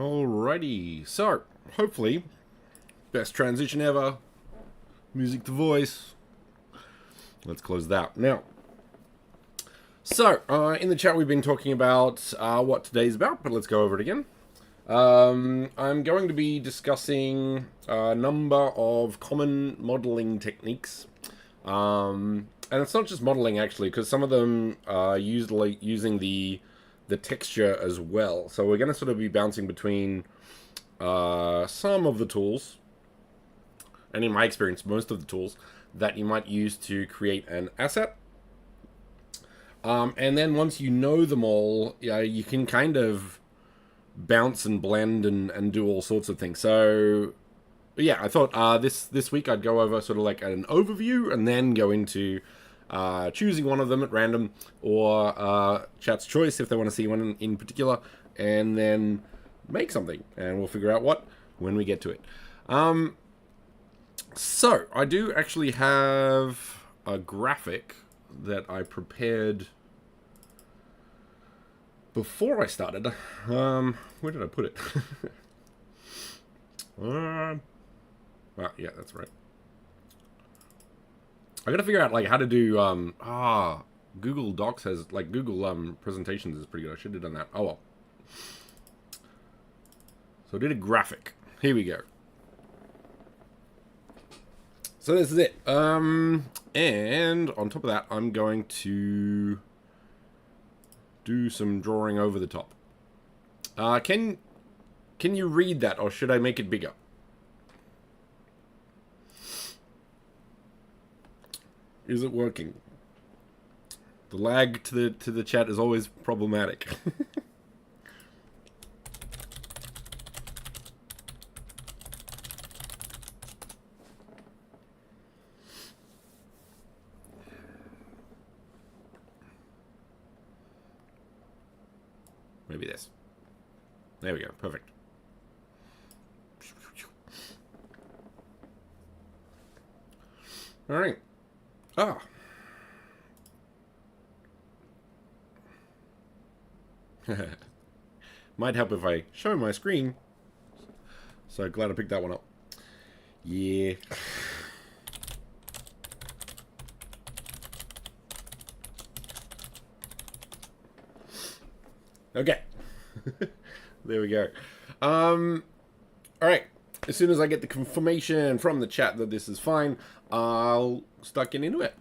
Alrighty, so hopefully, best transition ever, music to voice. Let's close that. Now, so in the chat we've been talking about what today's about, but let's go over it again. I'm going to be discussing a number of common modeling techniques. And it's not just modeling actually, because some of them are usually using the texture as well. So we're going to sort of be bouncing between some of the tools, and in my experience, most of the tools that you might use to create an asset. And then once you know them all, you can kind of bounce and blend and do all sorts of things. So yeah, I thought this week I'd go over sort of like an overview and then go into choosing one of them at random, or chat's choice if they want to see one in particular, and then make something, and we'll figure out what when we get to it. So I do actually have a graphic that I prepared before I started. Where did I put it? Yeah, that's right. I gotta figure out like how to do Google Docs has like Google presentations is pretty good. I should have done that. Oh well. So I did a graphic. Here we go. So this is it. And on top of that, I'm going to do some drawing over the top. Can you read that, or should I make it bigger? Is it working? The lag to the chat is always problematic. Maybe this. There we go. Perfect. All right. Might help if I show my screen. So glad I picked that one up. Yeah. Okay. There we go. All right. As soon as I get the confirmation from the chat that this is fine, I'll start getting into it.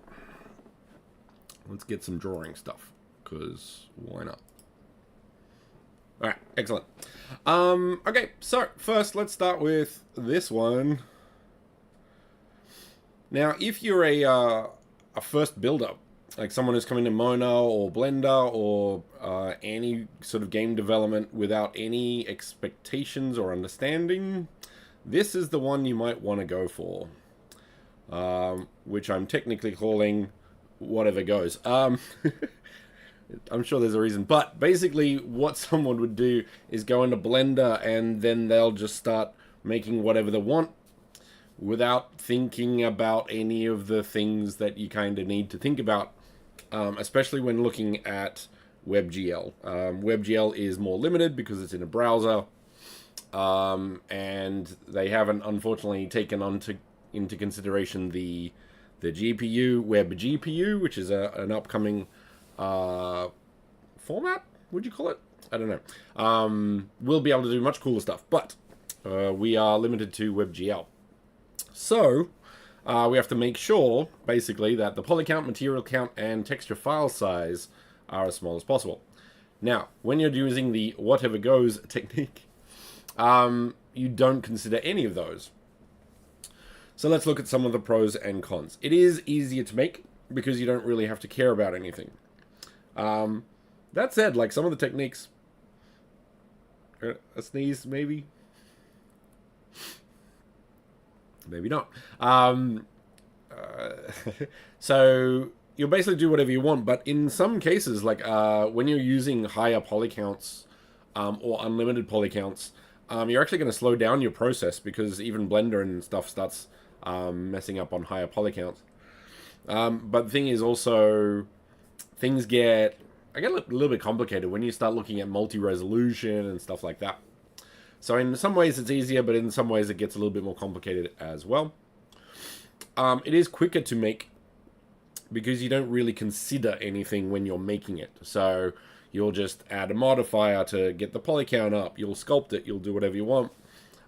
Let's get some drawing stuff, because why not? All right, excellent. Okay, so first let's start with this one. Now, if you're a first builder, like someone who's coming to Mona or Blender or any sort of game development without any expectations or understanding, this is the one you might want to go for, which I'm technically calling whatever goes. I'm sure there's a reason, but basically what someone would do is go into Blender and then they'll just start making whatever they want without thinking about any of the things that you kind of need to think about, especially when looking at WebGL. WebGL is more limited because it's in a browser, and they haven't unfortunately taken into consideration the GPU, WebGPU, which is an upcoming format, would you call it? I don't know. We'll be able to do much cooler stuff, but we are limited to WebGL. So we have to make sure, basically, that the poly count, material count, and texture file size are as small as possible. Now, when you're using the whatever goes technique, you don't consider any of those. So let's look at some of the pros and cons. It is easier to make because you don't really have to care about anything. That said, like some of the techniques, a sneeze maybe, maybe not. So you'll basically do whatever you want, but in some cases, like when you're using higher poly counts or unlimited poly counts, you're actually going to slow down your process because even Blender and stuff starts messing up on higher poly counts. But the thing is also, things get a little bit complicated when you start looking at multi-resolution and stuff like that. So in some ways it's easier, but in some ways it gets a little bit more complicated as well. It is quicker to make because you don't really consider anything when you're making it. So you'll just add a modifier to get the poly count up. You'll sculpt it. You'll do whatever you want.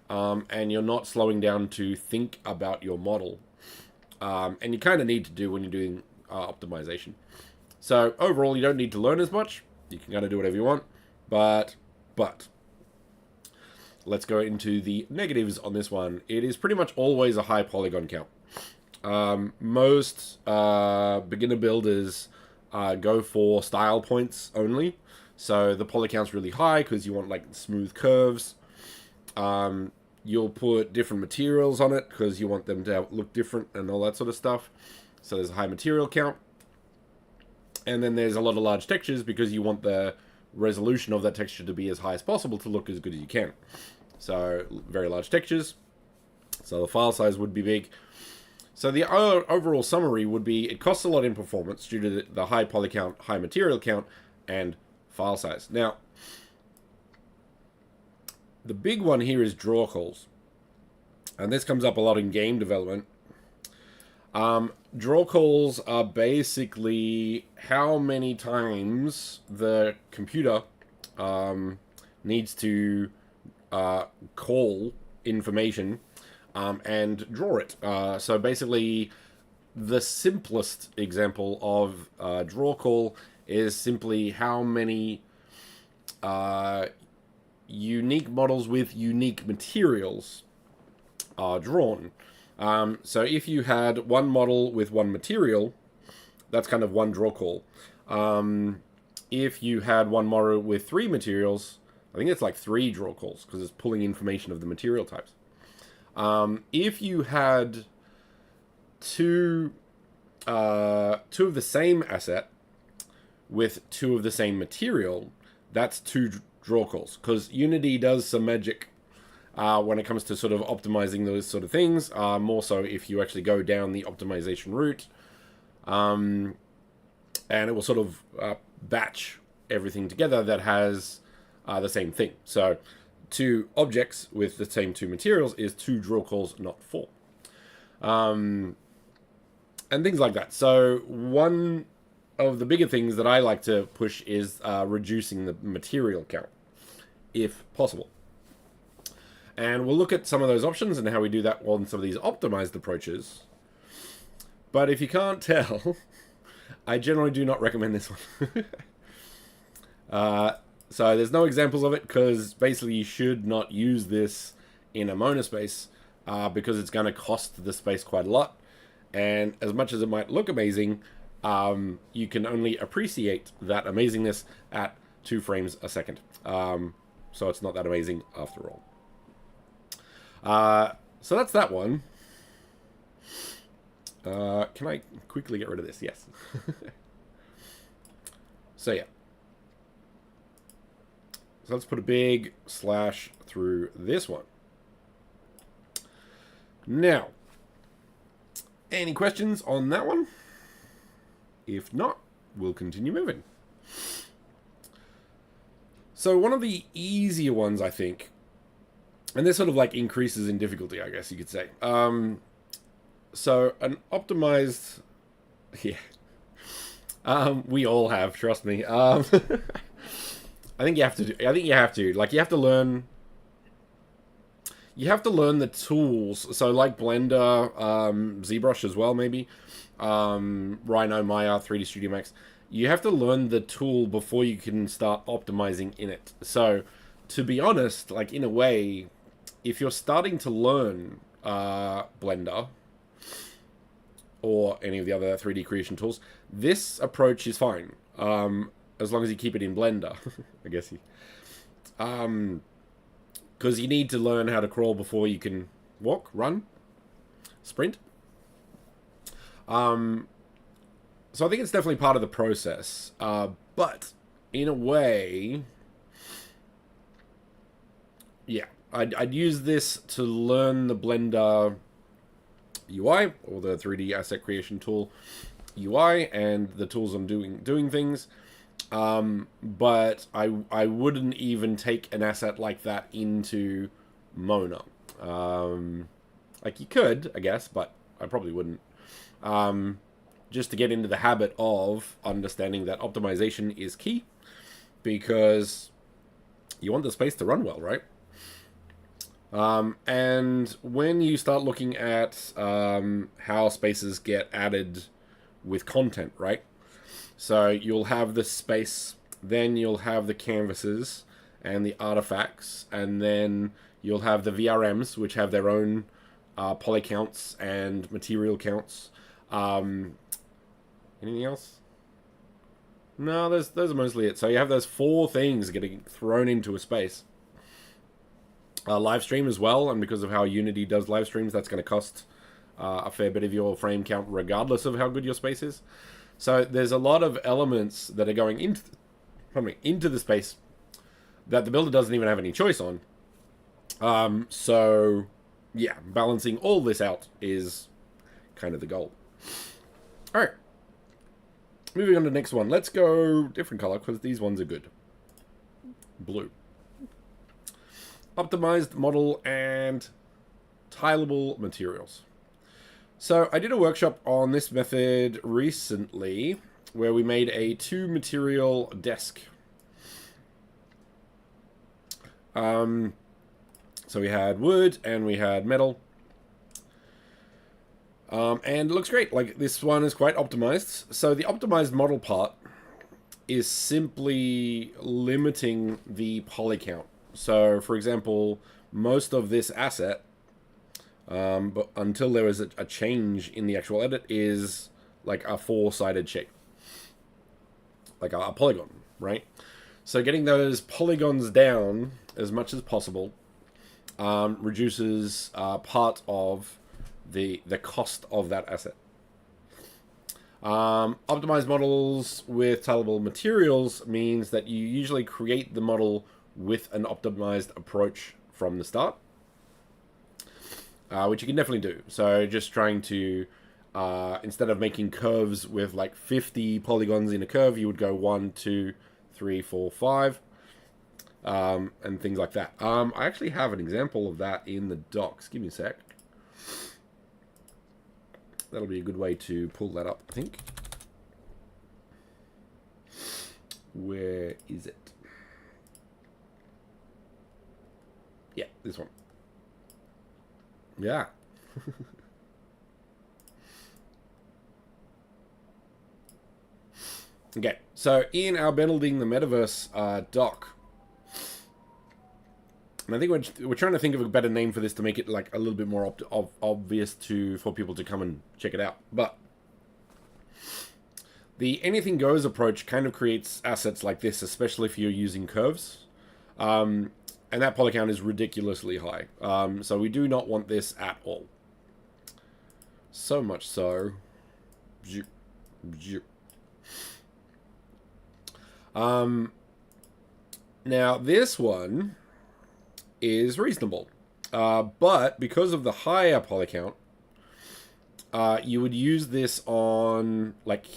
And you're not slowing down to think about your model. And you kind of need to do when you're doing optimization. So overall, you don't need to learn as much. You can kind of do whatever you want. But let's go into the negatives on this one. It is pretty much always a high polygon count. Most beginner builders go for style points only. So the poly count's really high because you want like smooth curves. You'll put different materials on it because you want them to look different and all that sort of stuff. So there's a high material count. And then there's a lot of large textures because you want the resolution of that texture to be as high as possible to look as good as you can. So very large textures. So the file size would be big. So the overall summary would be it costs a lot in performance due to the high poly count, high material count, and file size. Now, the big one here is draw calls. And this comes up a lot in game development. Draw calls are basically how many times the computer needs to call information and draw it. So basically, the simplest example of draw call is simply how many unique models with unique materials are drawn. So if you had one model with one material, that's kind of one draw call. If you had one model with three materials, I think it's like 3 draw calls because it's pulling information of the material types. If you had two of the same asset with 2 of the same material, that's 2 draw calls, because Unity does some magic when it comes to sort of optimizing those sort of things, more so if you actually go down the optimization route, and it will sort of batch everything together that has the same thing. So 2 objects with the same 2 materials is 2 draw calls, not 4. And things like that. So one of the bigger things that I like to push is reducing the material count, if possible. And we'll look at some of those options and how we do that on some of these optimized approaches. But if you can't tell, I generally do not recommend this one. So there's no examples of it because basically you should not use this in a monospace because it's going to cost the space quite a lot. And as much as it might look amazing, you can only appreciate that amazingness at 2 frames a second. So it's not that amazing after all. So that's that one. Can I quickly get rid of this? Yes. So yeah. So let's put a big slash through this one. Now, any questions on that one? If not, we'll continue moving. So one of the easier ones, I think, and this sort of like increases in difficulty, I guess you could say. So an optimized, yeah, we all have, trust me. I think you have to. Like, you have to learn the tools. So like Blender, ZBrush as well, maybe. Rhino, Maya, 3D Studio Max. You have to learn the tool before you can start optimizing in it. So, to be honest, like, in a way, if you're starting to learn Blender or any of the other 3D creation tools, this approach is fine. As long as you keep it in Blender, I guess. Because you need to learn how to crawl before you can walk, run, sprint. So I think it's definitely part of the process. But in a way, yeah, I'd use this to learn the Blender UI, or the 3D asset creation tool UI, and the tools on doing things. But I wouldn't even take an asset like that into Mona. Like you could, I guess, but I probably wouldn't. Just to get into the habit of understanding that optimization is key, because you want the space to run well, right? And when you start looking at how spaces get added with content, right? So you'll have the space, then you'll have the canvases and the artifacts, and then you'll have the VRMs, which have their own poly counts and material counts. Anything else? No, those are mostly it. So you have those 4 things getting thrown into a space. Live stream as well, and because of how Unity does live streams, that's going to cost a fair bit of your frame count, regardless of how good your space is. So there's a lot of elements that are going into the space that the builder doesn't even have any choice on. So yeah, balancing all this out is kind of the goal. All right, moving on to the next one. Let's go different color because these ones are good. Blue. Optimized model and tileable materials. So I did a workshop on this method recently where we made a 2 material desk. So we had wood and we had metal. And it looks great. Like, this one is quite optimized. So the optimized model part is simply limiting the poly count. So, for example, most of this asset, but until there is a change in the actual edit, is like a 4-sided shape. Like a polygon, right? So getting those polygons down as much as possible reduces part of the cost of that asset. Optimized models with tileable materials means that you usually create the model with an optimized approach from the start, which you can definitely do. So just trying to, instead of making curves with like 50 polygons in a curve, you would go 1, 2, 3, 4, 5, and things like that. I actually have an example of that in the docs. Give me a sec. That'll be a good way to pull that up, I think. Where is it? Yeah, this one. Yeah. Okay, so in our Building the Metaverse doc, and I think we're trying to think of a better name for this to make it like a little bit more obvious for people to come and check it out. But the anything goes approach kind of creates assets like this, especially if you're using curves. And that poly count is ridiculously high. So we do not want this at all. So much so. Now this one is reasonable. But because of the higher poly count, you would use this on like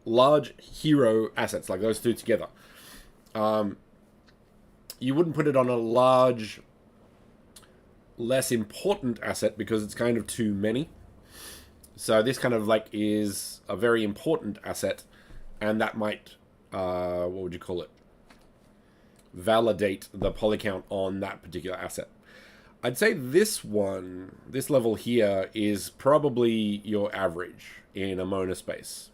large hero assets, like those 2 together. You wouldn't put it on a large, less important asset because it's kind of too many. So this kind of like is a very important asset, and that might, what would you call it? Validate the poly count on that particular asset. I'd say this level here is probably your average in a Mona space,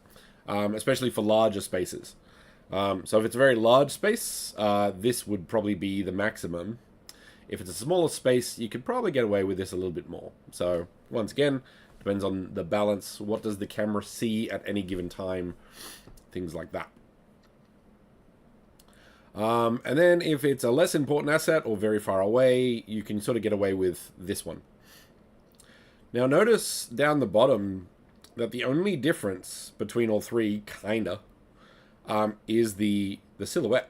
especially for larger spaces. So if it's a very large space, this would probably be the maximum. If it's a smaller space, you could probably get away with this a little bit more. So once again, depends on the balance. What does the camera see at any given time? Things like that. And then if it's a less important asset or very far away, you can sort of get away with this one. Now notice down the bottom that the only difference between all 3, kinda, is the silhouette.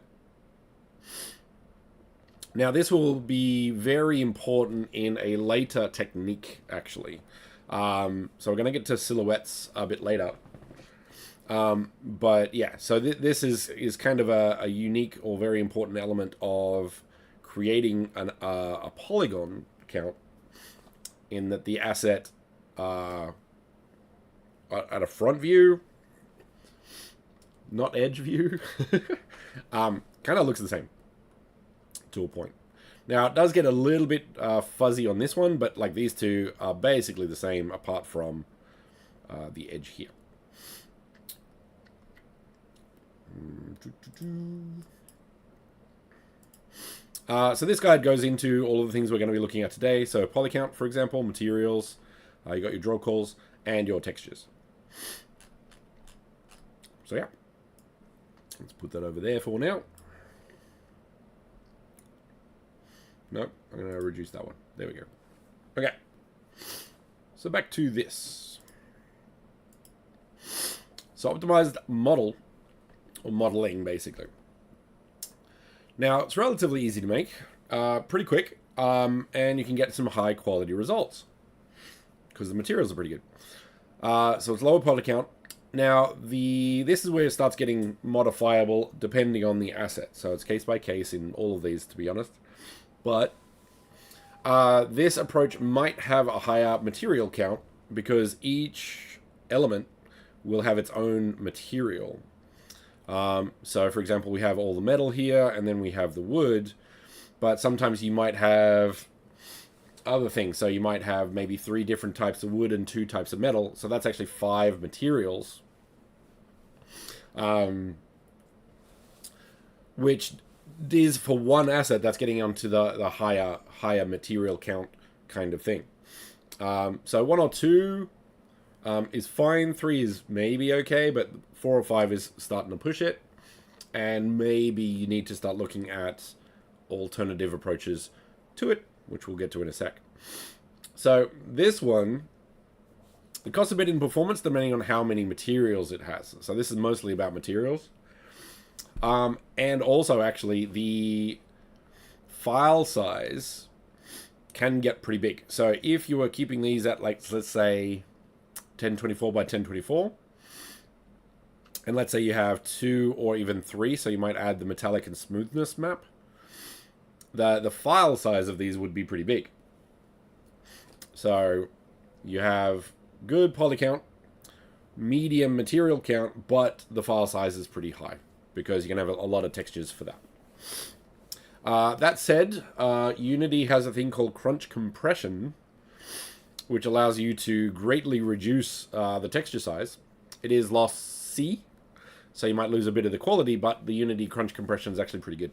Now this will be very important in a later technique, actually. So we're going to get to silhouettes a bit later. But yeah, so this is kind of a unique or very important element of creating a polygon count, in that the asset at a front view, not edge view, kind of looks the same to a point. Now it does get a little bit fuzzy on this one, but like these two are basically the same apart from the edge here. So this guide goes into all of the things we're going to be looking at today. So poly count, for example, materials, you got your draw calls, and your textures. So yeah, let's put that over there for now. Nope, I'm going to reduce that one. There we go. Okay, so back to this. So optimized model, or modeling, basically. Now, it's relatively easy to make, pretty quick, and you can get some high quality results because the materials are pretty good. So it's lower poly count. Now, this is where it starts getting modifiable depending on the asset. So it's case by case in all of these, to be honest. But this approach might have a higher material count because each element will have its own material. So, for example, we have all the metal here, and then we have the wood. But sometimes you might have other things. So you might have maybe 3 different types of wood and 2 types of metal. So that's actually 5 materials. Which is for one asset that's getting onto the higher material count kind of thing. So 1 or 2 is fine. 3 is maybe okay, but 4 or 5 is starting to push it. And maybe you need to start looking at alternative approaches to it, which we'll get to in a sec. So this one, it costs a bit in performance depending on how many materials it has. So this is mostly about materials. And also, actually, the file size can get pretty big. So if you were keeping these at, like, let's say 1024 by 1024, and let's say you have 2 or even 3, so you might add the metallic and smoothness map, the file size of these would be pretty big. So you have good poly count, medium material count, but the file size is pretty high because you can have a lot of textures for that. That said, Unity has a thing called crunch compression, which allows you to greatly reduce the texture size. It is loss C, so you might lose a bit of the quality, but the Unity crunch compression is actually pretty good.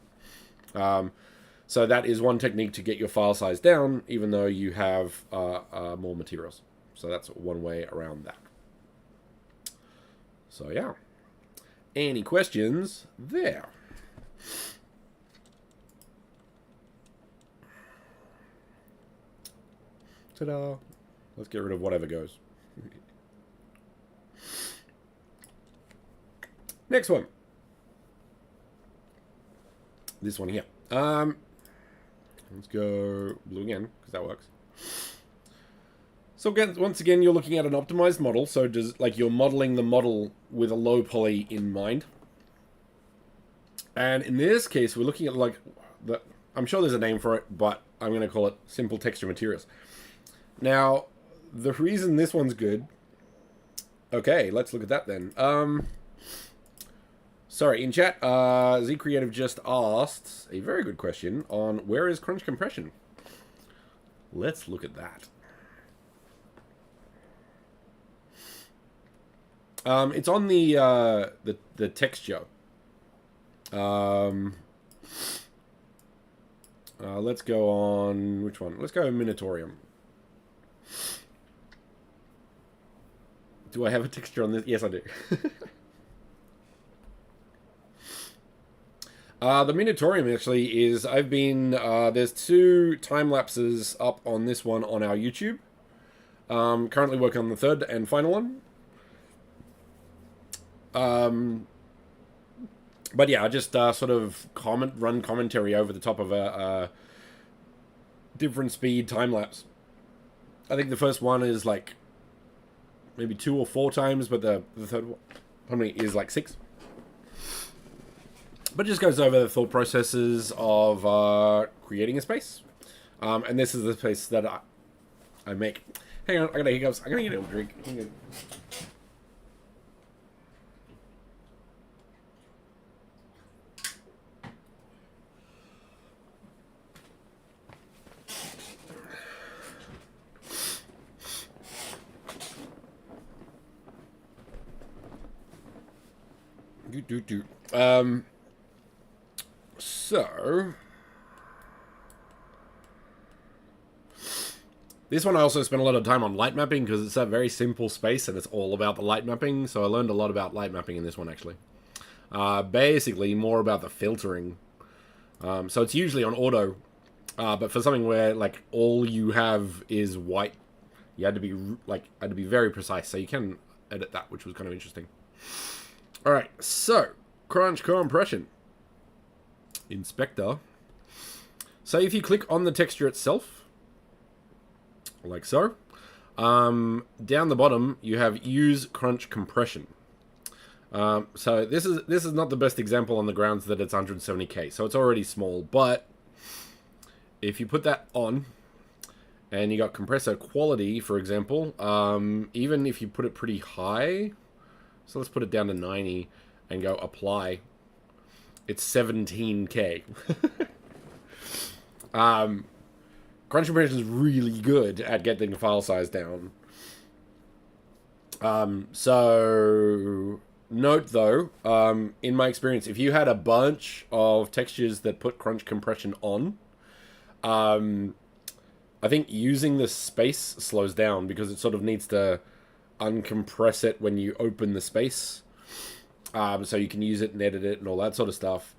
So that is one technique to get your file size down, even though you have more materials. So that's one way around that. So yeah. Any questions there? Ta-da! Let's get rid of whatever goes. Next one. This one here. Let's go blue again, because that works. So again, once again, you're looking at an optimized model. So you're modeling the model with a low poly in mind. And in this case, we're looking at I'm sure there's a name for it, but I'm going to call it simple texture materials. Now, the reason this one's good... Okay, let's look at that then. Sorry, in chat, Z Creative just asked a very good question on where is crunch compression. Let's look at that. It's on the texture. Let's go on which one? Let's go Minotaurium. Do I have a texture on this? Yes, I do. The Minotaurium actually is, there's 2 time lapses up on this one on our YouTube. Currently working on the 3rd and final one. But yeah, I just sort of run commentary over the top of a different speed time lapse. I think the first one is like maybe 2 or 4 times, but the third one, Probably is like 6. But it just goes over the thought processes of creating a space. And this is the space that I make. Hang on, I got hiccups. I'm going to get a drink. So this one I also spent a lot of time on light mapping because it's a very simple space and it's all about the light mapping. So I learned a lot about light mapping in this one actually. Basically more about the filtering. So it's usually on auto, but for something where like all you have is white, you had to be very precise. So you can edit that, which was kind of interesting. All right, so crunch compression inspector. So if you click on the texture itself, like so, down the bottom you have use crunch compression. So this is not the best example on the grounds that it's 170k, so it's already small. But if you put that on, and you got compressor quality, for example, even if you put it pretty high. So let's put it down to 90 and go apply. It's 17k. Crunch compression is really good at getting the file size down. So note though, in my experience, if you had a bunch of textures that put crunch compression on, I think using the space slows down because it sort of needs to uncompress it when you open the space, so you can use it and edit it and all that sort of stuff.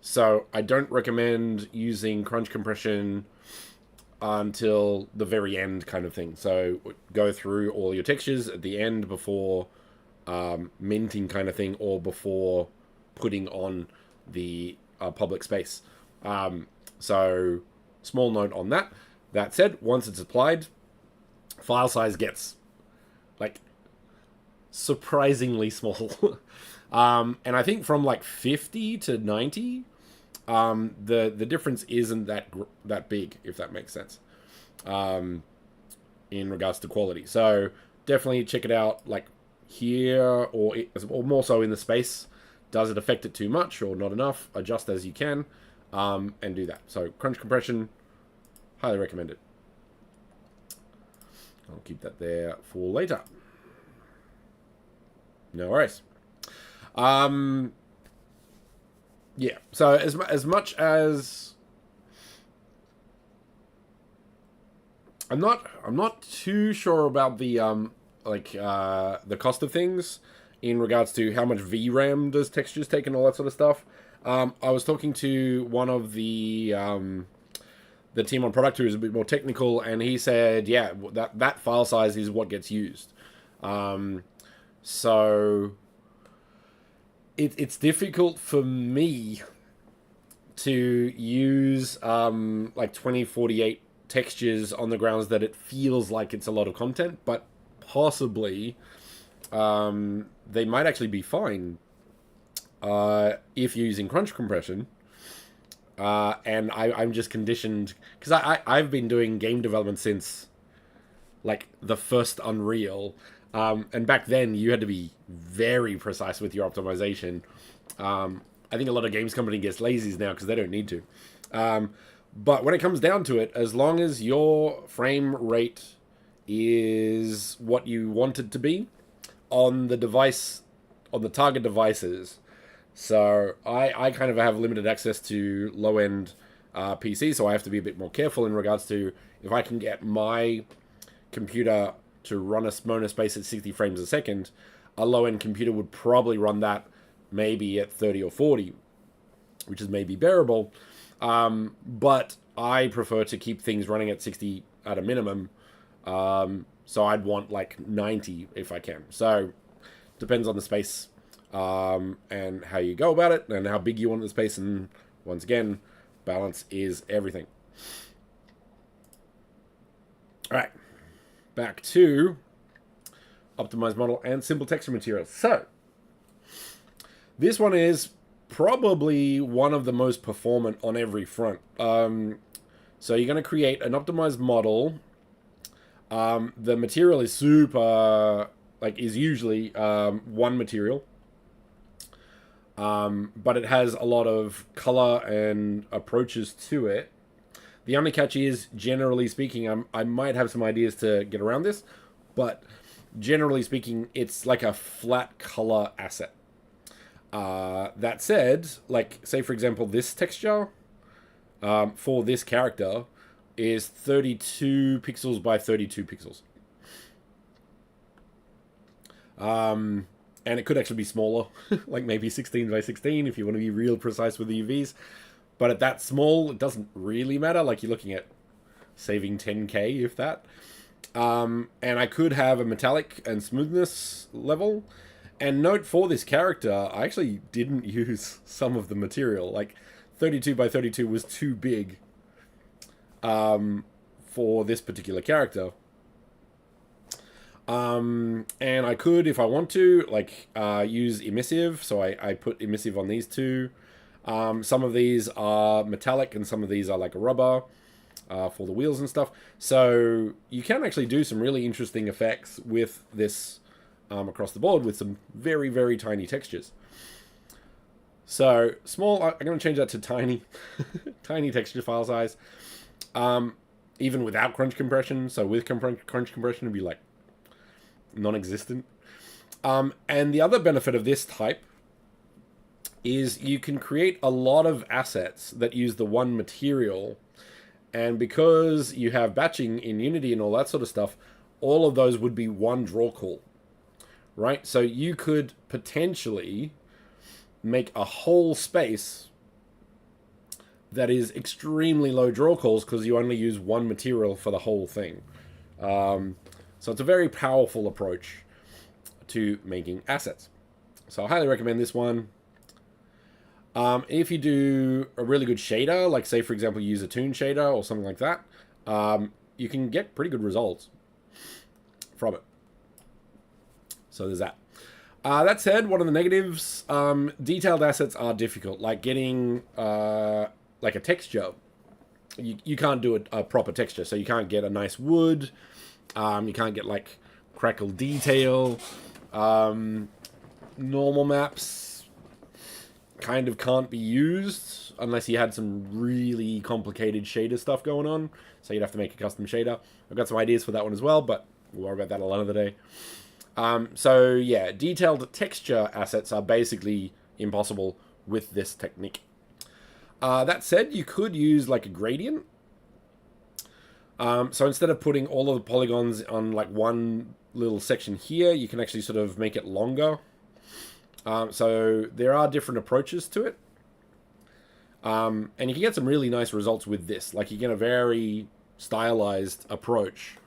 So I don't recommend using crunch compression until the very end kind of thing. So go through all your textures at the end before minting kind of thing, or before putting on the public space. So small note on that. That said, once it's applied, file size gets like surprisingly small. And I think from like 50 to 90, the difference isn't that big, if that makes sense, in regards to quality. So definitely check it out, like here or more so in the space. Does it affect it too much or not enough? Adjust as you can, and do that. So crunch compression, highly recommend it. I'll keep that there for later. No worries. Yeah. So as much as I'm not too sure about the the cost of things in regards to how much VRAM does textures take and all that sort of stuff. I was talking to one of the team on product who is a bit more technical, and he said, yeah, that file size is what gets used. So it's difficult for me to use like 2048 textures on the grounds that it feels like it's a lot of content, but possibly they might actually be fine if you're using crunch compression. And I'm just conditioned because I've been doing game development since like the first Unreal, and back then you had to be very precise with your optimization. I think a lot of games company gets lazy now because they don't need to. But when it comes down to it, as long as your frame rate is what you want it to be on the device, on the target devices. So I kind of have limited access to low-end PC, so I have to be a bit more careful in regards to if I can get my computer to run a Mona space at 60 frames a second, a low-end computer would probably run that maybe at 30 or 40, which is maybe bearable. But I prefer to keep things running at 60 at a minimum. So I'd want like 90 if I can. So depends on the space. And how you go about it, and how big you want the space, and once again, balance is everything. All right, back to optimized model, and simple texture materials. So, this one is probably one of the most performant on every front. So you're going to create an optimized model. The material is super, is usually one material. But it has a lot of color and approaches to it. The only catch is, generally speaking, I might have some ideas to get around this, but generally speaking, it's like a flat color asset. That said, say for example, this texture for this character is 32 pixels by 32 pixels. And it could actually be smaller, like maybe 16 by 16 if you want to be real precise with the UVs. But at that small, it doesn't really matter. Like, you're looking at saving 10k, if that. And I could have a metallic and smoothness level. And note, for this character, I actually didn't use some of the material. Like, 32 by 32 was too big for this particular character. And I could, if I want to, use emissive. So I put emissive on these two. Some of these are metallic and some of these are like a rubber for the wheels and stuff. So you can actually do some really interesting effects with this across the board with some very, very tiny textures. So small, I'm going to change that to tiny, tiny texture file size. Even without crunch compression. So with crunch compression, it'd be like non-existent. And the other benefit of this type is you can create a lot of assets that use the one material, and because you have batching in Unity and all that sort of stuff, all of those would be one draw call, right? So you could potentially make a whole space that is extremely low draw calls because you only use one material for the whole thing. So it's a very powerful approach to making assets. So I highly recommend this one. If you do a really good shader, like say for example you use a toon shader or something like that, you can get pretty good results from it. So there's that. That said, one of the negatives, detailed assets are difficult. Like getting like a texture, you can't do a proper texture, so you can't get a nice wood. You can't get like crackle detail. Normal maps kind of can't be used unless you had some really complicated shader stuff going on. So you'd have to make a custom shader. I've got some ideas for that one as well, but we'll worry about that another day. So yeah, detailed texture assets are basically impossible with this technique. That said, you could use like a gradient. So instead of putting all of the polygons on like one little section here, you can actually sort of make it longer. So there are different approaches to it. And you can get some really nice results with this. Like you get a very stylized approach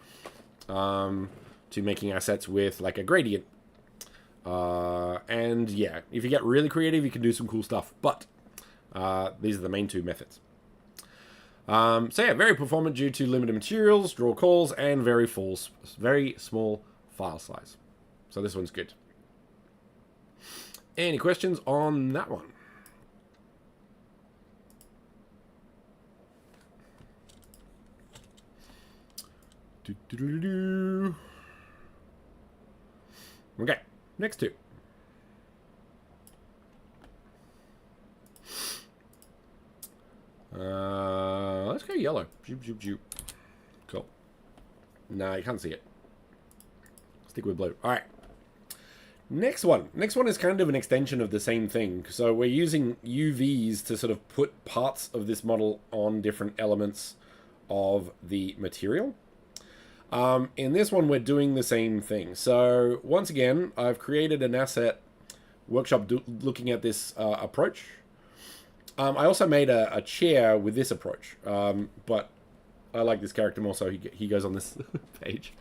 to making assets with like a gradient. And yeah, if you get really creative, you can do some cool stuff. But these are the main two methods. So yeah, very performant due to limited materials, draw calls, and very small file size. So this one's good. Any questions on that one? Okay, next two. Let's go yellow. Zoop, zoop, zoop. Cool. No, you can't see it. Stick with blue. All right. Next one. Next one is kind of an extension of the same thing. So we're using UVs to sort of put parts of this model on different elements of the material. In this one, we're doing the same thing. So once again, I've created an asset workshop looking at this approach. I also made a chair with this approach, but I like this character more, so he goes on this page.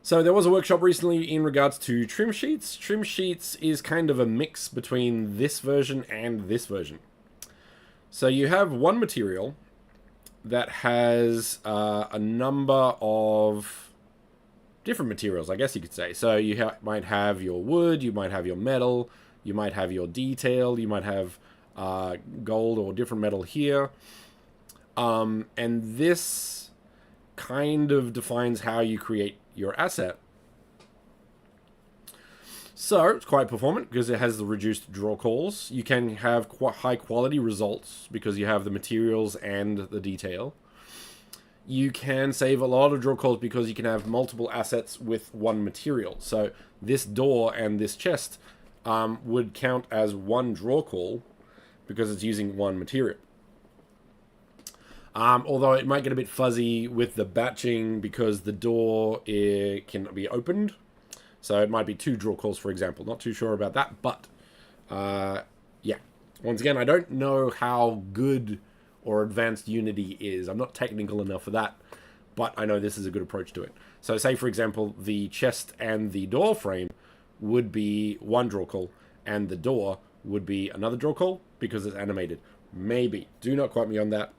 So there was a workshop recently in regards to trim sheets. Trim sheets is kind of a mix between this version and this version. So you have one material that has a number of different materials, I guess you could say. So you might have your wood, you might have your metal, you might have your detail, you might have gold or different metal here. And this kind of defines how you create your asset. So it's quite performant because it has the reduced draw calls. You can have quite high quality results because you have the materials and the detail. You can save a lot of draw calls because you can have multiple assets with one material. So this door and this chest would count as one draw call because it's using one material. Although it might get a bit fuzzy with the batching because the door can be opened. So it might be 2 draw calls, for example. Not too sure about that, but yeah. Once again, I don't know how good or advanced Unity is. I'm not technical enough for that, but I know this is a good approach to it. So say, for example, the chest and the door frame would be one draw call, and the door would be another draw call because it's animated. Maybe. Do not quote me on that.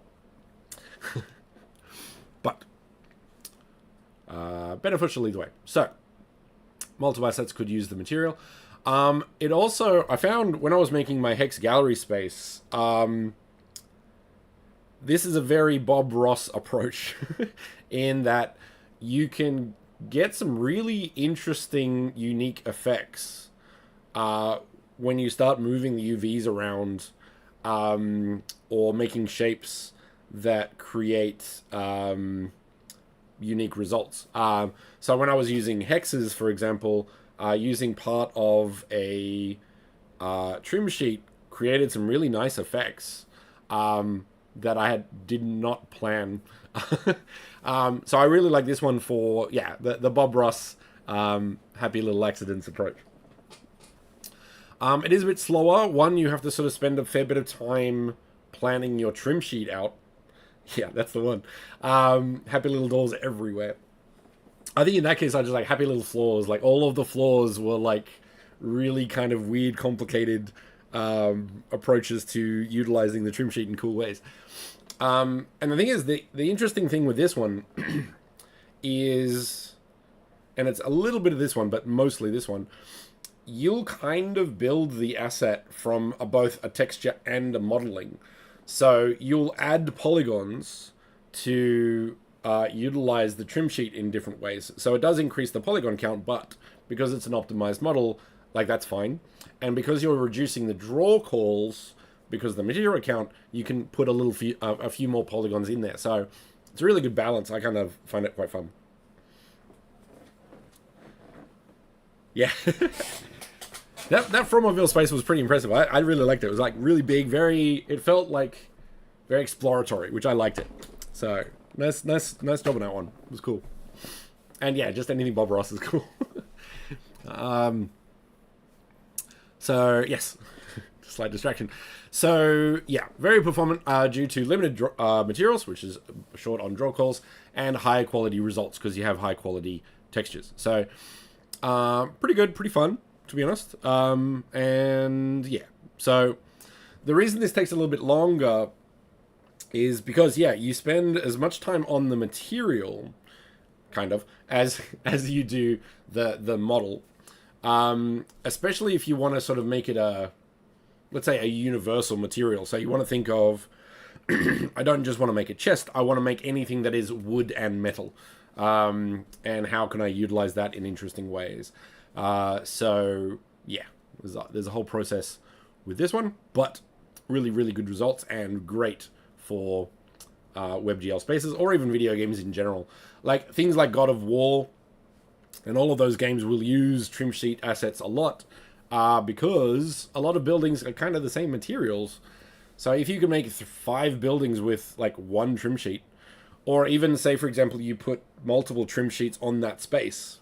But beneficial either way. So multiple assets could use the material. It also, I found when I was making my Hex gallery space, this is a very Bob Ross approach in that you can get some really interesting, unique effects when you start moving the UVs around or making shapes that create unique results. So when I was using hexes, for example, using part of a trim sheet created some really nice effects that I did not plan. So I really like this one for, yeah, the Bob Ross happy little accidents approach. It is a bit slower. One, you have to sort of spend a fair bit of time planning your trim sheet out. Yeah, that's the one. Happy little doors everywhere. I think in that case, I just like happy little floors. Like all of the floors were like really kind of weird, complicated approaches to utilizing the trim sheet in cool ways. And the thing is, the interesting thing with this one is, and it's a little bit of this one, but mostly this one, you'll kind of build the asset from both a texture and a modeling. So you'll add polygons to utilize the trim sheet in different ways. So it does increase the polygon count, but because it's an optimized model, like that's fine. And because you're reducing the draw calls, because of the material count, you can put a few more polygons in there. So it's a really good balance. I kind of find it quite fun. Yeah. That Fromaville space was pretty impressive. I really liked it. It was like really big, it felt like very exploratory, which I liked it. So nice job on that one. It was cool. And yeah, just anything Bob Ross is cool. So yes, slight distraction. So yeah, very performant due to limited materials, which is short on draw calls, and high quality results because you have high quality textures. So pretty good, pretty fun, to be honest. And yeah, so the reason this takes a little bit longer is because, yeah, you spend as much time on the material, kind of, as you do the model. Especially if you want to sort of make it let's say a universal material. So you want to think of, I don't just want to make a chest, I want to make anything that is wood and metal. And how can I utilize that in interesting ways? So yeah, there's a whole process with this one, but really, really good results and great for WebGL spaces or even video games in general. Like things like God of War and all of those games will use trim sheet assets a lot because a lot of buildings are kind of the same materials. So if you can make 5 buildings with like one trim sheet, or even say, for example, you put multiple trim sheets on that space.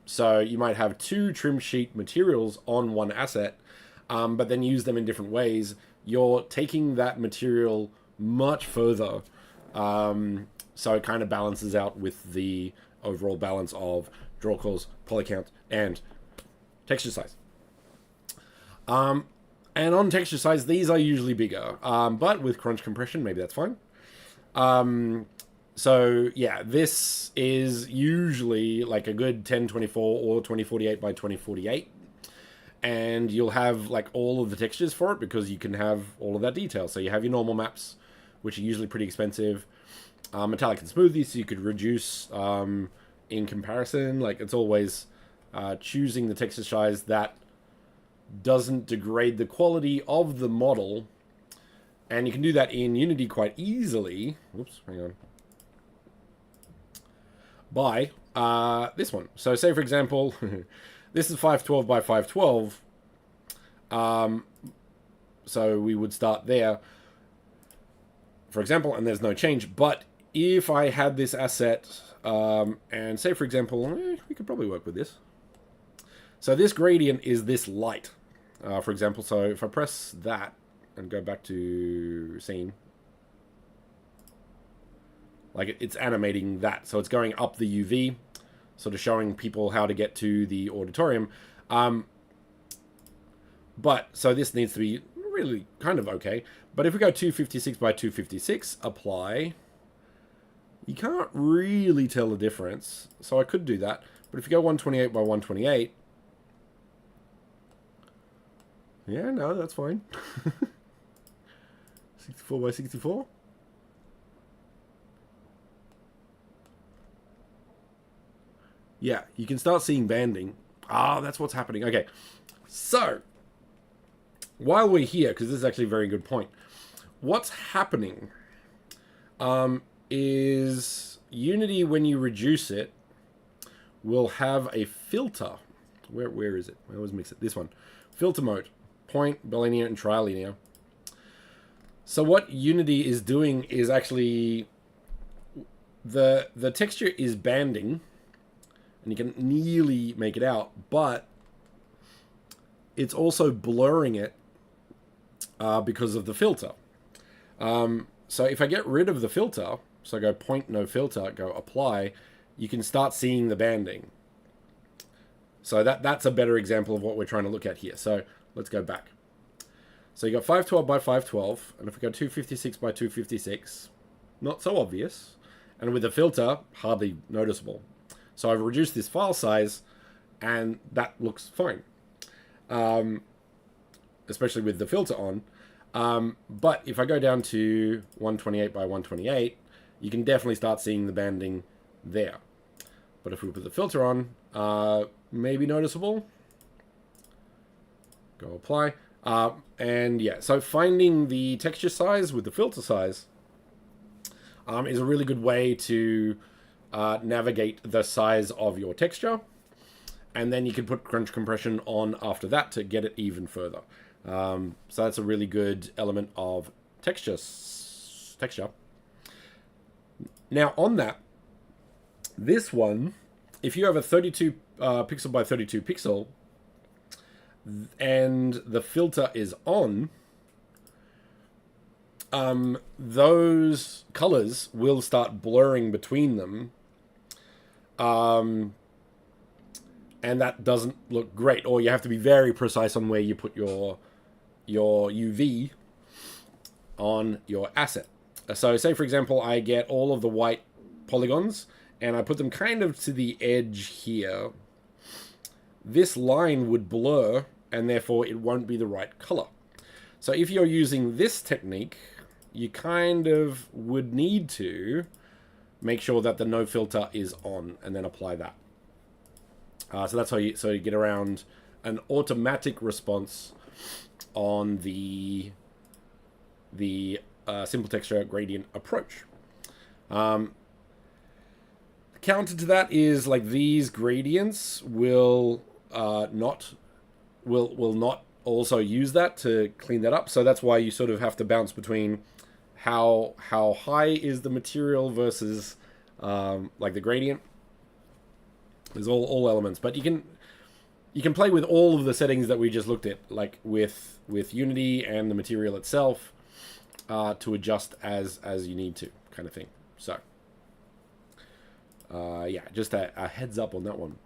So you might have 2 trim sheet materials on one asset, but then use them in different ways. You're taking that material much further. So it kind of balances out with the overall balance of draw calls, poly count, and texture size. And on texture size, these are usually bigger. But with crunch compression, maybe that's fine. So yeah, this is usually like a good 1024 or 2048 by 2048. And you'll have like all of the textures for it because you can have all of that detail. So you have your normal maps, which are usually pretty expensive. Metallic and smoothie, so you could reduce in comparison. Like it's always choosing the texture size that doesn't degrade the quality of the model. And you can do that in Unity quite easily. Whoops, hang on. By this one. So say, for example, this is 512 by 512. So we would start there, for example, and there's no change. But if I had this asset, and say, for example, we could probably work with this. So this gradient is this light, for example. So if I press that and go back to scene, like it's animating that. So it's going up the UV, sort of showing people how to get to the auditorium. But so this needs to be really kind of okay. But if we go 256 by 256, apply, you can't really tell the difference. So I could do that. But if you go 128 by 128, yeah, no, that's fine. 64 by 64. Yeah, you can start seeing banding. Ah, that's what's happening. Okay, so while we're here, because this is actually a very good point, what's happening is Unity, when you reduce it, will have a filter. Where is it? I always mix it. This one. Filter mode. Point, bilinear, and trilinear. So what Unity is doing is actually the texture is banding, and you can nearly make it out, but it's also blurring it because of the filter. So if I get rid of the filter, so I go point, no filter, go apply, you can start seeing the banding. So that's a better example of what we're trying to look at here. So let's go back. So you got 512 by 512, and if we go 256 by 256, not so obvious, and with the filter, hardly noticeable. So I've reduced this file size, and that looks fine, especially with the filter on. But if I go down to 128 by 128, you can definitely start seeing the banding there. But if we put the filter on, maybe noticeable. Go apply. And yeah, so finding the texture size with the filter size is a really good way to navigate the size of your texture. And then you can put crunch compression on after that to get it even further. So that's a really good element of texture. Now on that, this one, if you have a 32 pixel by 32 pixel and the filter is on, those colors will start blurring between them. And that doesn't look great. Or you have to be very precise on where you put your UV on your asset. So say, for example, I get all of the white polygons and I put them kind of to the edge here. This line would blur and therefore it won't be the right color. So if you're using this technique, you kind of would need to make sure that the no filter is on and then apply that. So that's how you get around an automatic response on the simple texture gradient approach. Counter to that is like these gradients will not also use that to clean that up. So that's why you sort of have to bounce between how high is the material versus like the gradient. There's all elements, but you can play with all of the settings that we just looked at, like with Unity and the material itself, to adjust as you need to, kind of thing. So yeah, just a heads up on that one.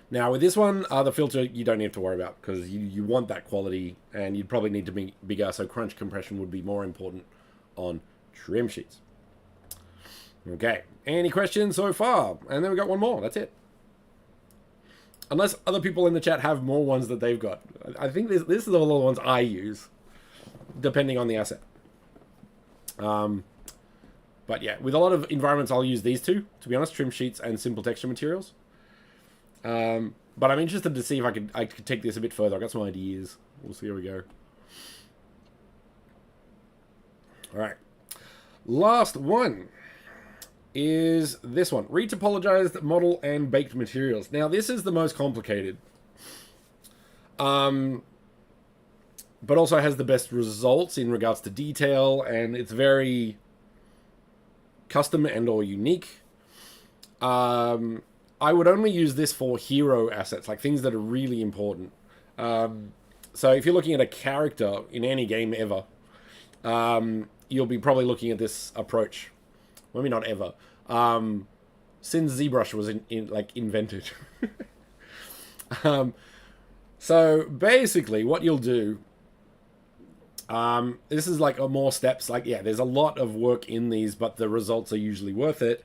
Now with this one, the filter you don't have to worry about because you want that quality, and you'd probably need to be bigger. So crunch compression would be more important on trim sheets. Okay. Any questions so far? And then we got one more. That's it. Unless other people in the chat have more ones that they've got. I think this is all the ones I use, depending on the asset. But yeah, with a lot of environments, I'll use these two, to be honest, trim sheets and simple texture materials. But I'm interested to see if I could take this a bit further. I got some ideas. We'll see how we go. All right. Last one is this one. Retopologized model and baked materials. Now, this is the most complicated. But also has the best results in regards to detail, and it's very custom and or unique. I would only use this for hero assets, like things that are really important. So if you're looking at a character in any game ever, you'll be probably looking at this approach. Maybe not ever. Since ZBrush was invented. So basically what you'll do, this is like more steps. Like, yeah, there's a lot of work in these, but the results are usually worth it.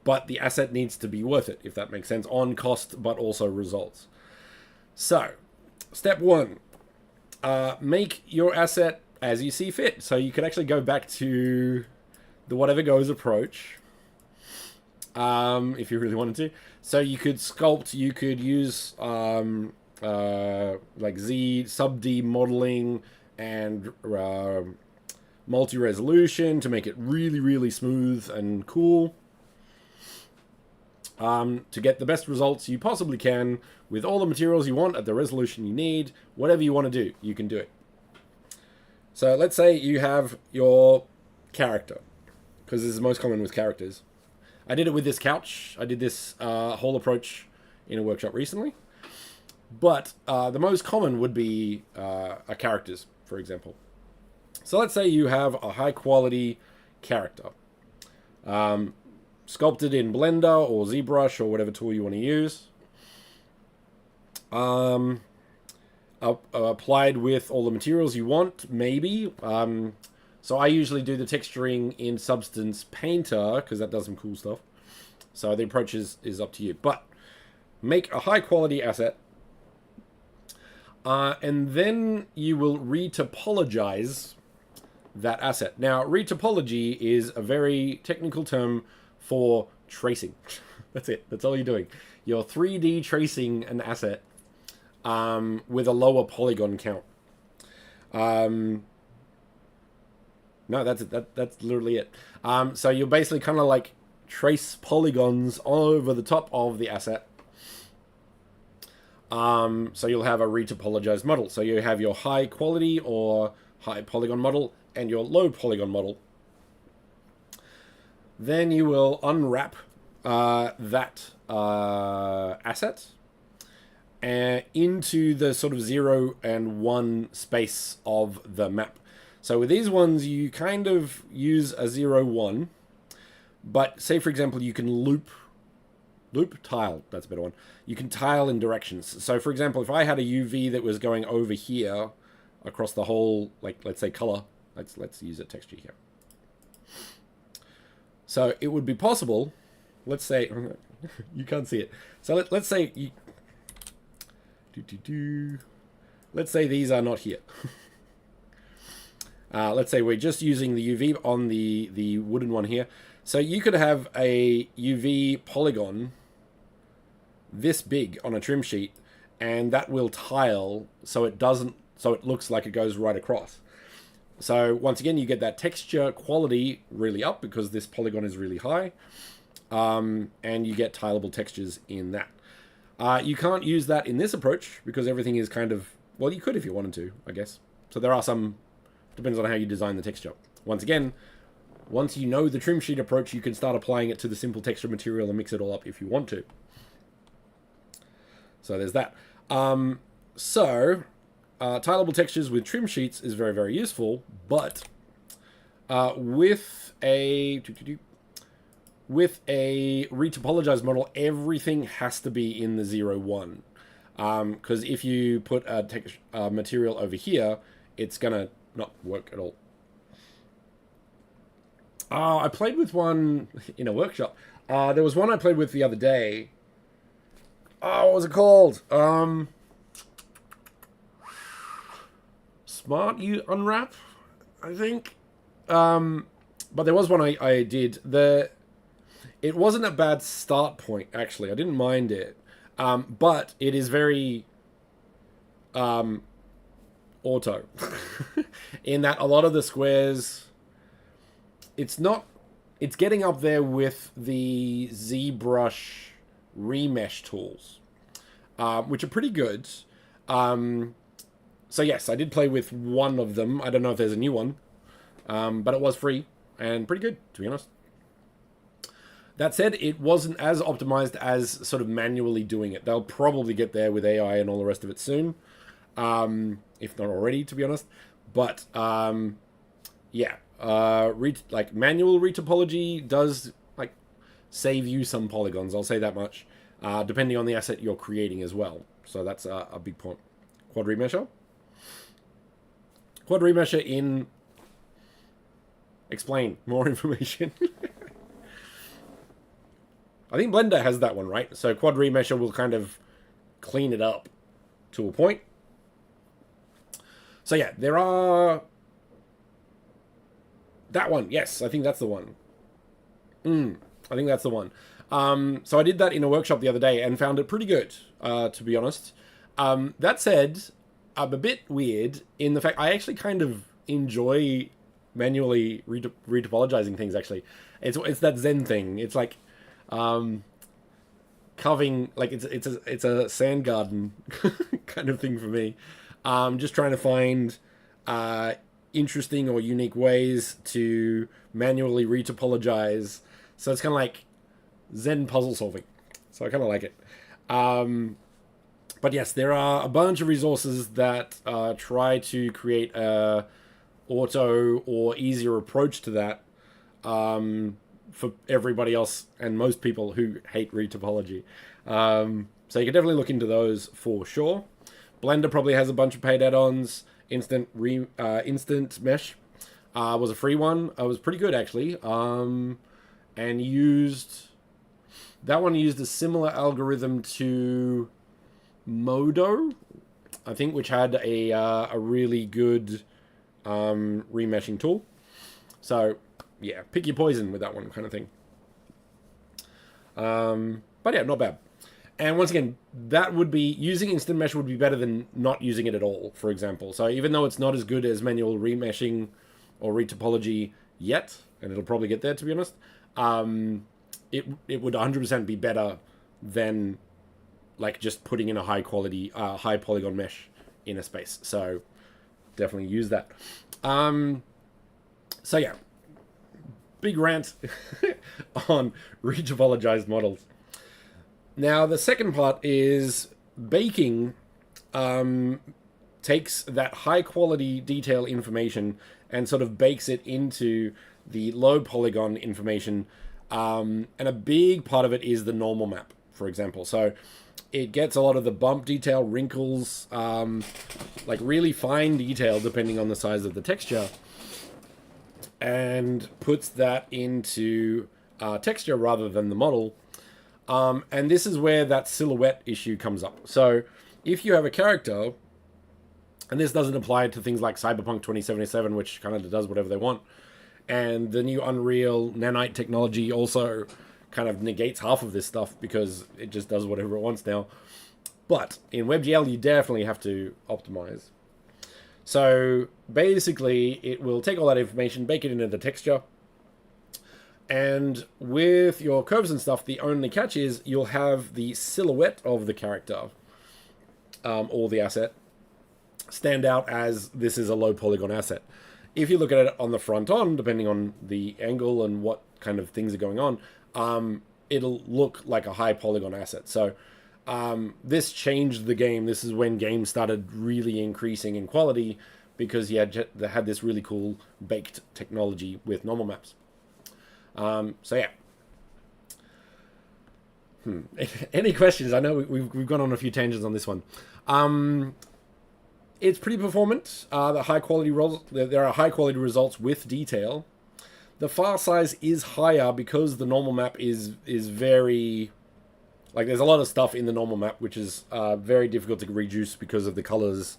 But the asset needs to be worth it, if that makes sense, on cost, but also results. So, step one, make your asset as you see fit. So you can actually go back to the whatever goes approach, if you really wanted to. So you could sculpt, you could use like sub D modeling and multi-resolution to make it really, really smooth and cool. To get the best results you possibly can with all the materials you want at the resolution you need. Whatever you want to do, you can do it. So let's say you have your character, because this is most common with characters. I did it with this couch. I did this whole approach in a workshop recently. But the most common would be characters, for example. So let's say you have a high quality character. Sculpted in Blender or ZBrush or whatever tool you want to use. Applied with all the materials you want, maybe. So I usually do the texturing in Substance Painter, because that does some cool stuff. So the approach is up to you. But make a high quality asset. And then you will retopologize that asset. Now, retopology is a very technical term for tracing. That's it. That's all you're doing. You're 3D tracing an asset with a lower polygon count. No, that's it. That's literally it. So you'll basically kind of like trace polygons over the top of the asset. So you'll have a retopologized model. So you have your high quality or high polygon model and your low polygon model. Then you will unwrap that asset into the sort of 0 and 1 space of the map. So with these ones, you kind of use a 0, 1. But say, for example, you can loop tile. That's a better one. You can tile in directions. So, for example, if I had a UV that was going over here across the whole, like, let's say color. Let's use a texture here. So it would be possible, let's say, you can't see it. So let's say, let's say these are not here. Let's say we're just using the UV on the wooden one here. So you could have a UV polygon this big on a trim sheet, and that will tile so it looks like it goes right across. So once again, you get that texture quality really up because this polygon is really high, and you get tileable textures in that. You can't use that in this approach because everything is kind of, well, you could if you wanted to, I guess. So there are some, depends on how you design the texture. Once again, once you know the trim sheet approach, you can start applying it to the simple texture material and mix it all up if you want to. So there's that. Tileable textures with trim sheets is very, very useful, but with a retopologized model, everything has to be in the 0, 1. Because if you put a material over here, it's going to not work at all. I played with one in a workshop. There was one I played with the other day. Oh, what was it called? Smart You Unwrap, I think. But there was one I did. It wasn't a bad start point, actually. I didn't mind it. But it is very auto. In that a lot of the squares, it's getting up there with the ZBrush remesh tools, which are pretty good. So yes, I did play with one of them. I don't know if there's a new one, but it was free and pretty good, to be honest. That said, it wasn't as optimized as sort of manually doing it. They'll probably get there with AI and all the rest of it soon, if not already, to be honest. But yeah, like manual retopology does like save you some polygons. I'll say that much, depending on the asset you're creating as well. So that's a big point. Quad remesher. Quad remesher in. Explain more information. I think Blender has that one, right? So quad remesher will kind of clean it up to a point. So yeah, there are... That one, yes, I think that's the one. I think that's the one. So I did that in a workshop the other day and found it pretty good, to be honest. That said, I'm a bit weird in the fact I actually kind of enjoy manually retopologizing things, actually. It's that Zen thing. It's like... carving, like it's a sand garden kind of thing for me. Just trying to find interesting or unique ways to manually retopologize. So it's kind of like Zen puzzle solving. So I kind of like it. But yes, there are a bunch of resources that try to create a auto or easier approach to that. For everybody else and most people who hate retopology. So you can definitely look into those for sure. Blender probably has a bunch of paid add-ons. Instant Mesh was a free one. It was pretty good, actually. And that one used a similar algorithm to Modo, I think, which had a really good remeshing tool. So yeah, pick your poison with that one kind of thing. But yeah, not bad. And once again, that would be... Using Instant Mesh would be better than not using it at all, for example. So even though it's not as good as manual remeshing or retopology yet, and it'll probably get there, to be honest, it would 100% be better than like just putting in a high quality, high polygon mesh in a space. So definitely use that. So yeah. Big rant on retopologized models. Now, the second part is baking takes that high quality detail information and sort of bakes it into the low polygon information. And a big part of it is the normal map, for example. So it gets a lot of the bump detail, wrinkles, like really fine detail depending on the size of the texture, and puts that into texture rather than the model. And this is where that silhouette issue comes up. So if you have a character, and this doesn't apply to things like Cyberpunk 2077, which kind of does whatever they want, and the new Unreal Nanite technology also kind of negates half of this stuff because it just does whatever it wants now. But in WebGL, you definitely have to optimize. So basically, it will take all that information, bake it into the texture, and with your curves and stuff, the only catch is you'll have the silhouette of the character or the asset stand out as this is a low polygon asset. If you look at it on the front on, depending on the angle and what kind of things are going on, it'll look like a high polygon asset. So this changed the game. This is when games started really increasing in quality because they had this really cool baked technology with normal maps. So yeah. Any questions? I know we've gone on a few tangents on this one. It's pretty performant. There are high quality results with detail. The file size is higher because the normal map is very, like, there's a lot of stuff in the normal map which is very difficult to reduce because of the colors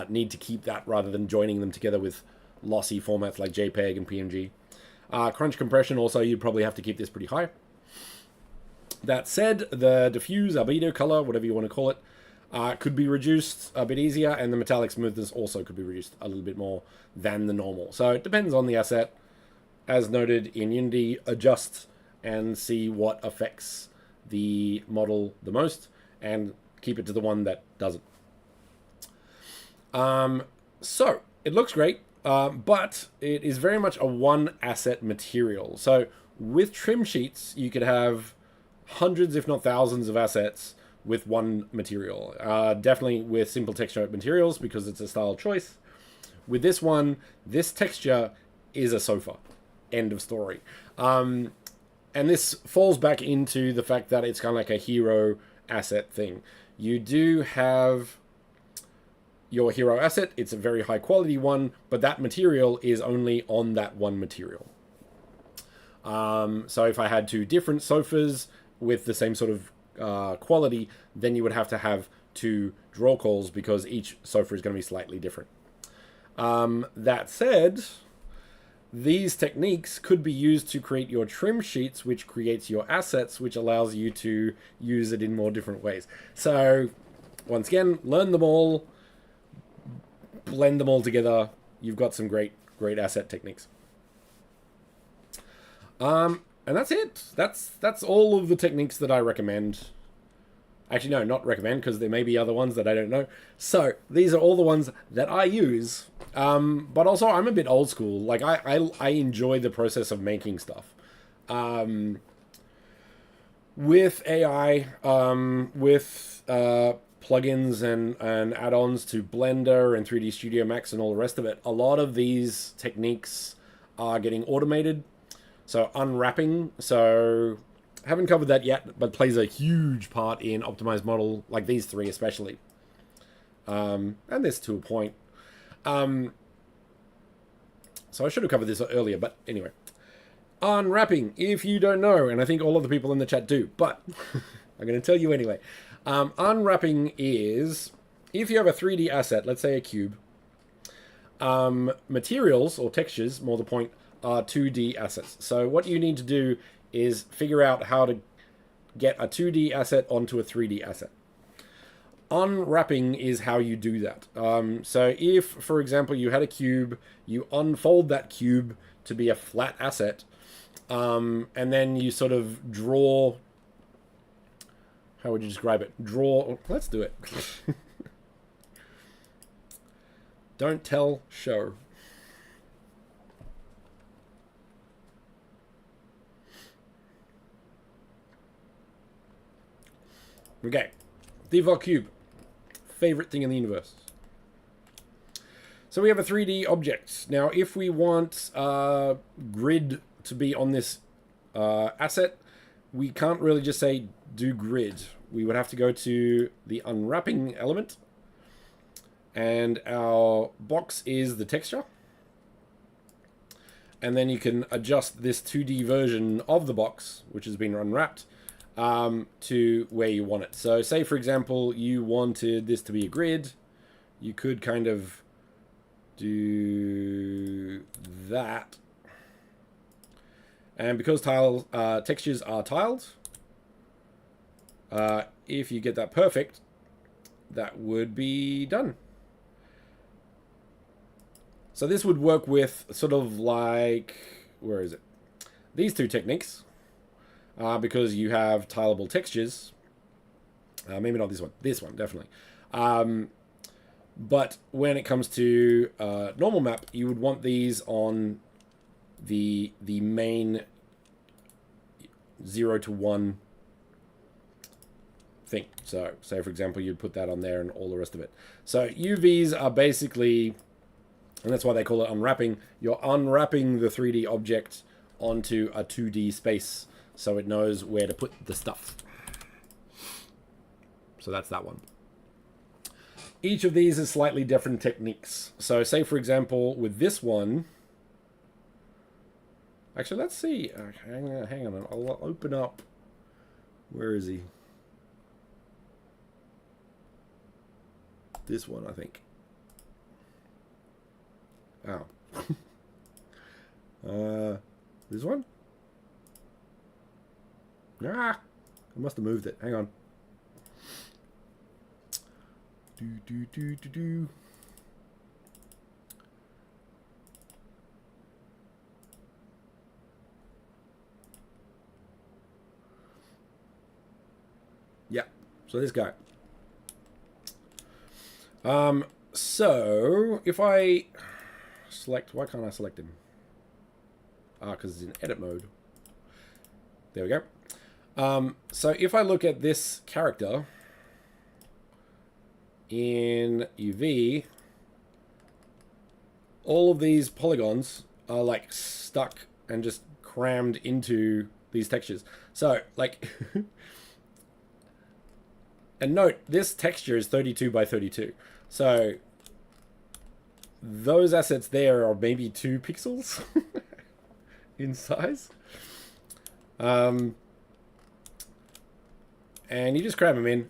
need to keep that rather than joining them together with lossy formats like JPEG and PNG. Crunch compression also, you'd probably have to keep this pretty high. That said, the diffuse, albedo, color, whatever you want to call it, could be reduced a bit easier, and the metallic smoothness also could be reduced a little bit more than the normal. So it depends on the asset. As noted in Unity, adjust and see what affects the model the most, and keep it to the one that doesn't. So it looks great, but it is very much a one asset material. So with trim sheets, you could have hundreds, if not thousands, of assets with one material. Definitely with simple texture materials because it's a style choice. With this one, this texture is a sofa. End of story. And this falls back into the fact that it's kind of like a hero asset thing. You do have your hero asset. It's a very high quality one, but that material is only on that one material. So if I had two different sofas with the same sort of quality, then you would have to have two draw calls because each sofa is going to be slightly different. That said, these techniques could be used to create your trim sheets, which creates your assets, which allows you to use it in more different ways. So, once again, learn them all, blend them all together. You've got some great asset techniques. And that's it. That's all of the techniques that I recommend. Actually, no, not recommend, because there may be other ones that I don't know. So, these are all the ones that I use. But also, I'm a bit old school. Like, I enjoy the process of making stuff. With AI, with plugins and add-ons to Blender and 3D Studio Max and all the rest of it, a lot of these techniques are getting automated. So, unwrapping. So, haven't covered that yet, but plays a huge part in optimized model, like these three especially. And this to a point. So I should have covered this earlier, but anyway. Unwrapping, if you don't know, and I think all of the people in the chat do, but I'm going to tell you anyway. Unwrapping is, if you have a 3D asset, let's say a cube, materials, or textures, more the point, are 2D assets. So what you need to do is figure out how to get a 2D asset onto a 3D asset. Unwrapping is how you do that. So if, for example, you had a cube, you unfold that cube to be a flat asset, and then you sort of draw... How would you describe it? Let's do it. Don't tell, show. Okay, default cube, favorite thing in the universe. So we have a 3D object. Now, if we want grid to be on this asset, we can't really just say do grid. We would have to go to the unwrapping element, and our box is the texture. And then you can adjust this 2D version of the box, which has been unwrapped, to where you want it. So say, for example, you wanted this to be a grid. You could kind of do that. And because textures are tiled, if you get that perfect, that would be done. So this would work with sort of like, where is it? These two techniques. Because you have tileable textures. Maybe not this one. This one, definitely. But when it comes to normal map, you would want these on the main 0 to 1 thing. So, say for example, you'd put that on there and all the rest of it. So UVs are basically, and that's why they call it unwrapping, you're unwrapping the 3D object onto a 2D space, so it knows where to put the stuff. So that's that one. Each of these is slightly different techniques. So say, for example, with this one, Actually, let's see. Hang on. I'll open up. Where is he? This one, I think. Oh. This one? Ah! I must have moved it. Hang on. Do. Yeah. So this guy. So if I select, why can't I select him? Because it's in edit mode. There we go. So if I look at this character in UV, all of these polygons are like stuck and just crammed into these textures. So like, and note, this texture is 32 by 32. So those assets there are maybe 2 pixels in size. And you just cram them in.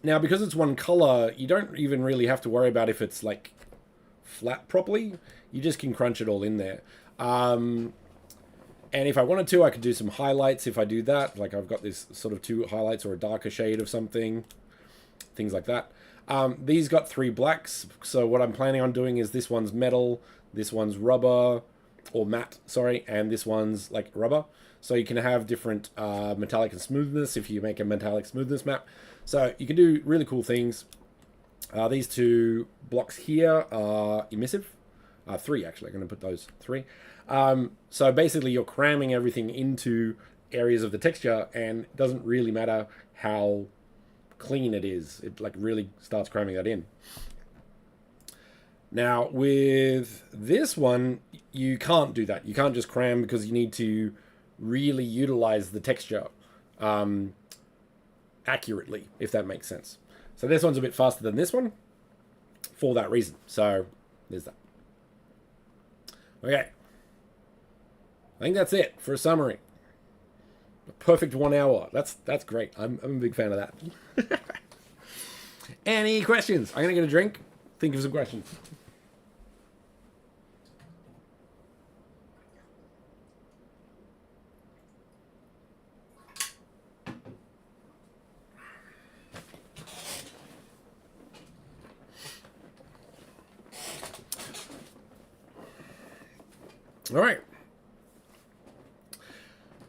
Now, because it's one color, you don't even really have to worry about if it's like flat properly. You just can crunch it all in there. And if I wanted to, I could do some highlights if I do that. Like I've got this sort of 2 highlights or a darker shade of something. Things like that. These got 3 blacks. So what I'm planning on doing is this one's metal, this one's rubber, or matte, sorry, and this one's like rubber. So you can have different metallic and smoothness if you make a metallic smoothness map. So you can do really cool things. These 2 blocks here are emissive. 3 actually, I'm going to put those 3. So basically you're cramming everything into areas of the texture, and it doesn't really matter how clean it is. It like really starts cramming that in. Now with this one, you can't do that. You can't just cram, because you need to really utilize the texture accurately, if that makes sense. So this one's a bit faster than this one for that reason. So there's that. Okay. I think that's it for a summary. A perfect 1 hour. That's great. I'm a big fan of that. Any questions? I'm going to get a drink. Think of some questions. All right.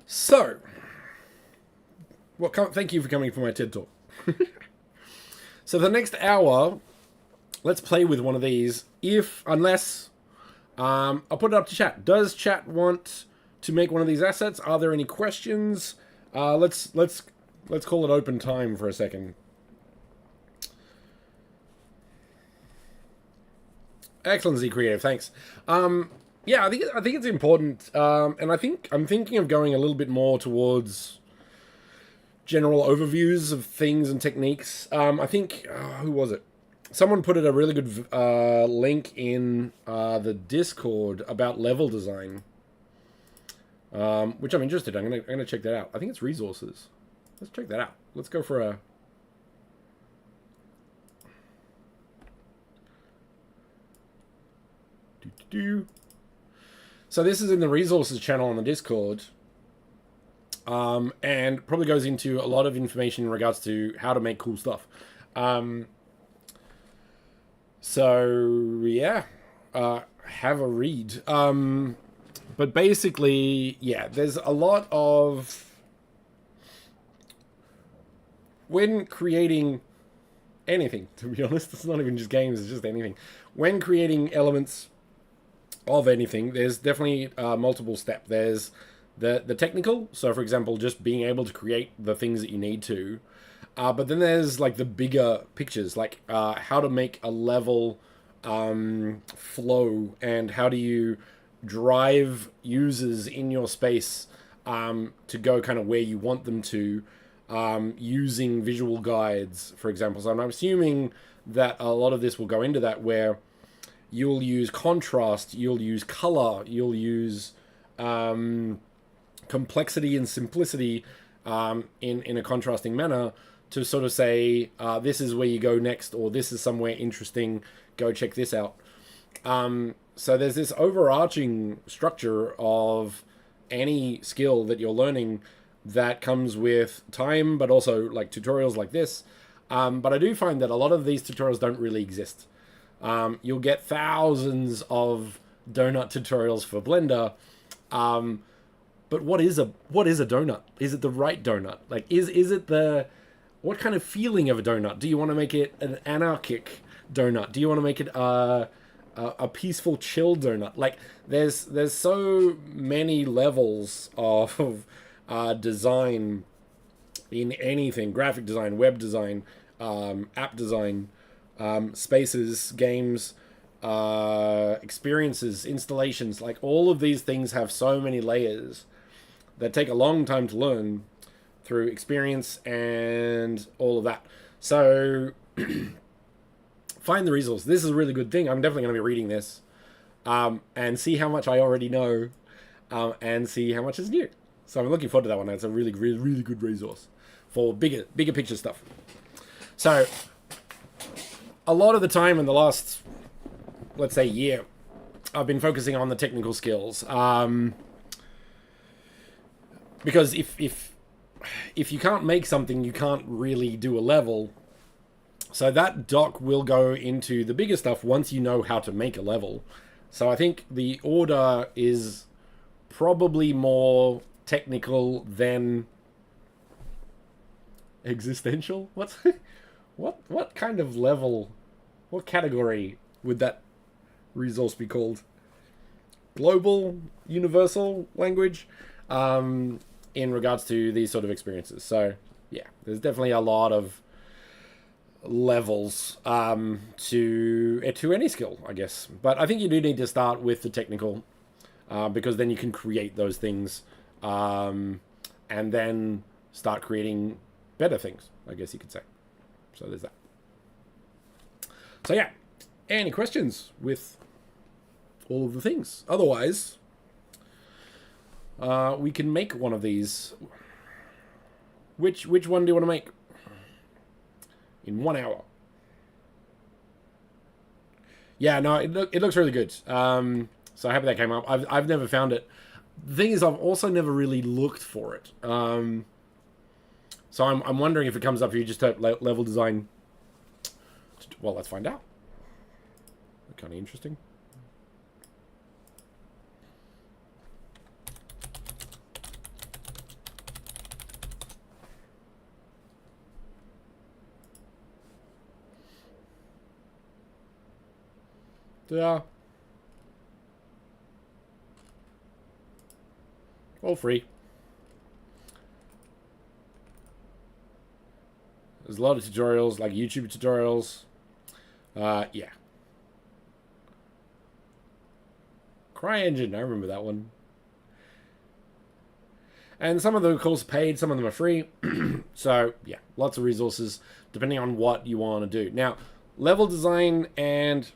So, well, thank you for coming for my TED Talk. So the next hour, let's play with one of these. Unless, I'll put it up to chat. Does chat want to make one of these assets? Are there any questions? Let's call it open time for a second. Excellent, Z Creative. Thanks. Yeah, I think it's important, and I'm thinking of going a little bit more towards general overviews of things and techniques. I think who was it? Someone put a really good link in the Discord about level design, which I'm interested in. I'm gonna check that out. I think it's resources. Let's check that out. Let's go for a. So this is in the resources channel on the Discord, and probably goes into a lot of information in regards to how to make cool stuff. So yeah, have a read. But basically, yeah, there's a lot of, when creating anything, to be honest, it's not even just games, it's just anything. When creating elements of anything, there's definitely multiple steps. There's the technical, so for example, just being able to create the things that you need to. But then there's like the bigger pictures, like how to make a level flow, and how do you drive users in your space to go kind of where you want them to, using visual guides, for example. So I'm assuming that a lot of this will go into that, where you'll use contrast, you'll use color, you'll use complexity and simplicity in a contrasting manner to sort of say, this is where you go next, or this is somewhere interesting, go check this out. So there's this overarching structure of any skill that you're learning that comes with time, but also like tutorials like this. But I do find that a lot of these tutorials don't really exist. You'll get thousands of donut tutorials for Blender, but what is a donut? Is it the right donut? Like, is it the, what kind of feeling of a donut? Do you want to make it an anarchic donut? Do you want to make it a peaceful, chill donut? Like, there's so many levels of design in anything: graphic design, web design, app design, spaces, games, experiences, installations. Like, all of these things have so many layers that take a long time to learn through experience and all of that. So find the resource. This is a really good thing. I'm definitely going to be reading this and see how much I already know and see how much is new. So I'm looking forward to that one. It's a really, really, really good resource for bigger picture stuff. So a lot of the time in the last, let's say, year, I've been focusing on the technical skills. Because if you can't make something, you can't really do a level. So that doc will go into the bigger stuff once you know how to make a level. So I think the order is probably more technical than existential. What kind of level, what category would that resource be called? Global, universal language? In regards to these sort of experiences. So yeah, there's definitely a lot of levels to any skill, I guess. But I think you do need to start with the technical because then you can create those things and then start creating better things, I guess you could say. So there's that. So yeah, any questions with all of the things? Otherwise, we can make one of these. Which one do you want to make? In 1 hour. Yeah, no, it looks really good. So happy that came up. I've never found it. The thing is, I've also never really looked for it. So I'm wondering if it comes up if you just type level design. Well, let's find out. Kind of interesting. Yeah. All free. There's a lot of tutorials, like YouTube tutorials. Yeah. CryEngine, I remember that one. And some of them, of course, are paid, some of them are free. So, yeah, lots of resources, depending on what you want to do. Now, level design and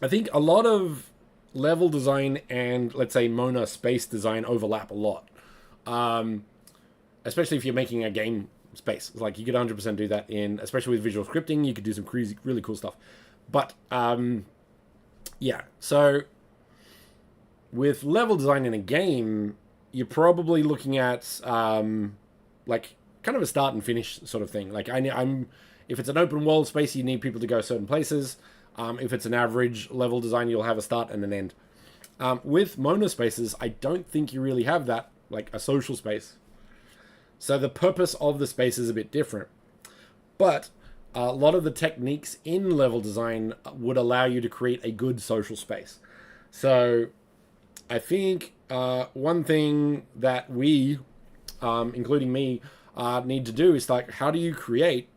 I think a lot of level design and, let's say, Mona space design overlap a lot. Especially if you're making a game space. Like, you could 100% do that in, especially with visual scripting, you could do some crazy, really cool stuff. But, yeah, so with level design in a game, you're probably looking at, like, kind of a start and finish sort of thing. Like, if it's an open world space, you need people to go certain places. If it's an average level design, you'll have a start and an end. With Mona spaces, I don't think you really have that, like a social space. So the purpose of the space is a bit different. But a lot of the techniques in level design would allow you to create a good social space. So I think one thing that we, including me, need to do is like, how do you create,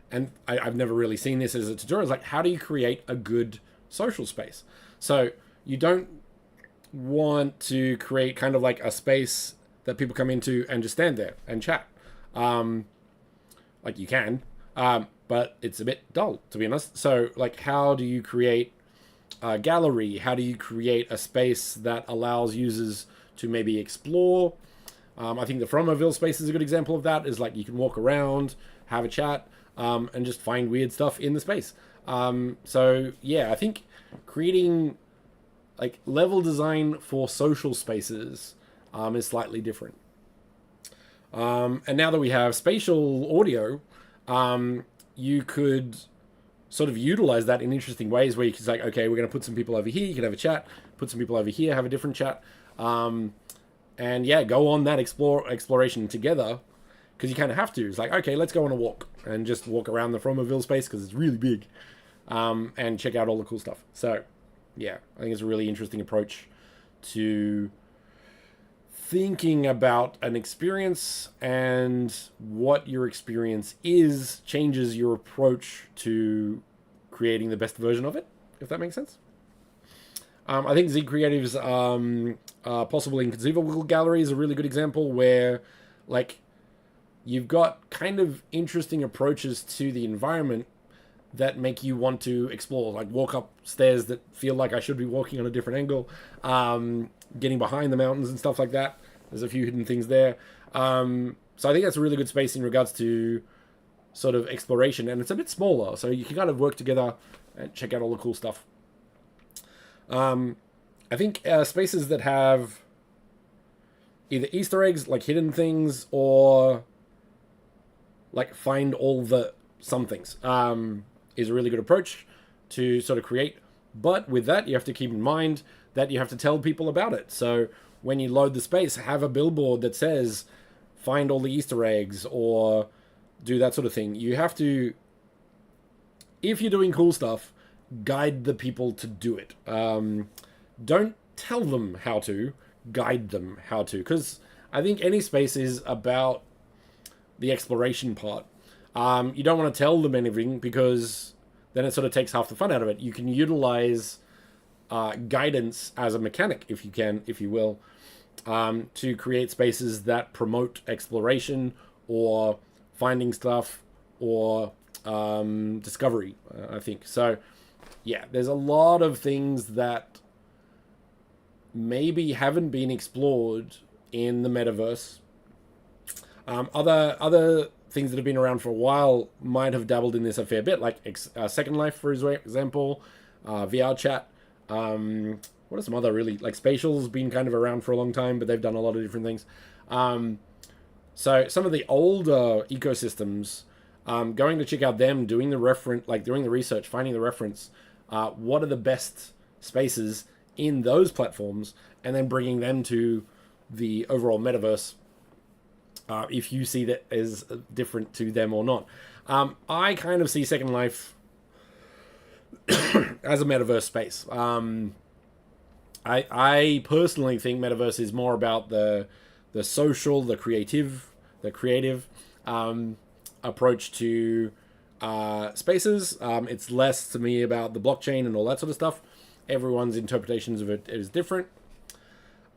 and I've never really seen this as a tutorial, it's like, how do you create a good social space? So you don't want to create kind of like a space that people come into and just stand there and chat. Like you can. but it's a bit dull, to be honest. So, like, how do you create a gallery? How do you create a space that allows users to maybe explore? I think the Fromoville space is a good example of that. Is like you can walk around, have a chat, and just find weird stuff in the space. So yeah, I think creating like level design for social spaces is slightly different. And now that we have spatial audio, you could sort of utilize that in interesting ways where you can say, okay, we're going to put some people over here, you can have a chat, put some people over here, have a different chat. And yeah, go on that exploration together, because you kind of have to. It's like, okay, let's go on a walk and just walk around the Fromoville space because it's really big, and check out all the cool stuff. So yeah, I think it's a really interesting approach to thinking about an experience, and what your experience is changes your approach to creating the best version of it, if that makes sense. I think Z Creative's Possible Inconceivable Gallery is a really good example where, like, you've got kind of interesting approaches to the environment that make you want to explore, like walk up stairs that feel like I should be walking on a different angle, getting behind the mountains and stuff like that. There's a few hidden things there. So I think that's a really good space in regards to sort of exploration, and it's a bit smaller, so you can kind of work together and check out all the cool stuff. I think spaces that have either Easter eggs, like hidden things, or like find all the somethings, is a really good approach to sort of create. But with that, you have to keep in mind that you have to tell people about it. So when you load the space, have a billboard that says, find all the Easter eggs, or do that sort of thing. You have to, if you're doing cool stuff, guide the people to do it. Don't tell them how to, guide them how to. Because I think any space is about the exploration part. You don't want to tell them anything, because then it sort of takes half the fun out of it. You can utilize guidance as a mechanic, if you can, if you will, to create spaces that promote exploration or finding stuff or discovery, I think. So yeah, there's a lot of things that maybe haven't been explored in the metaverse. Other things that have been around for a while might have dabbled in this a fair bit, like Second Life, for example, VR chat. What are some other really, like Spatial's been kind of around for a long time, but they've done a lot of different things. So some of the older ecosystems, going to check out them, doing the research, finding the reference, what are the best spaces in those platforms, and then bringing them to the overall metaverse, if you see that as different to them or not. I kind of see Second Life as a metaverse space. I personally think metaverse is more about the social, the creative approach to spaces. It's less to me about the blockchain and all that sort of stuff. Everyone's interpretations of it is different.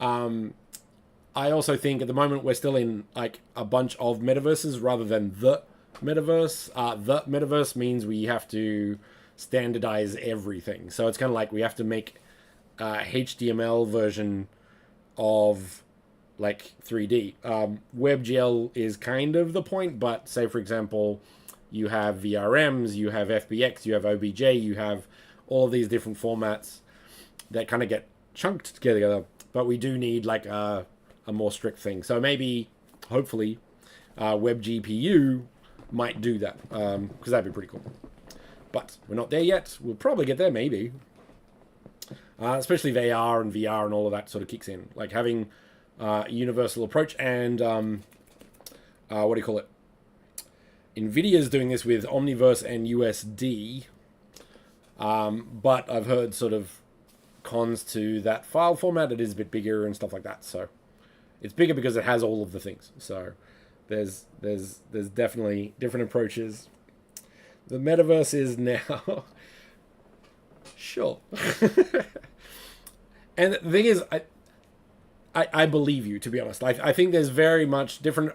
I also think at the moment we're still in like a bunch of metaverses rather than the metaverse. The metaverse means we have to standardize everything. So it's kind of like we have to make a HTML version of like 3D. WebGL is kind of the point, but say for example, you have VRMs, you have FBX, you have OBJ, you have all of these different formats that kind of get chunked together, but we do need like a more strict thing. So maybe, hopefully, WebGPU might do that, because that'd be pretty cool. But we're not there yet. We'll probably get there, maybe. Especially if AR and VR and all of that sort of kicks in. Like having a universal approach, and what do you call it? NVIDIA's doing this with Omniverse and USD, but I've heard sort of cons to that file format. It is a bit bigger and stuff like that. So it's bigger because it has all of the things. So there's definitely different approaches. The metaverse is now sure. And the thing is, I believe you, to be honest. I think there's very much different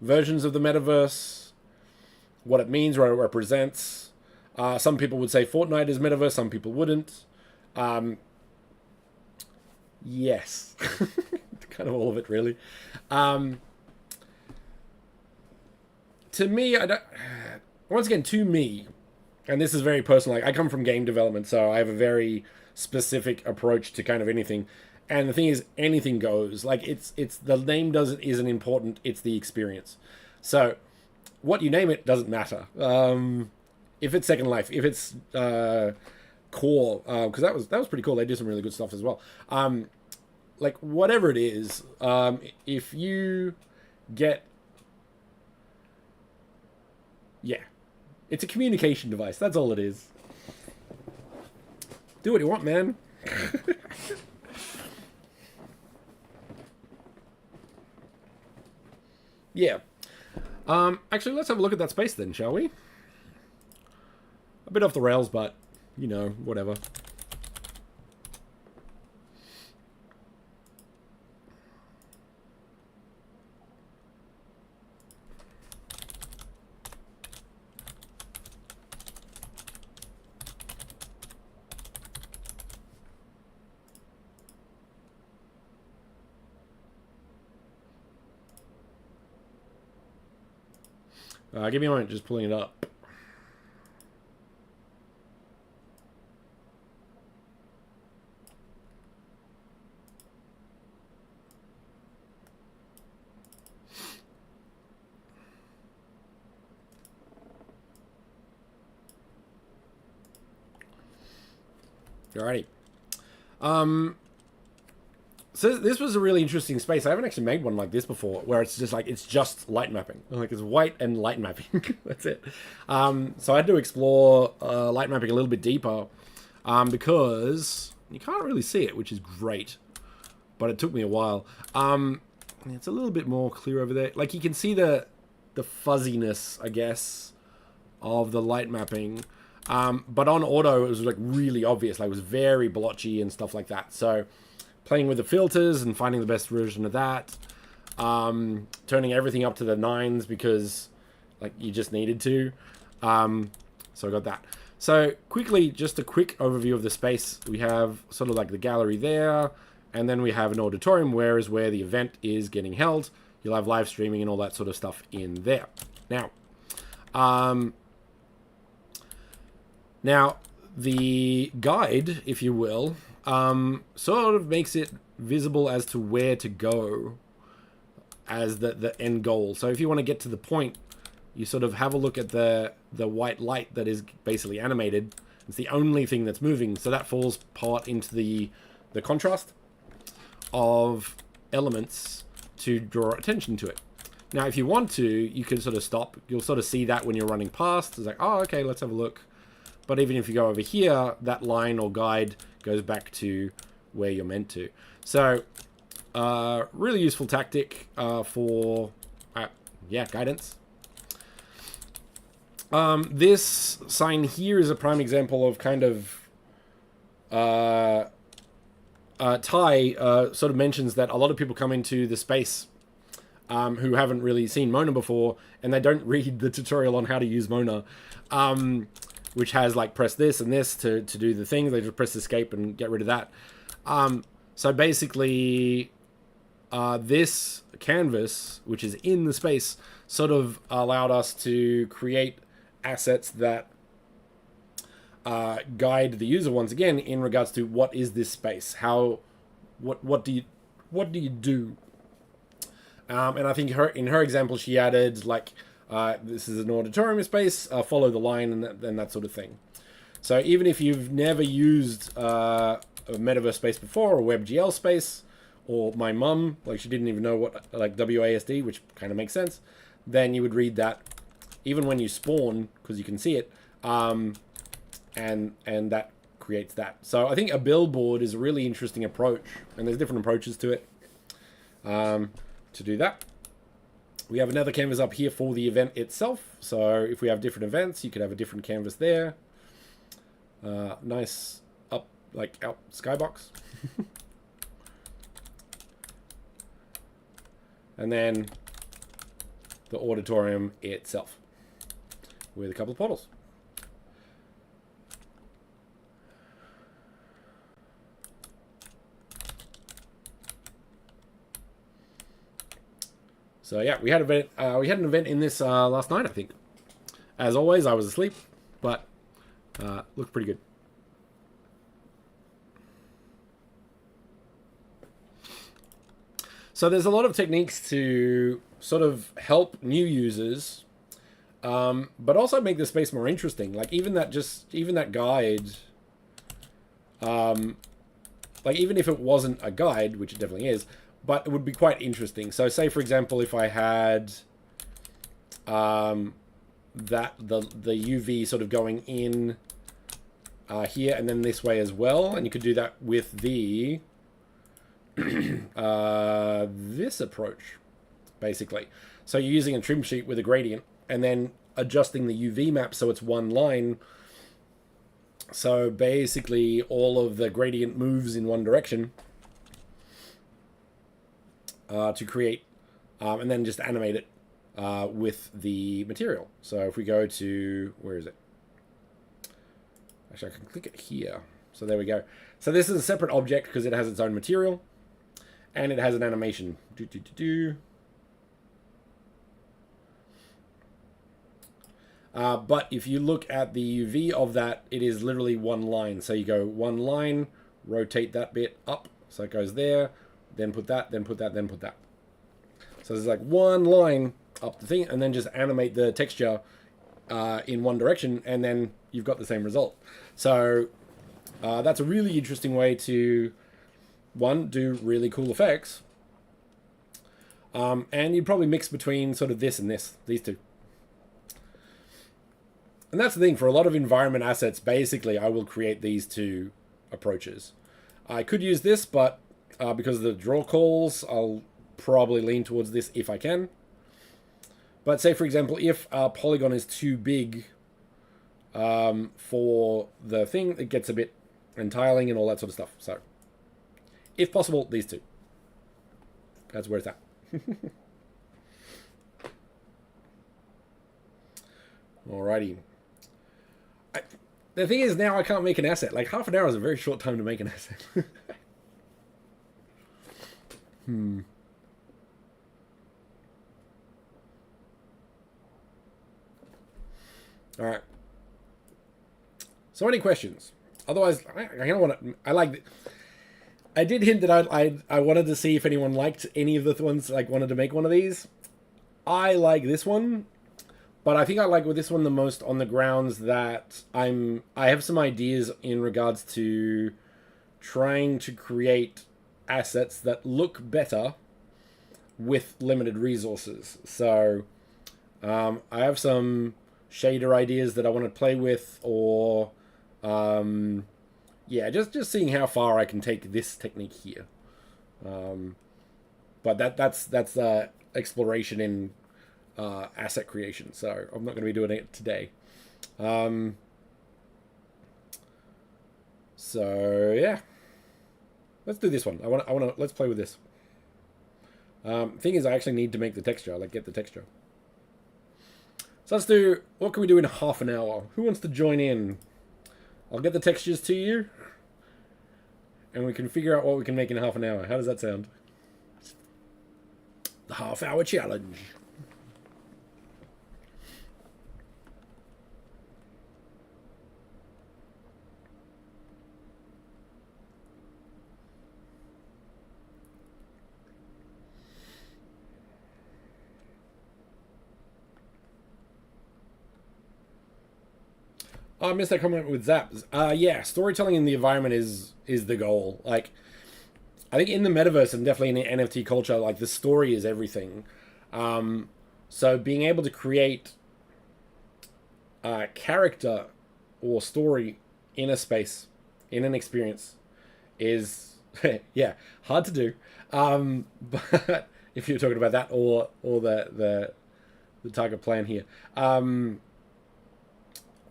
versions of the metaverse. what it means, what it represents. Some people would say Fortnite is metaverse, some people wouldn't. Yes. Kind of all of it, really. To me, once again, to me, and this is very personal, like I come from game development, so I have a very specific approach to kind of anything. And the thing is, anything goes. Like it's the name isn't important, it's the experience. So what you name it doesn't matter. If it's Second Life, if it's Core, because that was pretty cool. They do some really good stuff as well. Like whatever it is, if you get, yeah, it's a communication device. That's all it is. Do what you want, man. Yeah. Actually, let's have a look at that space then, shall we? A bit off the rails, but, you know, whatever. Give me a moment, just pulling it up. Alrighty. So this was a really interesting space. I haven't actually made one like this before, where it's just like, it's just light mapping. Like it's white and light mapping. That's it. So I had to explore light mapping a little bit deeper because you can't really see it, which is great. But it took me a while. It's a little bit more clear over there. Like you can see the fuzziness, I guess, of the light mapping. But on auto, it was like really obvious. Like it was very blotchy and stuff like that. So playing with the filters and finding the best version of that. Turning everything up to the 9s because like you just needed to. So I got that. So quickly, just a quick overview of the space. We have sort of like the gallery there. And then we have an auditorium, where the event is getting held. You'll have live streaming and all that sort of stuff in there. Now, the guide, if you will, sort of makes it visible as to where to go as the end goal. So if you want to get to the point, you sort of have a look at the white light that is basically animated. It's the only thing that's moving. So that falls part into the contrast of elements to draw attention to it. Now, if you want to, you can sort of stop. You'll sort of see that when you're running past. It's like, oh, okay, let's have a look. But even if you go over here, that line or guide goes back to where you're meant to. So, really useful tactic for, guidance. This sign here is a prime example of kind of Ty sort of mentions that a lot of people come into the space who haven't really seen Mona before, and they don't read the tutorial on how to use Mona, which has like press this and this to do the thing. They just press escape and get rid of that. So basically, this canvas, which is in the space, sort of allowed us to create assets that guide the user once again in regards to what is this space, what do you do, and I think in her example she added like this is an auditorium space, follow the line and that sort of thing. So even if you've never used a metaverse space before, or WebGL space, or my mum, like she didn't even know what like WASD, which kind of makes sense, then you would read that even when you spawn, because you can see it, and that creates that. So I think a billboard is a really interesting approach, and there's different approaches to it to do that. We have another canvas up here for the event itself. So if we have different events, you could have a different canvas there. Nice up skybox. And then the auditorium itself. with a couple of portals. So yeah, we had an event in this last night, I think. As always, I was asleep, but looked pretty good. So there's a lot of techniques to sort of help new users, but also make the space more interesting. Like even that guide, like even if it wasn't a guide, which it definitely is, but it would be quite interesting. So say for example, if I had that the UV sort of going in here and then this way as well, and you could do that with the this approach, basically. So you're using a trim sheet with a gradient and then adjusting the UV map so it's one line. So basically all of the gradient moves in one direction to create, and then just animate it with the material. So if we go to, where is it? Actually, I can click it here. So there we go. So this is a separate object because it has its own material. And it has an animation. But if you look at the UV of that, it is literally one line. So you go one line, rotate that bit up. So it goes there, then put that, then put that, then put that. So there's like one line up the thing, and then just animate the texture in one direction, and then you've got the same result. So that's a really interesting way to... one, do really cool effects. And you'd probably mix between sort of this and this, these two. And that's the thing, for a lot of environment assets, basically, I will create these two approaches. I could use this, but because of the draw calls, I'll probably lean towards this if I can. But say, for example, if a polygon is too big for the thing, it gets a bit... and tiling and all that sort of stuff, so... if possible, these two. That's where it's at. Alrighty. The thing is, now I can't make an asset. Like, half an hour is a very short time to make an asset. Alright. So any questions? Otherwise, I don't want to... I did hint that I wanted to see if anyone liked any of the ones, like wanted to make one of these. I like this one, but I think I like with this one the most on the grounds that I have some ideas in regards to trying to create assets that look better with limited resources. So I have some shader ideas that I want to play with, or yeah, just seeing how far I can take this technique here. But that's exploration in asset creation, so I'm not going to be doing it today. So yeah, let's do this one. I want to let's play with this. Thing is, I actually need to make the texture. Like, get the texture. So let's do. What can we do in half an hour? Who wants to join in? I'll get the textures to you, and we can figure out what we can make in half an hour. How does that sound? The half-hour challenge. Oh, I missed that comment with Zaps. Yeah, storytelling in the environment is the goal. Like, I think in the metaverse and definitely in the NFT culture, like, the story is everything. So being able to create character or story in a space, in an experience, is yeah, hard to do. But if you're talking about that or the target plan here.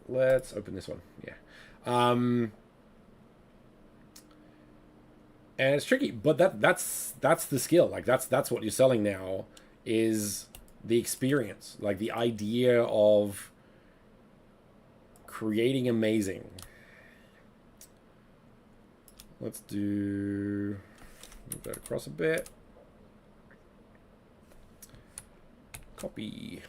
Let's open this one. Yeah. And it's tricky, but that's the skill. Like, that's what you're selling now, is the experience. Like, the idea of creating amazing. Let's do, move that across a bit. Copy.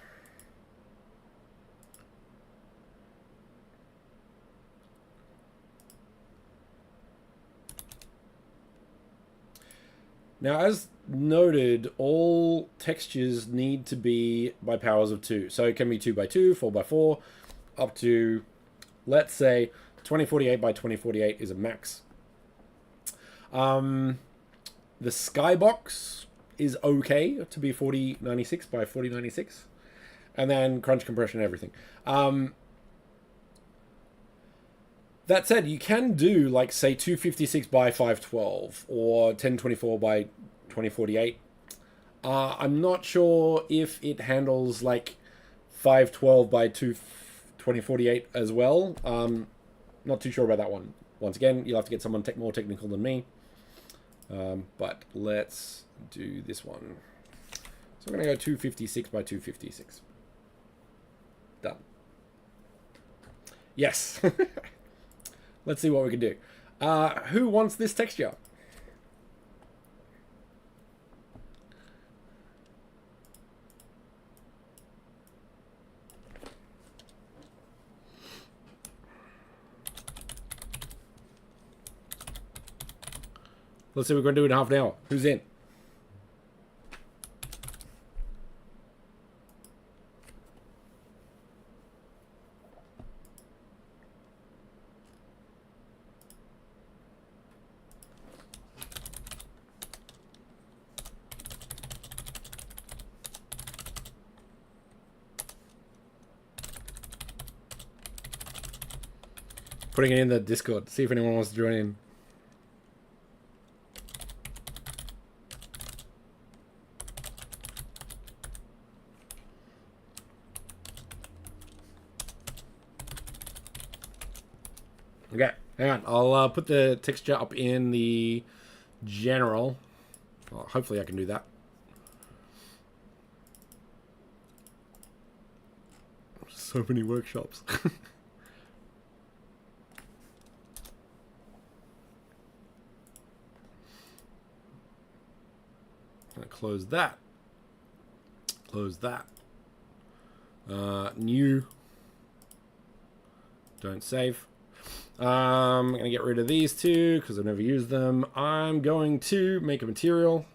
Now, as noted, all textures need to be by powers of 2. So it can be 2 by 2, 4 by 4, up to, let's say, 2048 by 2048 is a max. The skybox is okay to be 4096 by 4096, and then crunch compression and everything. That said, you can do, like, say, 256 by 512 or 1024 by 2048. I'm not sure if it handles, like, 512 by 2048 as well. Not too sure about that one. Once again, you'll have to get someone more technical than me. But let's do this one. So I'm going to go 256 by 256. Done. Yes. Let's see what we can do. Who wants this texture? Let's see, we're going to do it in half an hour. Who's in? Putting it in the Discord. See if anyone wants to join in. Okay, hang on. I'll put the texture up in the general. Well, hopefully I can do that. So many workshops. Close that. Close that. New. Don't save. I'm going to get rid of these two because I've never used them. I'm going to make a material.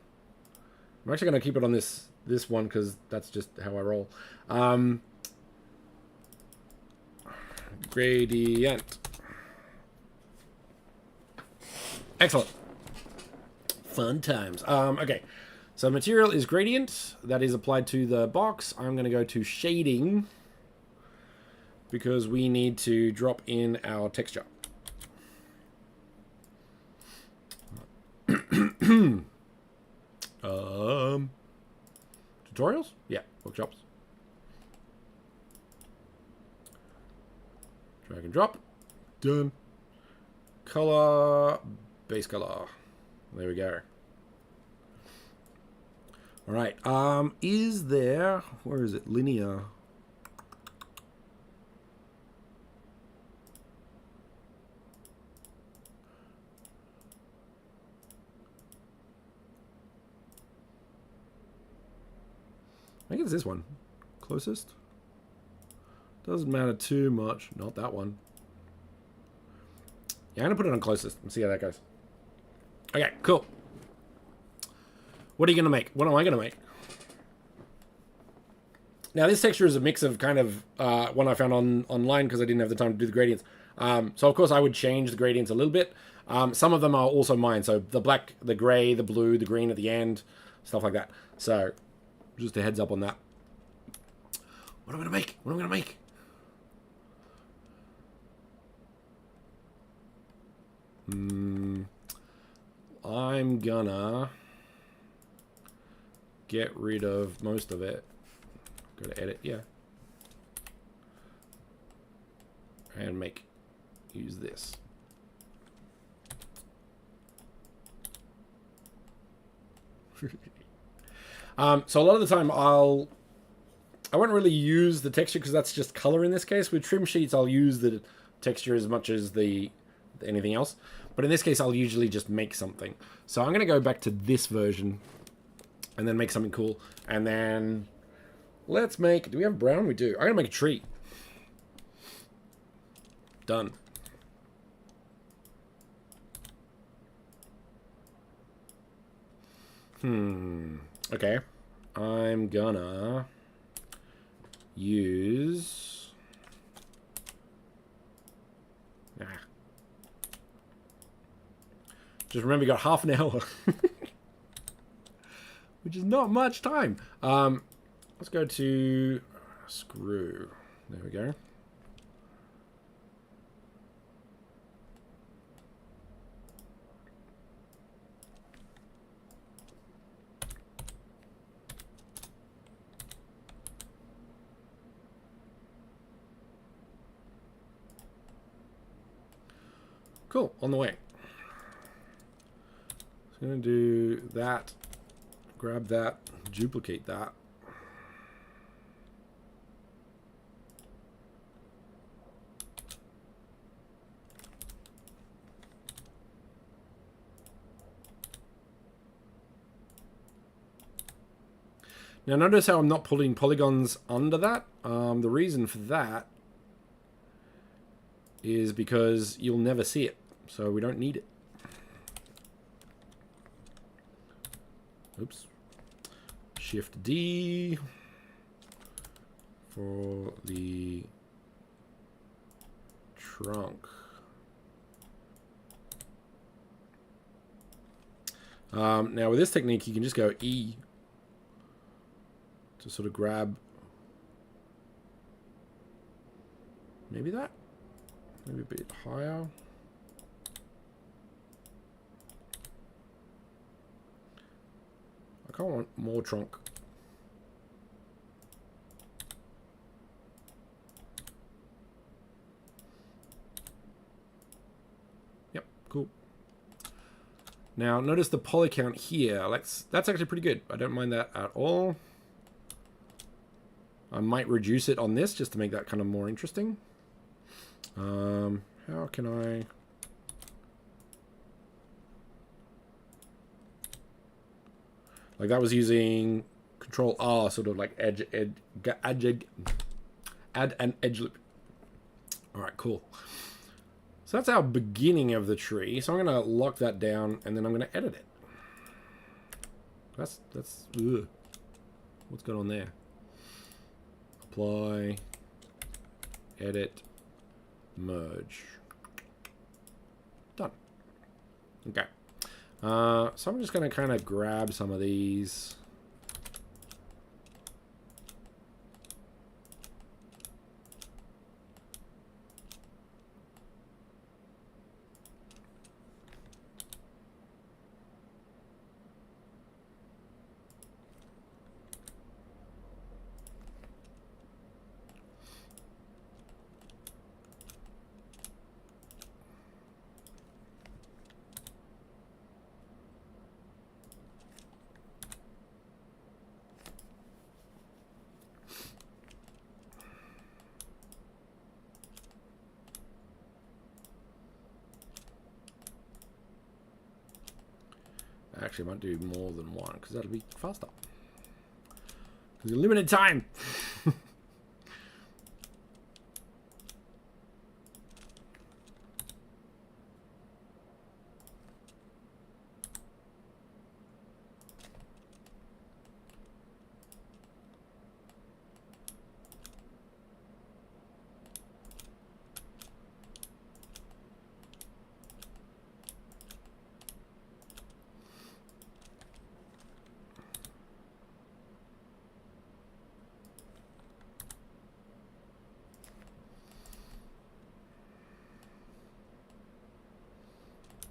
I'm actually going to keep it on this one because that's just how I roll. Gradient. Excellent. Fun times. Okay. So material is gradient. That is applied to the box. I'm going to go to shading because we need to drop in our texture. Tutorials? Yeah, workshops. Drag and drop. Done. Color, base color. There we go. All right. Is there, where is it? Linear. I think it's this one. Closest. Doesn't matter too much. Not that one. Yeah, I'm going to put it on closest and see how that goes. Okay, cool. What are you going to make? What am I going to make? Now, this texture is a mix of kind of one I found online because I didn't have the time to do the gradients. So, of course, I would change the gradients a little bit. Some of them are also mine. So, the black, the gray, the blue, the green at the end, stuff like that. So, just a heads up on that. What am I going to make? What am I going to make? I'm gonna get rid of most of it. Go to edit, yeah. And use this. So a lot of the time I'll I won't really use the texture because that's just color in this case. With trim sheets, I'll use the texture as much as anything else. But in this case, I'll usually just make something. So I'm going to go back to this version and then make something cool. And then let's make... Do we have brown? We do. I'm going to make a tree. Done. Okay. I'm gonna use... Just remember, you got half an hour. Which is not much time. Let's go to screw. There we go. Cool, on the way. So I'm going to do that, grab that, duplicate that. Now notice how I'm not putting polygons under that. The reason for that is because you'll never see it. So we don't need it. Oops. Shift D for the trunk. Now with this technique, you can just go E to sort of grab maybe that, maybe a bit higher. I kind of want more trunk. Yep, cool. Now notice the poly count here. That's actually pretty good. I don't mind that at all. I might reduce it on this just to make that kind of more interesting. How can I... Like that was using Control R, sort of like add an edge loop. All right, cool. So that's our beginning of the tree. So I'm going to lock that down and then I'm going to edit it. That's ugh. What's going on there? Apply, edit, merge. Done. Okay. So I'm just going to kind of grab some of these. Actually, I might do more than one because that'll be faster. Because limited time.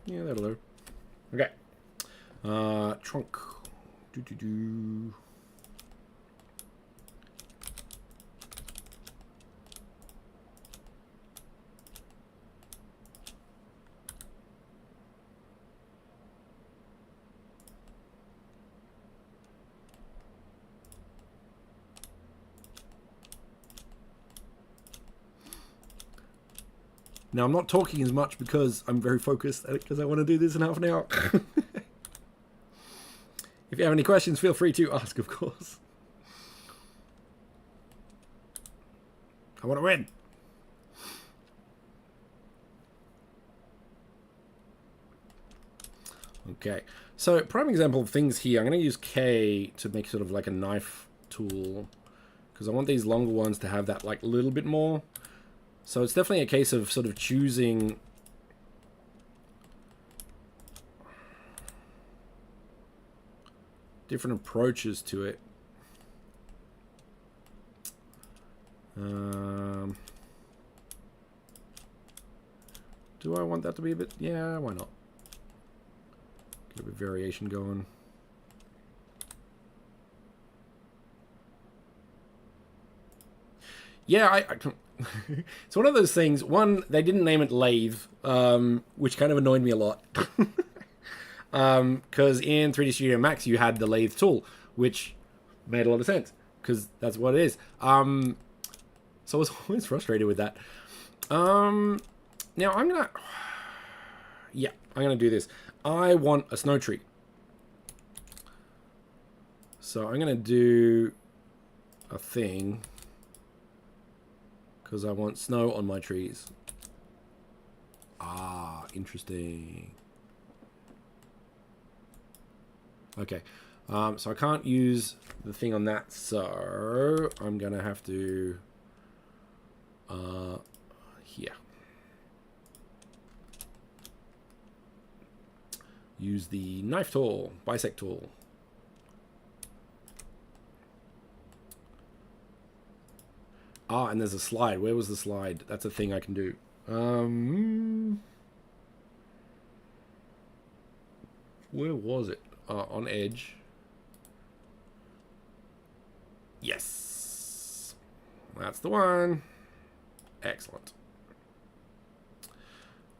Yeah, that'll do. Okay. Trunk. Do. Now, I'm not talking as much because I'm very focused, because I want to do this in half an hour. If you have any questions, feel free to ask, of course. I want to win. Okay, so prime example of things here. I'm going to use K to make sort of like a knife tool, because I want these longer ones to have that like a little bit more. So it's definitely a case of sort of choosing different approaches to it. Do I want that to be a bit? Yeah, why not? Get a bit of variation going. Yeah, it's one of those things. One, they didn't name it lathe, which kind of annoyed me a lot. Because in 3D Studio Max, you had the lathe tool, which made a lot of sense, because that's what it is. So I was always frustrated with that. Now I'm gonna... Yeah, I'm gonna do this. I want a snow tree. So I'm gonna do a thing, because I want snow on my trees. Ah, interesting. Okay, so I can't use the thing on that, so I'm gonna have to here use the knife tool, bisect tool. Ah, and there's a slide. Where was the slide? That's a thing I can do. Where was it? On edge. Yes. That's the one. Excellent.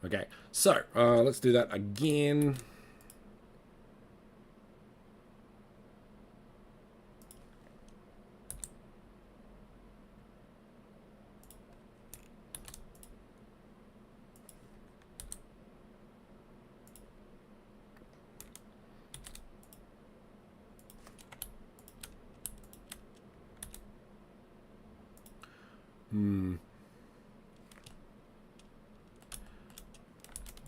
Okay, so let's do that again.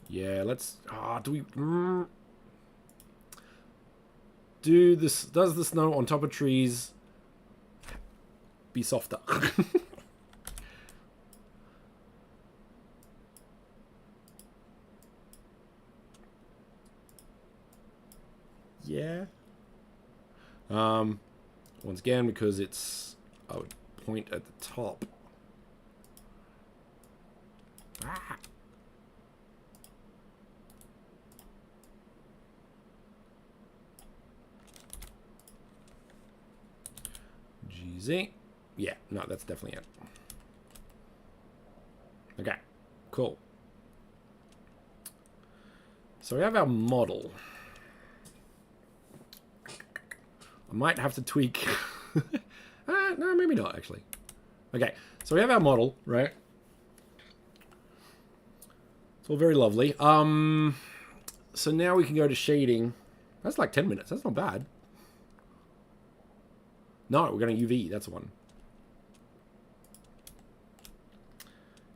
Yeah, let's... do we... do this... Does the snow on top of trees be softer? Yeah. Once again, because it's... I would point at the top. Ah. GZ. Yeah, no, that's definitely it. Okay, cool. So we have our model. I might have to tweak. No, maybe not, actually. Okay, so we have our model, right? It's all very lovely. So now we can go to shading. That's like 10 minutes. That's not bad. No, we're going to UV. That's the one.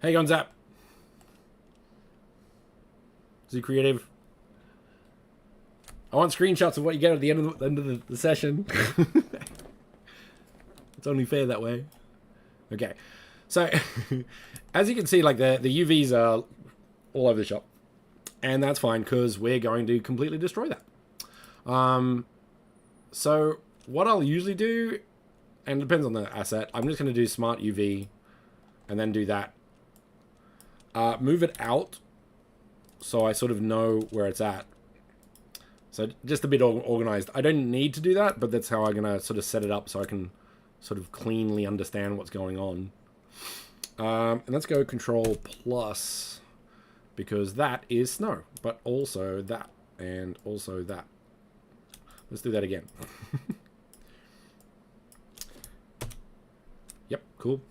Hey, Gonzap. Is he creative? I want screenshots of what you get at the end of the session. It's only fair that way. Okay. So, as you can see, like the UVs are all over the shop. And that's fine, because we're going to completely destroy that. So, what I'll usually do, and it depends on the asset, I'm just going to do Smart UV, and then do that. Move it out, so I sort of know where it's at. So, just a bit organized. I don't need to do that, but that's how I'm going to sort of set it up so I can sort of cleanly understand what's going on. And let's go Control Plus, because that is snow, but also that, and also that. Let's do that again. Yep, cool.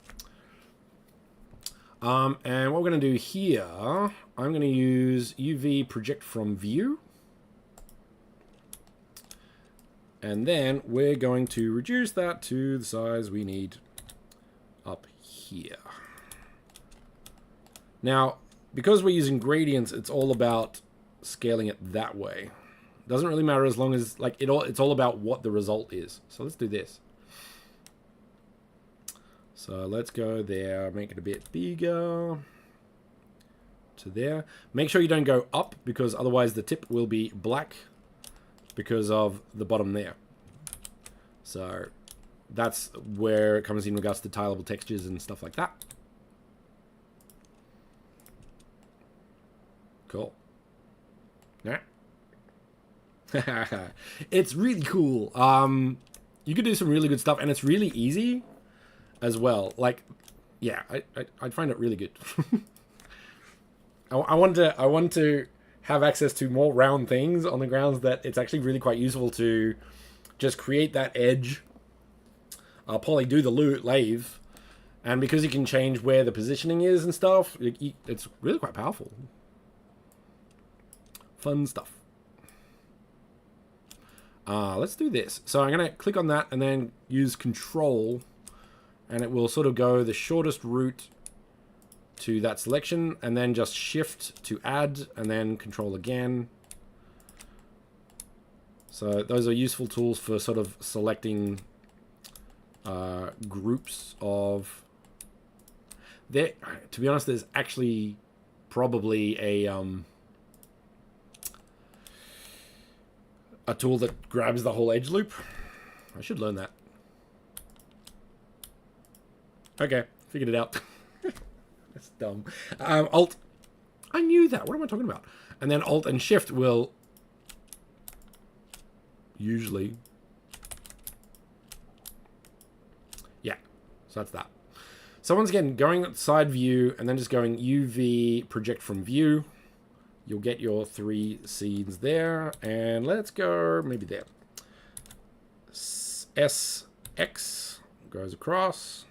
And what we're going to do here, I'm going to use UV project from view. And then we're going to reduce that to the size we need up here. Now, because we're using gradients, it's all about scaling it that way. Doesn't really matter as long as, like, it's all about what the result is. So let's do this. So let's go there, make it a bit bigger. To there. Make sure you don't go up, because otherwise the tip will be black because of the bottom there. So that's where it comes in regards to tileable textures and stuff like that. Cool. Yeah. It's really cool. You could do some really good stuff, and it's really easy as well. Like, yeah, I'd find it really good. I want to have access to more round things on the grounds that it's actually really quite useful to just create that edge. Poly do the lathe, and because you can change where the positioning is and stuff, it's really quite powerful. Fun stuff. Let's do this. So I'm going to click on that and then use Control, and it will sort of go the shortest route to that selection, and then just Shift to add, and then Control again. So those are useful tools for sort of selecting groups of... There, to be honest, there's actually probably a tool that grabs the whole edge loop. I should learn that. Okay, figured it out. That's dumb. Alt. I knew that. What am I talking about? And then Alt and Shift will usually... Yeah, so that's that. So once again, going side view and then just going UV project from view. You'll get your 3 scenes there. And let's go maybe there. SX goes across.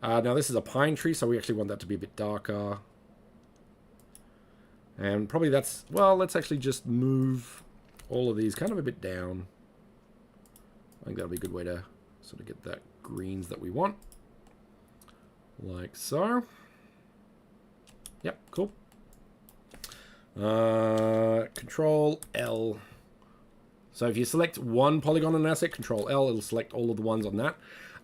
Now this is a pine tree, so we actually want that to be a bit darker. And probably that's... Well, let's actually just move all of these kind of a bit down. I think that'll be a good way to sort of get that greens that we want. Like so. Yep, cool. Control L. So if you select one polygon on an asset, Control L, it'll select all of the ones on that.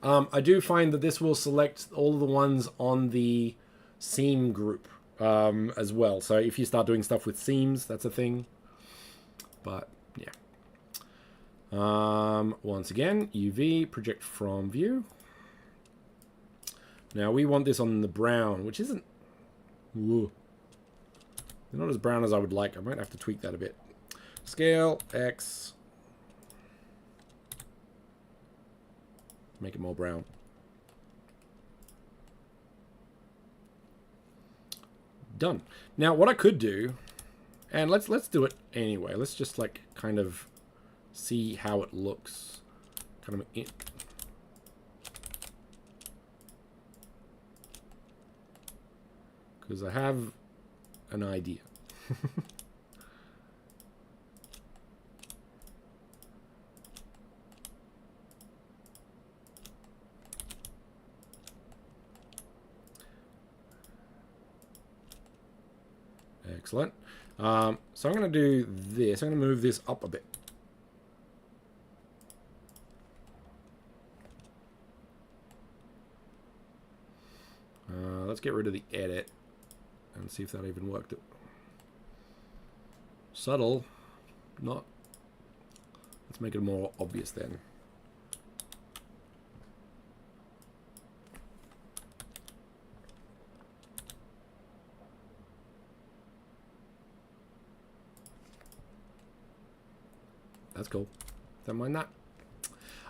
I do find that this will select all of the ones on the seam group as well. So if you start doing stuff with seams, that's a thing. But yeah. Once again, UV, project from view. Now we want this on the brown, which isn't... Ooh. They're not as brown as I would like. I might have to tweak that a bit. Scale, X. Make it more brown. Done. Now what I could do, and let's do it anyway. Let's just like kind of see how it looks. Kind of because I have an idea. Excellent. So I'm going to do this. I'm going to move this up a bit. Let's get rid of the edit and see if that even worked. Subtle. Not. Let's make it more obvious then. That's cool. Don't mind that.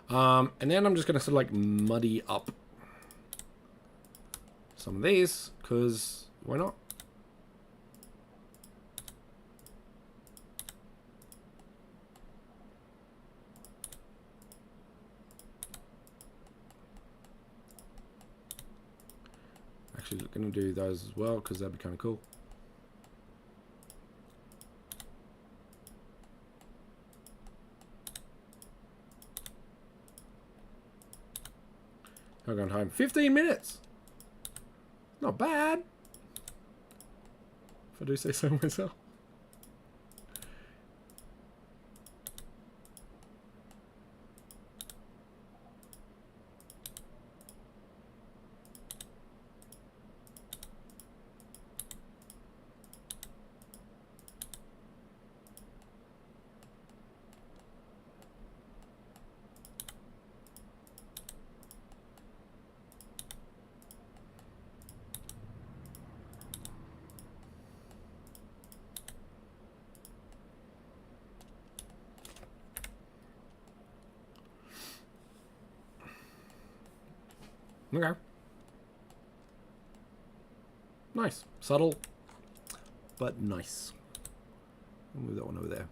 And then I'm just going to sort of like muddy up some of these, because why not? actually going to do those as well because that'd be kind of cool. I've gone home. 15 minutes. Not bad. If I do say so myself. Okay. Nice. Subtle, but nice. I'll move that one over there.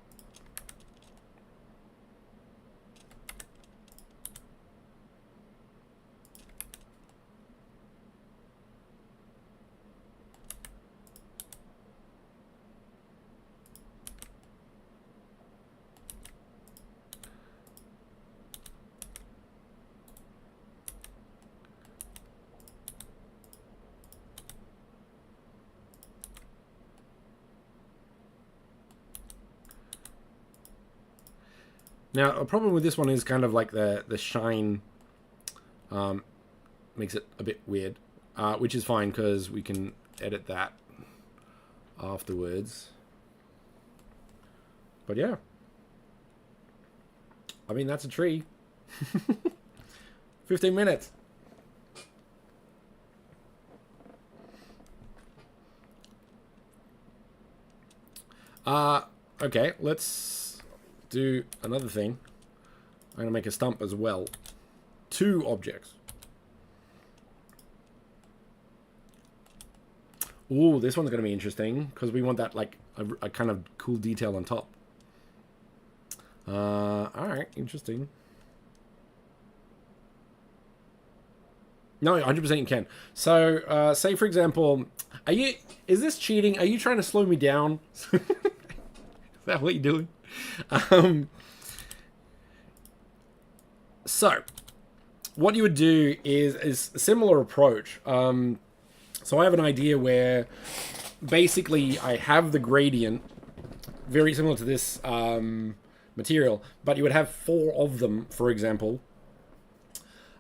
Now, a problem with this one is kind of like the shine makes it a bit weird, which is fine because we can edit that afterwards. But yeah. I mean, that's a tree. 15 minutes. Okay, let's do another thing. I'm going to make a stump as well. 2 objects. Ooh, this one's going to be interesting because we want that like a kind of cool detail on top. Alright, interesting. No, 100% you can. So, say for example, is this cheating? Are you trying to slow me down? Is that what you're doing? So, what you would do is a similar approach. So I have an idea where basically I have the gradient, very similar to this material, but you would have 4 of them, for example,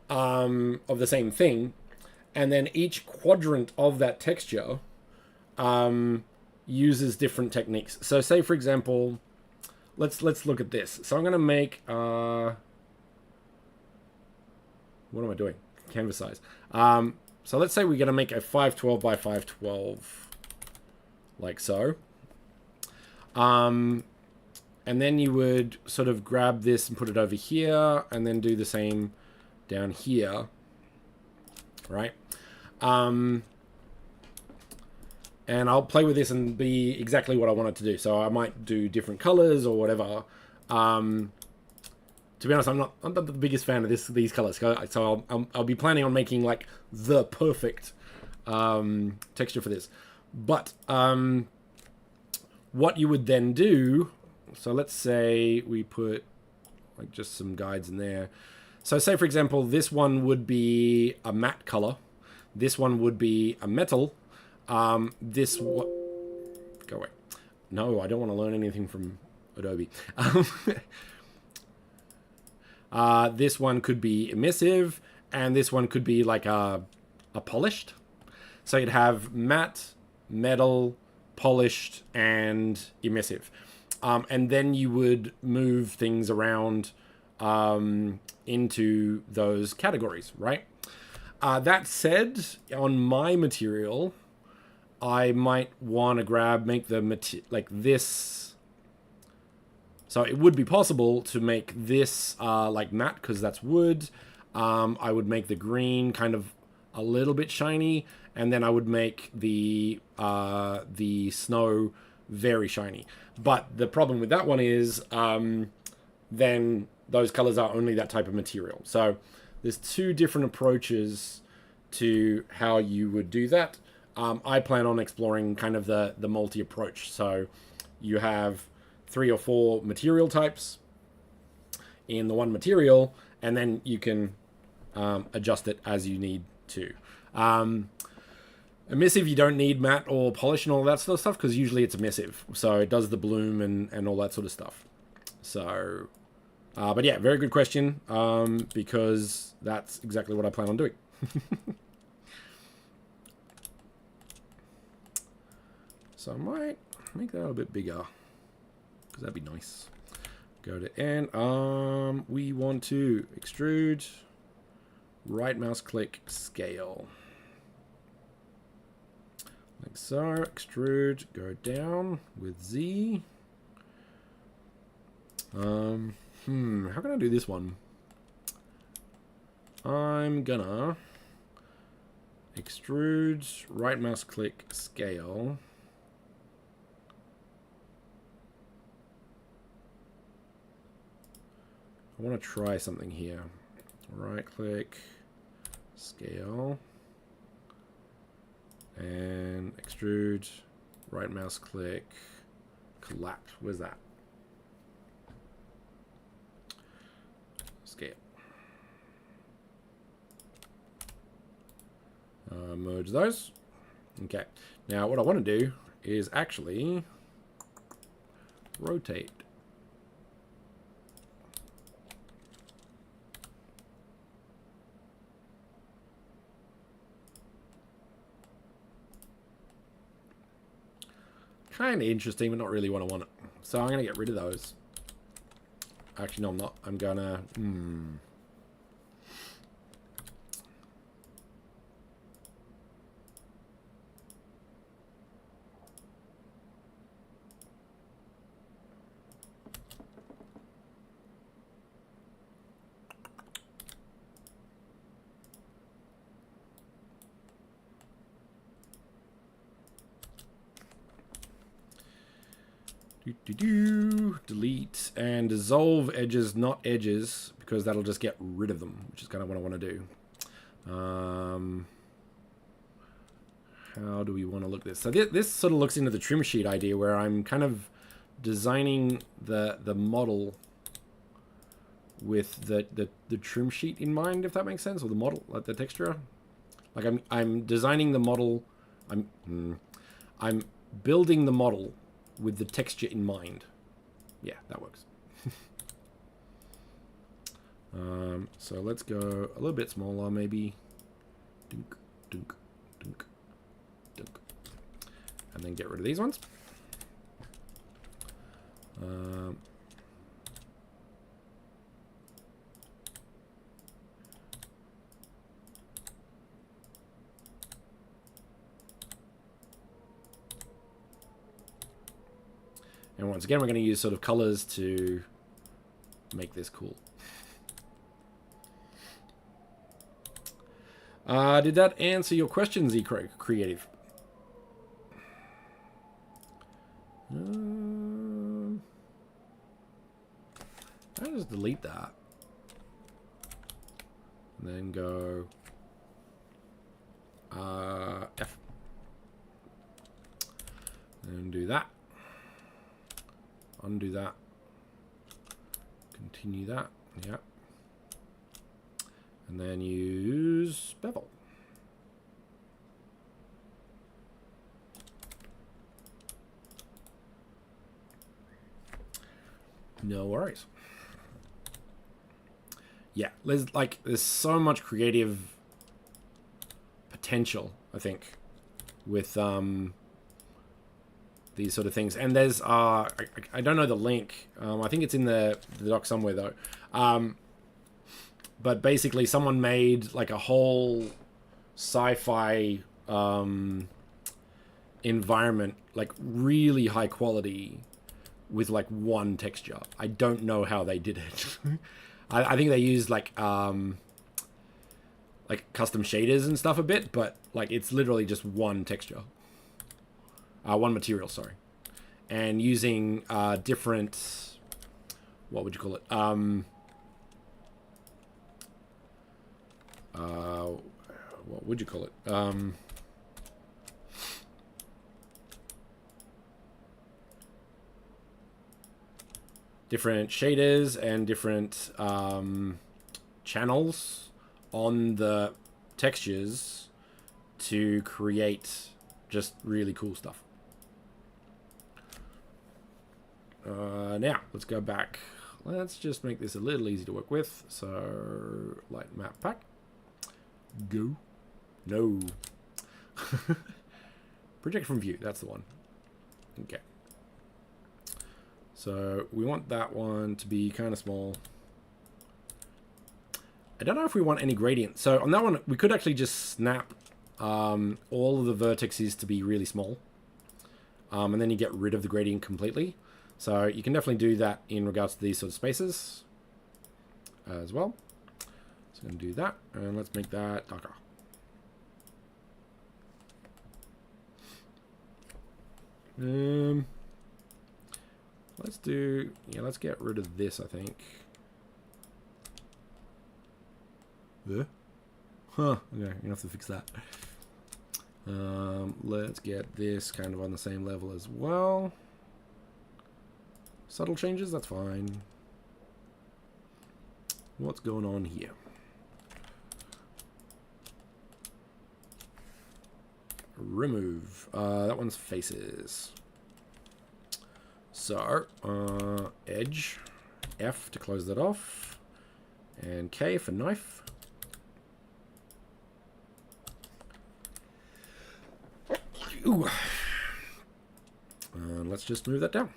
of the same thing, and then each quadrant of that texture uses different techniques. So say for example, let's look at this. So I'm going to make what am I doing? Canvas size. So let's say we're going to make a 512 by 512 like so. And then you would sort of grab this and put it over here and then do the same down here, right? And I'll play with this and be exactly what I want it to do. So I might do different colors or whatever. To be honest, I'm not the biggest fan of these colors. So I'll be planning on making like the perfect texture for this. But what you would then do, so let's say we put like just some guides in there. So say for example, this one would be a matte color. This one would be a metal. Go away. No, I don't want to learn anything from Adobe. This one could be emissive, and this one could be like a polished. So you'd have matte, metal, polished, and emissive. And then you would move things around into those categories, right? That said, on my material, I might want to make the like this. So it would be possible to make this like matte because that's wood. I would make the green kind of a little bit shiny, and then I would make the snow very shiny. But the problem with that one is then those colors are only that type of material. So there's 2 different approaches to how you would do that. I plan on exploring kind of the multi-approach. So you have 3 or 4 material types in the one material, and then you can adjust it as you need to. Emissive, you don't need matte or polish and all that sort of stuff, because usually it's emissive. So it does the bloom and all that sort of stuff. So, but yeah, very good question, because that's exactly what I plan on doing. So I might make that a bit bigger, because that'd be nice. Go to N. We want to extrude, right mouse click, scale. Like so. Extrude, go down with Z. How can I do this one? I'm gonna extrude, right mouse click, scale. I want to try something here. Right click, scale, and extrude, right mouse click, collapse. Where's that? Scale. Merge those. Okay. Now what I want to do is actually rotate. Kind of interesting, but not really what I want. So I'm going to get rid of those. Actually, no, I'm not. I'm going to... delete and dissolve edges, not edges, because that'll just get rid of them, which is kind of what I want to do. How do we want to look at this? So this sort of looks into the trim sheet idea, where I'm kind of designing the model with the trim sheet in mind, if that makes sense, or the model, like the texture. Like I'm designing the model. I'm building the model with the texture in mind. Yeah, that works. So let's go a little bit smaller, maybe. Dunk, dunk, dunk, dunk. And then get rid of these ones. And once again, we're going to use sort of colors to make this cool. Did that answer your question, Z Creative? I'll just delete that. And then go F. And do that. Undo that. Continue that. Yeah. And then use bevel. No worries. Yeah, there's so much creative potential, I think, with these sort of things. And there's I don't know the link. I think it's in the doc somewhere though. But basically, someone made like a whole sci-fi environment, like really high quality, with like one texture. I don't know how they did it. I think they used like custom shaders and stuff a bit, but like it's literally just one texture. One material, sorry. And using different, what would you call it? what would you call it? Different shaders and different channels on the textures to create just really cool stuff. Now, let's go back. Let's just make this a little easy to work with. So, light map pack. Go. No. Project from view, that's the one. Okay. So, we want that one to be kind of small. I don't know if we want any gradient. So, on that one, we could actually just snap all of the vertices to be really small. And then you get rid of the gradient completely. So you can definitely do that in regards to these sort of spaces as well. So I'm going to do that, and let's make that darker. Let's do, yeah, let's get rid of this, I think. Huh, okay, you're going to have to fix that. Let's get this kind of on the same level as well. Subtle changes, that's fine. What's going on here? Remove. That one's faces. So, edge. F to close that off. And K for knife. Ooh. Let's just move that down.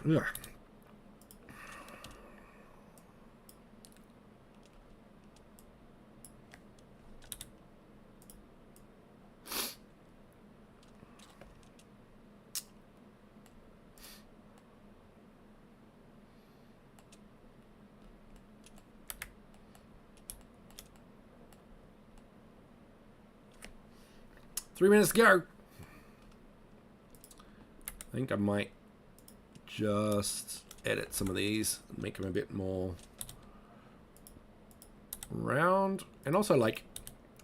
Yeah. 3 minutes to go. I think I might just edit some of these and make them a bit more round. And also, like,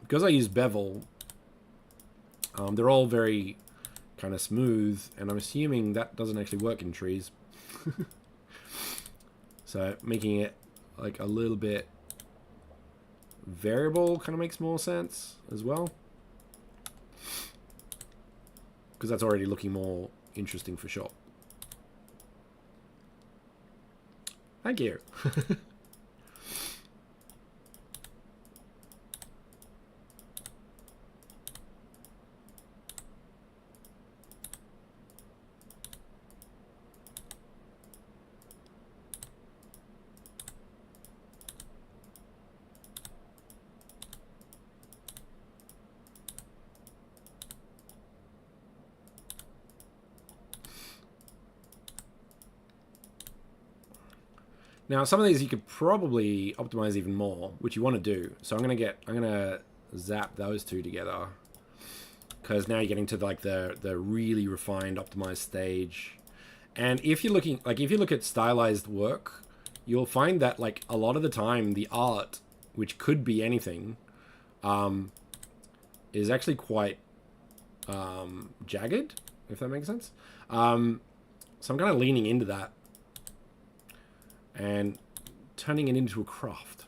because I use bevel, they're all very kind of smooth, and I'm assuming that doesn't actually work in trees. So making it like a little bit variable kind of makes more sense as well, because that's already looking more interesting for sure. Thank you. Now, some of these you could probably optimize even more, which you want to do. So I'm gonna zap those two together, because now you're getting to like the really refined optimized stage. And if you're looking, like, if you look at stylized work, you'll find that like a lot of the time the art, which could be anything, is actually quite jagged, if that makes sense. So I'm kind of leaning into that and turning it into a craft.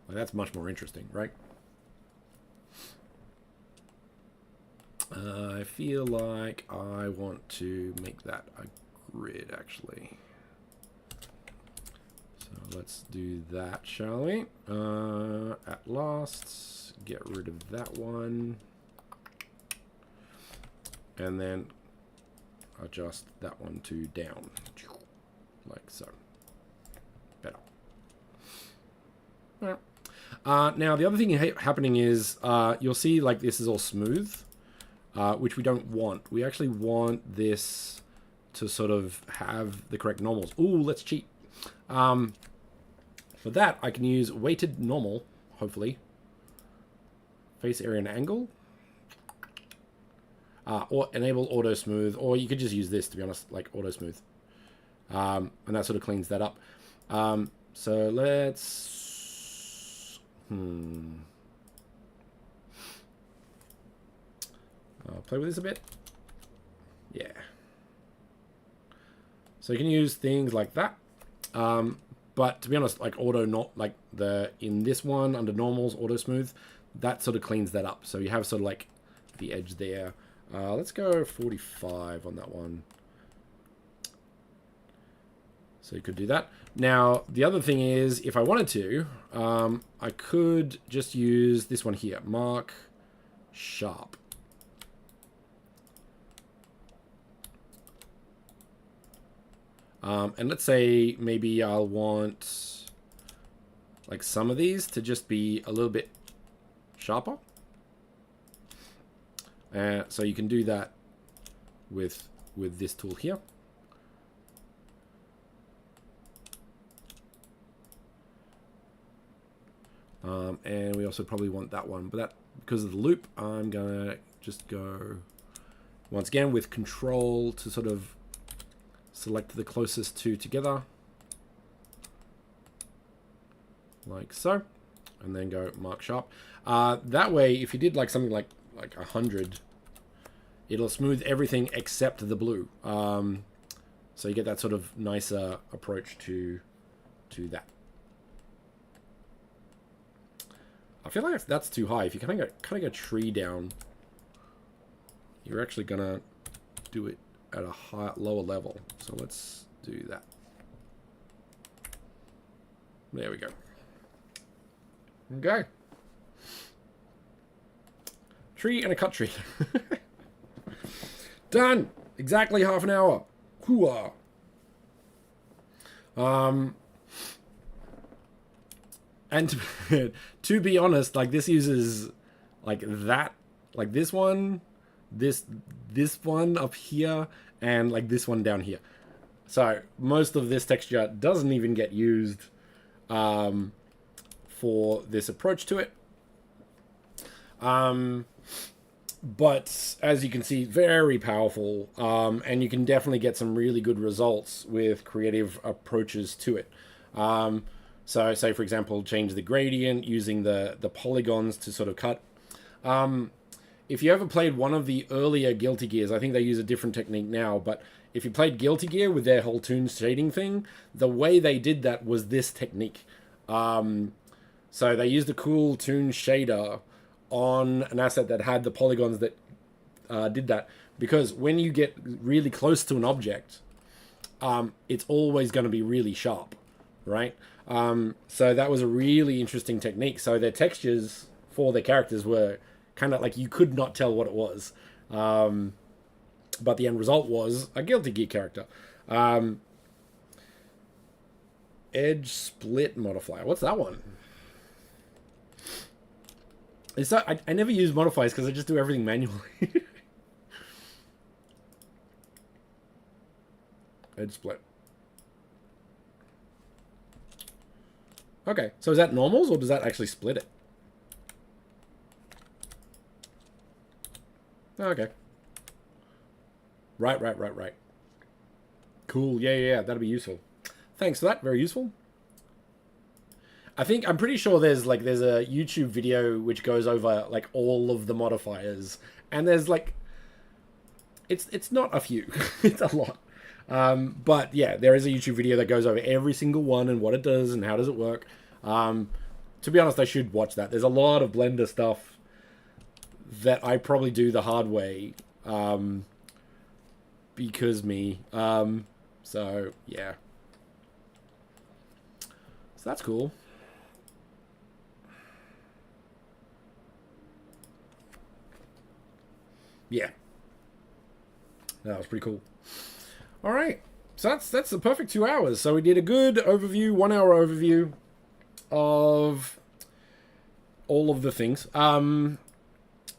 Well, that's much more interesting, right? I feel like I want to make that a grid, actually. So let's do that, shall we? At last, get rid of that one. And then adjust that one to down, like so. Better. Now, the other thing happening is you'll see like this is all smooth, which we don't want. We actually want this to sort of have the correct normals. Ooh, let's cheat. For that, I can use weighted normal, hopefully. face area and angle. Or enable auto smooth, or you could just use this, to be honest, like auto smooth. And that sort of cleans that up. So let's... play with this a bit. Yeah. So you can use things like that. But to be honest, like auto, not like in this one under normals, auto smooth, that sort of cleans that up. So you have sort of like the edge there. Let's go 45 on that one. So you could do that. Now, the other thing is, if I wanted to, I could just use this one here, mark sharp. And let's say maybe I'll want like some of these to just be a little bit sharper. So you can do that with this tool here. And we also probably want that one, but that, because of the loop, I'm gonna just go once again with control to sort of select the closest two together, like so, and then go mark sharp. That way, if you did like something like 100, it'll smooth everything except the blue. So you get that sort of nicer approach to that. I feel like that's too high. If you kind of cutting a tree down, you're actually gonna do it at a lower level. So let's do that. There we go. Okay. Tree and a cut tree. Done. Exactly half an hour. Hooah. And to be honest, like this uses like that, like this one, this one up here, and like this one down here. So most of this texture doesn't even get used for this approach to it. But as you can see, very powerful, and you can definitely get some really good results with creative approaches to it. So say, for example, change the gradient using the polygons to sort of cut. If you ever played one of the earlier Guilty Gears, I think they use a different technique now, but if you played Guilty Gear with their whole toon shading thing, the way they did that was this technique. So they used a cool toon shader on an asset that had the polygons that did that, because when you get really close to an object, it's always going to be really sharp, right? So that was a really interesting technique. So their textures for their characters were kind of like you could not tell what it was. But the end result was a Guilty Gear character. Edge split modifier. What's that one? It's not, I never use modifiers because I just do everything manually. Edge split. Okay, so is that normals or does that actually split it? Okay. Right. Cool. Yeah. That'll be useful. Thanks for that. Very useful. I'm pretty sure there's a YouTube video which goes over like all of the modifiers, and there's like, it's not a few, it's a lot. But yeah, there is a YouTube video that goes over every single one and what it does and how does it work. To be honest, I should watch that. There's a lot of Blender stuff that I probably do the hard way, because me. So yeah. So that's cool. Yeah. That was pretty cool. All right. So that's the perfect 2 hours. So we did a good overview, 1 hour overview of all of the things.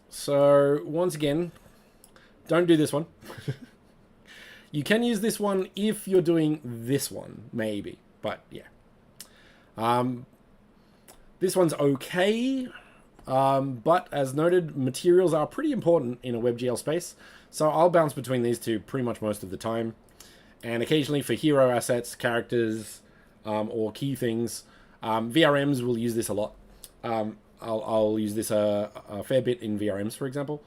So once again, don't do this one. You can use this one if you're doing this one, maybe. But yeah. This one's okay. but as noted, materials are pretty important in a WebGL space, so I'll bounce between these two pretty much most of the time. And occasionally for hero assets, characters, or key things, VRMs will use this a lot. I'll use this a fair bit in VRMs, for example.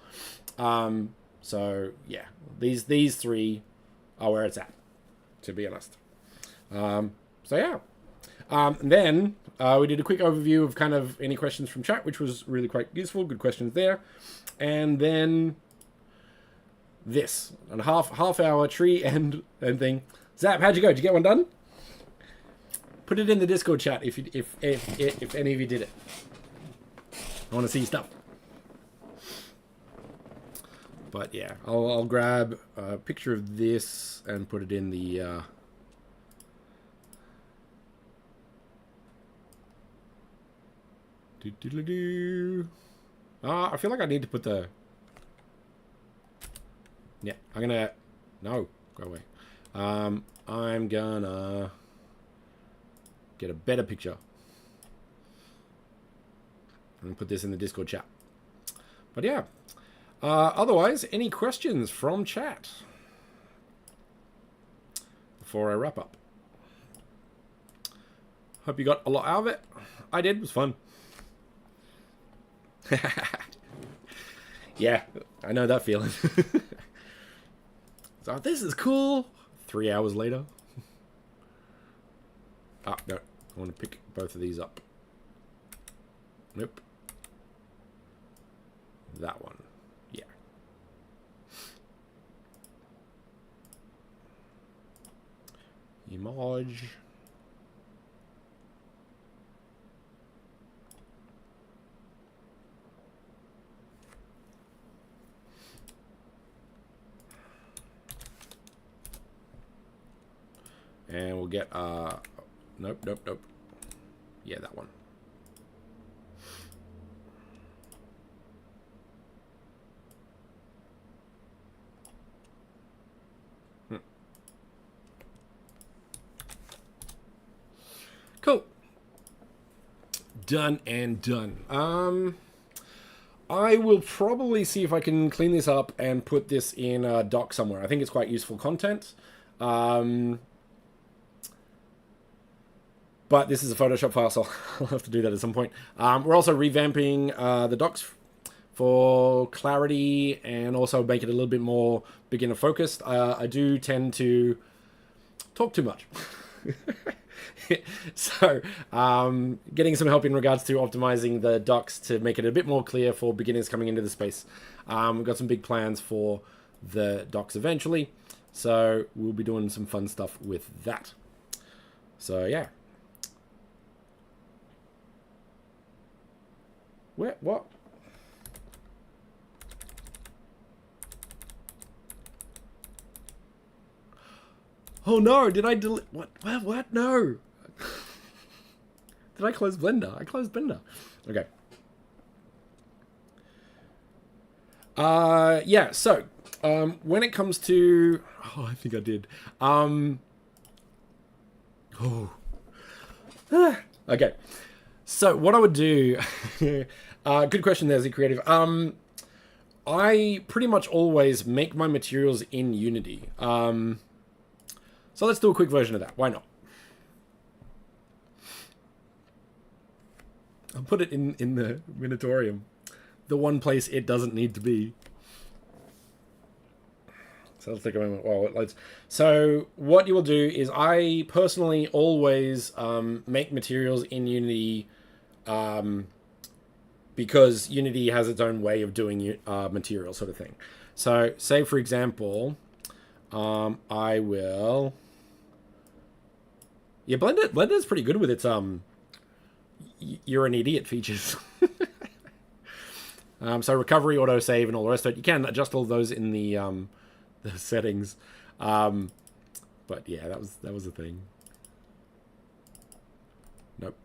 So yeah, these three are where it's at, to be honest. So yeah. And then we did a quick overview of kind of any questions from chat, which was really quite useful. Good questions there. And then this, a half hour tree and thing. Zap, how'd you go? Did you get one done? Put it in the Discord chat if any of you did it. I want to see stuff. But yeah, I'll grab a picture of this and put it in the I feel like I need to put the... Yeah, I'm gonna... No, go away. I'm gonna get a better picture and put this in the Discord chat. But yeah, otherwise, any questions from chat before I wrap up? Hope you got a lot out of it. I did. It was fun. Yeah, I know that feeling. So this is cool. 3 hours later. Ah, no. I want to pick both of these up. Nope. That one. Yeah. Image. And we'll get, nope. Yeah, that one. Cool. Done and done. I will probably see if I can clean this up and put this in a doc somewhere. I think it's quite useful content. But this is a Photoshop file, so I'll have to do that at some point. We're also revamping the docs for clarity and also make it a little bit more beginner focused. I do tend to talk too much. So getting some help in regards to optimizing the docs to make it a bit more clear for beginners coming into the space. We've got some big plans for the docs eventually, so we'll be doing some fun stuff with that. So yeah. What? Oh no, did I delete... What? No. Did I close Blender? I closed Blender. Okay. Yeah, so, when it comes to... Oh, I think I did. Okay. So, what I would do... good question there, Z Creative. I pretty much always make my materials in Unity. So let's do a quick version of that. Why not? I'll put it in the Minotaurium. The one place it doesn't need to be. So let's take a moment while it loads. So what you will do is I personally always make materials in Unity because Unity has its own way of doing material sort of thing. So say for example, I will... Yeah, Blender's pretty good with its you're an idiot features. So recovery, autosave, and all the rest of it. You can adjust all those in the settings. But yeah, that was a thing. Nope.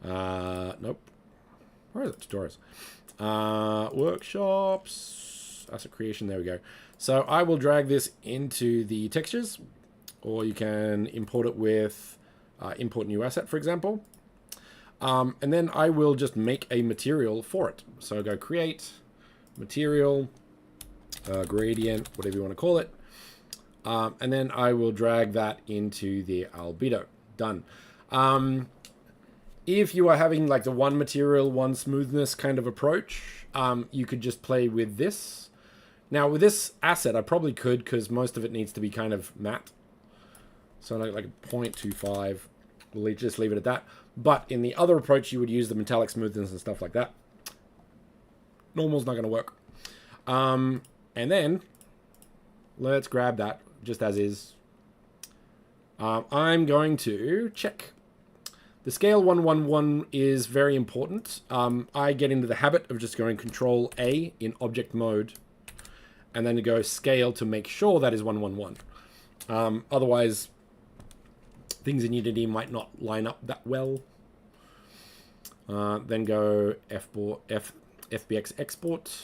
Nope. Where is it? Tutorials. Workshops. Asset creation. There we go. So I will drag this into the textures, or you can import it with import new asset, for example. And then I will just make a material for it. So go create material, gradient, whatever you want to call it. And then I will drag that into the albedo. Done. If you are having like the one material, one smoothness kind of approach, you could just play with this. Now with this asset, I probably could, because most of it needs to be kind of matte. So like 0.25, we'll just leave it at that. But in the other approach, you would use the metallic smoothness and stuff like that. Normal's not going to work. And then let's grab that just as is. I'm going to check. The scale 111 is very important. I get into the habit of just going Control A in object mode and then go scale to make sure that is 111. Otherwise, things in Unity might not line up that well. Then go FBX export.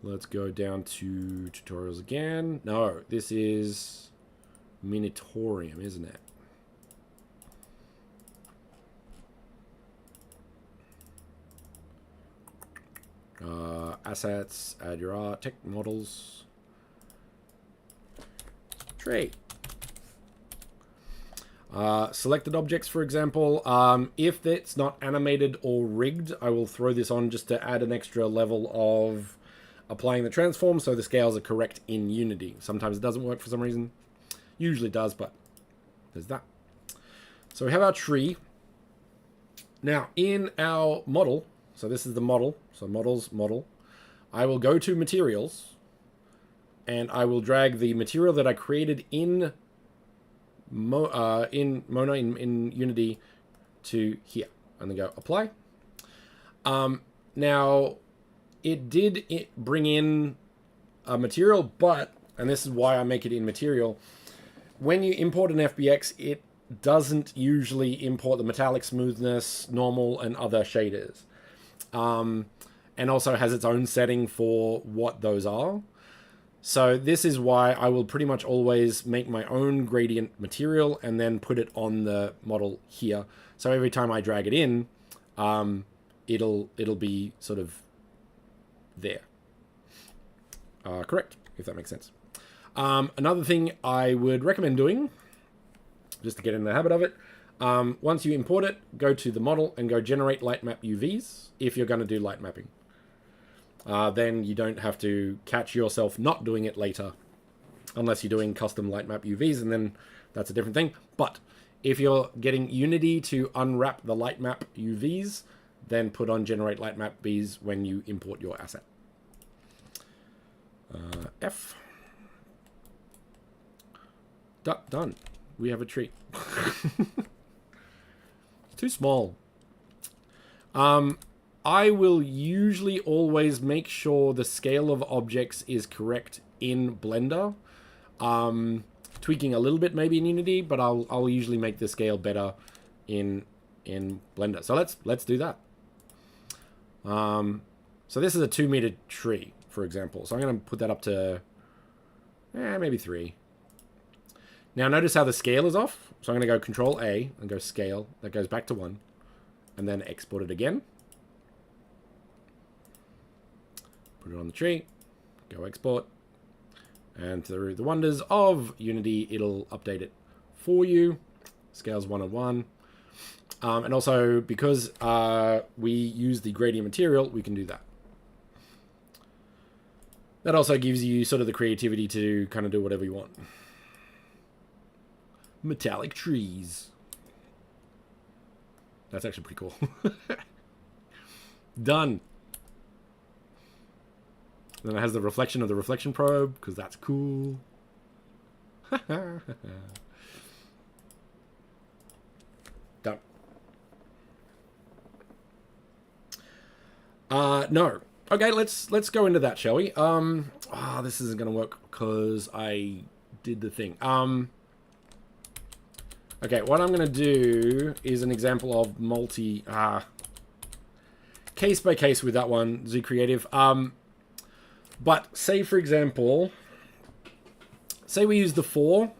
Let's go down to tutorials again. No, this is Minitorium, isn't it? Assets, add your art, tech models, tree. Selected objects, for example, if it's not animated or rigged, I will throw this on just to add an extra level of applying the transform so the scales are correct in Unity. Sometimes it doesn't work for some reason. Usually does, but there's that. So we have our tree. Now, in our model, so this is the model, so models, model, I will go to materials, and I will drag the material that I created in Unity to here, and then go apply. Now, it did bring in a material, but, and this is why I make it in material, when you import an FBX, it doesn't usually import the metallic smoothness, normal, and other shaders. And also has its own setting for what those are. So this is why I will pretty much always make my own gradient material and then put it on the model here. So every time I drag it in, it'll be sort of there. Correct, if that makes sense. Another thing I would recommend doing, just to get in the habit of it, once you import it, go to the model and go generate light map UVs if you're going to do light mapping. Then you don't have to catch yourself not doing it later, unless you're doing custom light map UVs, and then that's a different thing. But if you're getting Unity to unwrap the light map UVs, then put on generate light map Bs when you import your asset. F. Done. We have a tree. It's too small. I will usually always make sure the scale of objects is correct in Blender. Tweaking a little bit maybe in Unity, but I'll usually make the scale better in Blender. So let's do that. So this is a 2-meter tree, for example. So I'm going to put that up to maybe 3. Now notice how the scale is off. So I'm going to go Control A and go scale. That goes back to 1. And then export it again. Put it on the tree. Go export. And through the wonders of Unity, it'll update it for you. Scale's 1:1. And also, because we use the gradient material, we can do that. That also gives you sort of the creativity to kind of do whatever you want. Metallic trees. That's actually pretty cool. Done. Then it has the reflection of the reflection probe, because that's cool. Done. No. Okay, let's go into that, shall we? This isn't going to work because I did the thing. Okay, what I'm going to do is an example of case by case with that one, Zoo Creative. But say, for example, say we use the 4,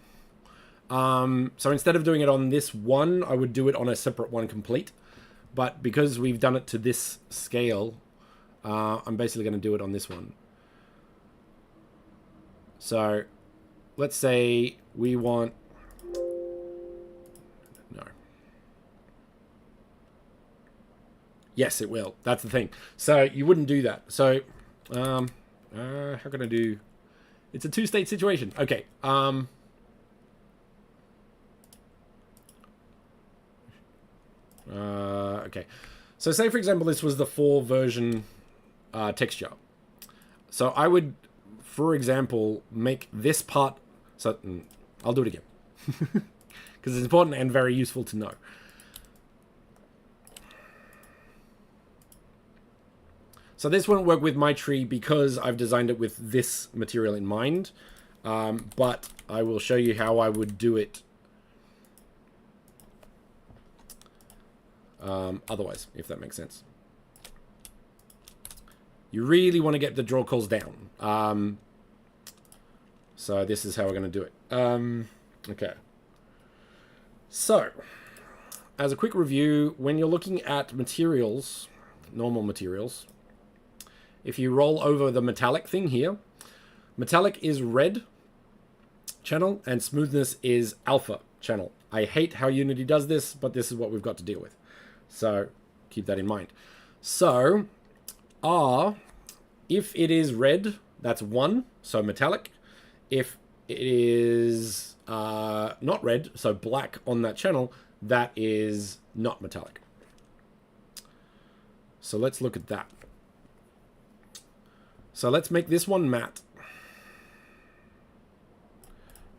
So instead of doing it on this one, I would do it on a separate one complete. But because we've done it to this scale, I'm basically going to do it on this one. So let's say we want... No. Yes, it will. That's the thing. So you wouldn't do that. So how can I do... It's a two-state situation. Okay. Okay. So say, for example, this was the 4 version texture. So I would, for example, make this part... So I'll do it again. Because it's important and very useful to know. So this won't work with my tree because I've designed it with this material in mind. But I will show you how I would do it otherwise, if that makes sense. You really want to get the draw calls down. So this is how we're going to do it. Okay. So, as a quick review, when you're looking at materials, normal materials, if you roll over the metallic thing here, metallic is red channel and smoothness is alpha channel. I hate how Unity does this, but this is what we've got to deal with. So keep that in mind. So R, if it is red, that's 1, so metallic. If it is not red, so black on that channel, that is not metallic. So let's look at that. So let's make this one matte.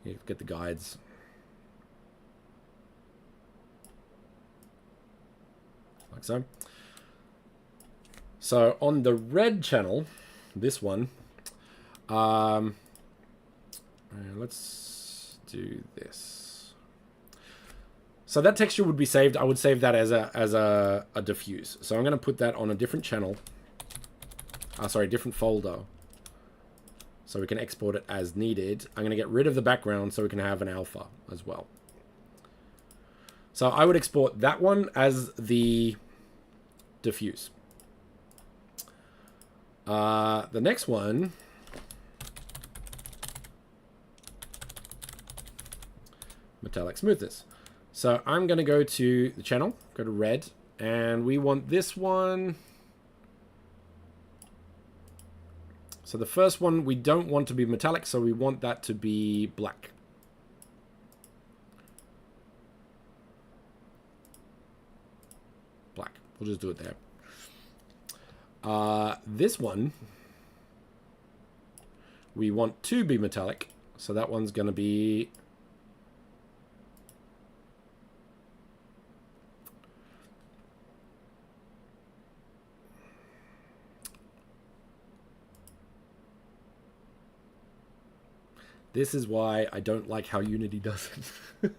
Get the guides. Like so. So on the red channel, this one, let's do this. So that texture would be saved. I would save that as a diffuse. So I'm going to put that on a different channel. Sorry, different folder. So we can export it as needed. I'm going to get rid of the background so we can have an alpha as well. So I would export that one as the diffuse. The next one, metallic smoothness. So I'm going to go to the channel, go to red, and we want this one. So the first one we don't want to be metallic, so we want that to be black. Black. We'll just do it there. This one we want to be metallic, so that one's going to be this is why I don't like how Unity does it.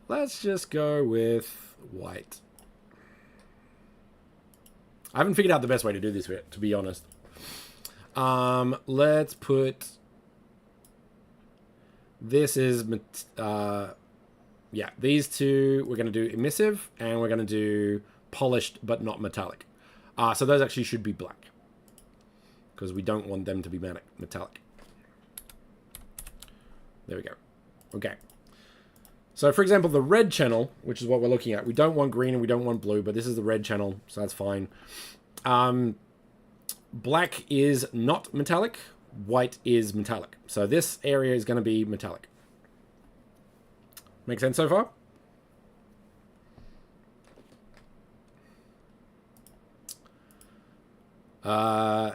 Let's just go with white. I haven't figured out the best way to do this yet, to be honest. Let's put... This is... yeah, these two, we're going to do emissive, and we're going to do polished, but not metallic. So those actually should be black. Because we don't want them to be metallic. There we go. Okay. So, for example, the red channel, which is what we're looking at, we don't want green and we don't want blue, but this is the red channel, so that's fine. Black is not metallic. White is metallic. So this area is going to be metallic. Make sense so far?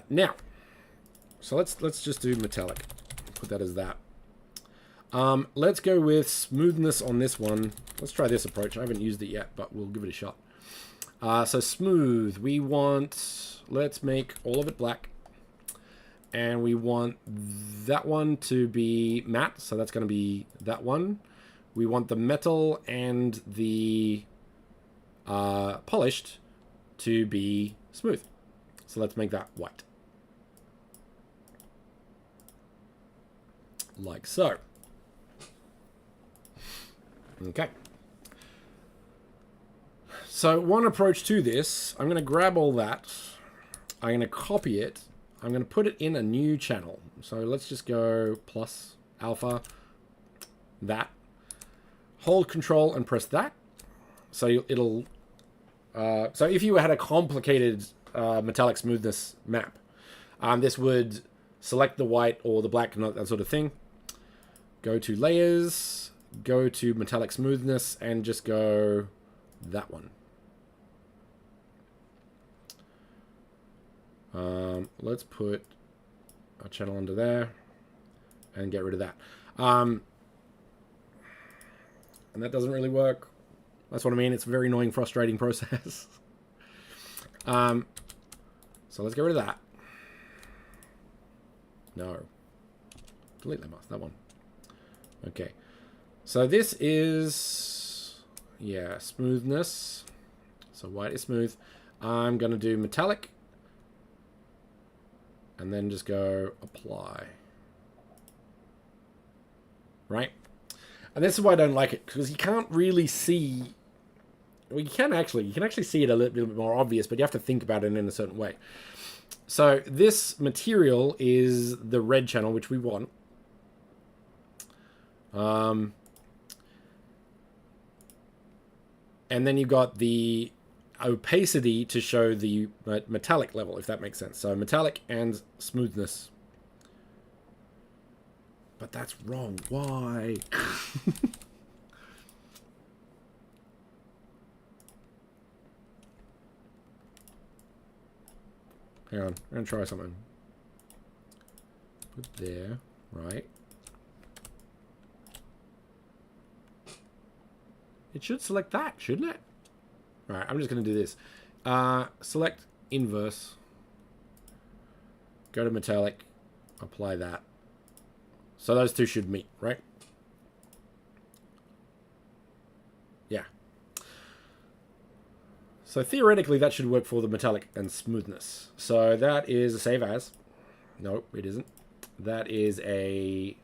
Now, so let's just do metallic. Put that as that. Let's go with smoothness on this one. Let's try this approach. I haven't used it yet, but we'll give it a shot. So smooth, we want, let's make all of it black. And we want that one to be matte, so that's going to be that one. We want the metal and the polished to be smooth. So let's make that white. Like so. Okay. So one approach to this, I'm going to grab all that. I'm going to copy it. I'm going to put it in a new channel. So let's just go plus alpha, that. Hold control and press that. So it'll... so if you had a complicated metallic smoothness map, this would select the white or the black, that sort of thing. Go to layers, go to metallic smoothness, and just go that one. Let's put a channel under there and get rid of that. And that doesn't really work. That's what I mean. It's a very annoying, frustrating process. So let's get rid of that. No. Delete that mask, that one. Okay. So this is, yeah, smoothness. So white is smooth. I'm going to do metallic. And then just go apply. Right? And this is why I don't like it, because you can't really see... Well, you can actually see it a little bit more obvious, but you have to think about it in a certain way. So this material is the red channel, which we want. And then you've got the opacity to show the metallic level, if that makes sense. So metallic and smoothness. But that's wrong. Why? Hang on. I'm going to try something. Put there. Right. It should select that, shouldn't it? Alright, I'm just going to do this. Select inverse. Go to metallic. Apply that. So those two should meet, right? Yeah. So theoretically, that should work for the metallic and smoothness. So that is a save as. No, it isn't. That is a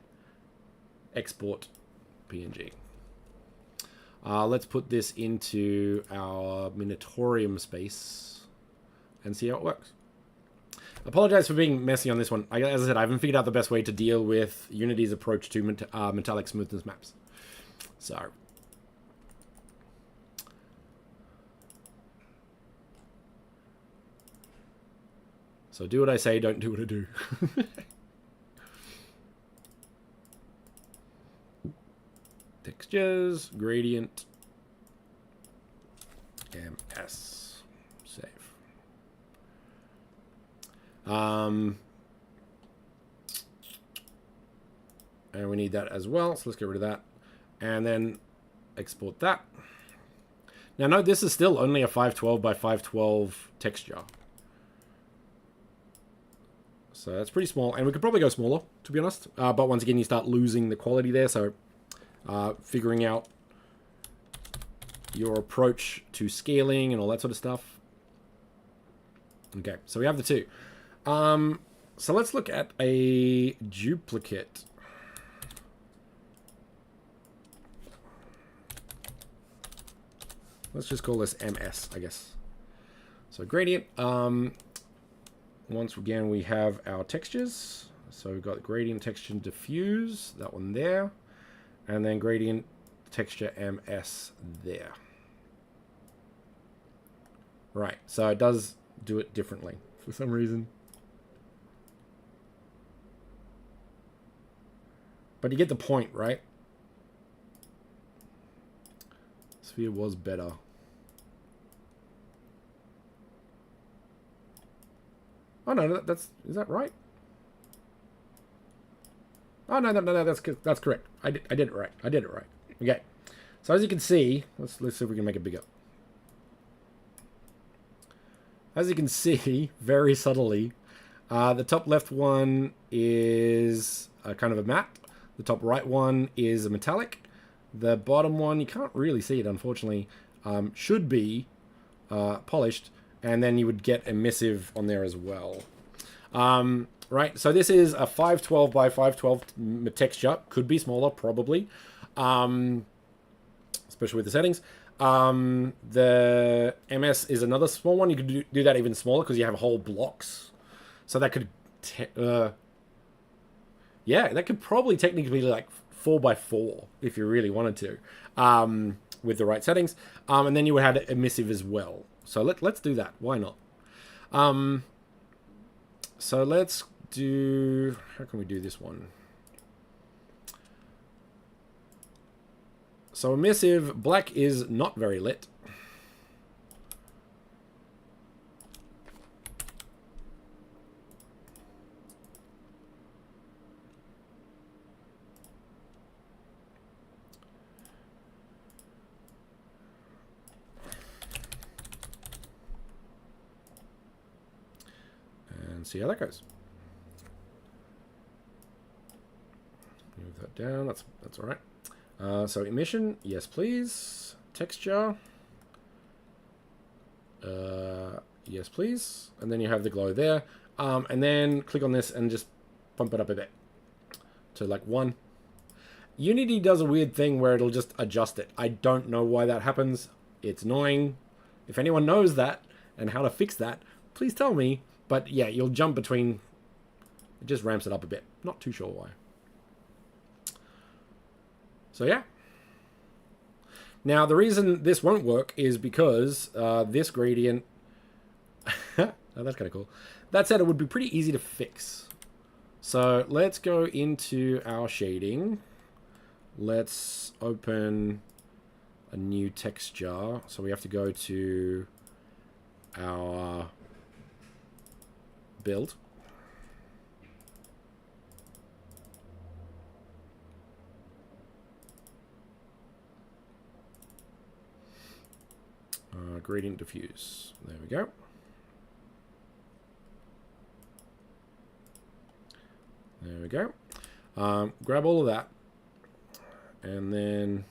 export PNG. Let's put this into our Minotaurium space and see how it works. Apologize for being messy on this one. As I said, I haven't figured out the best way to deal with Unity's approach to metallic smoothness maps. So do what I say, don't do what I do. Textures, gradient, MS, save. And we need that as well, so let's get rid of that. And then export that. Now note this is still only a 512 by 512 texture. So that's pretty small, and we could probably go smaller, to be honest. But once again, you start losing the quality there, so figuring out your approach to scaling and all that sort of stuff. Okay, so we have the two. So let's look at a duplicate. Let's just call this MS, I guess. So gradient. Once again, we have our textures. So we've got gradient texture diffuse, that one there. And then gradient texture MS there. Right, so it does do it differently for some reason. But you get the point, right? Sphere was better. Oh no, is that right? Oh no, that's correct. I did it right. I did it right. Okay. So as you can see, let's see if we can make it bigger. As you can see, very subtly, the top left one is a kind of a matte. The top right one is a metallic. The bottom one, you can't really see it, unfortunately, should be polished. And then you would get emissive on there as well. Right, so this is a 512 by 512 texture. Could be smaller, probably. especially with the settings. The MS is another small one. You could do that even smaller because you have whole blocks. So that could, yeah, that could probably technically be like 4x4 if you really wanted to, with the right settings. And then you would have emissive as well. So let's do that. Why not? So let's do, how can we do this one? So emissive, black is not very lit. And see how that goes. Move that down, that's all right. So emission, yes please. Texture, yes please. And then you have the glow there. And then click on this and just bump it up a bit to like 1. Unity does a weird thing where it'll just adjust it. I don't know why that happens. It's annoying. If anyone knows that and how to fix that, please tell me. But yeah, you'll jump between, it just ramps it up a bit. Not too sure why. So yeah. Now the reason this won't work is because this gradient, oh, that's kind of cool. That said, it would be pretty easy to fix. So let's go into our shading. Let's open a new texture. So we have to go to our build. Gradient diffuse. There we go. There we go. Grab all of that and then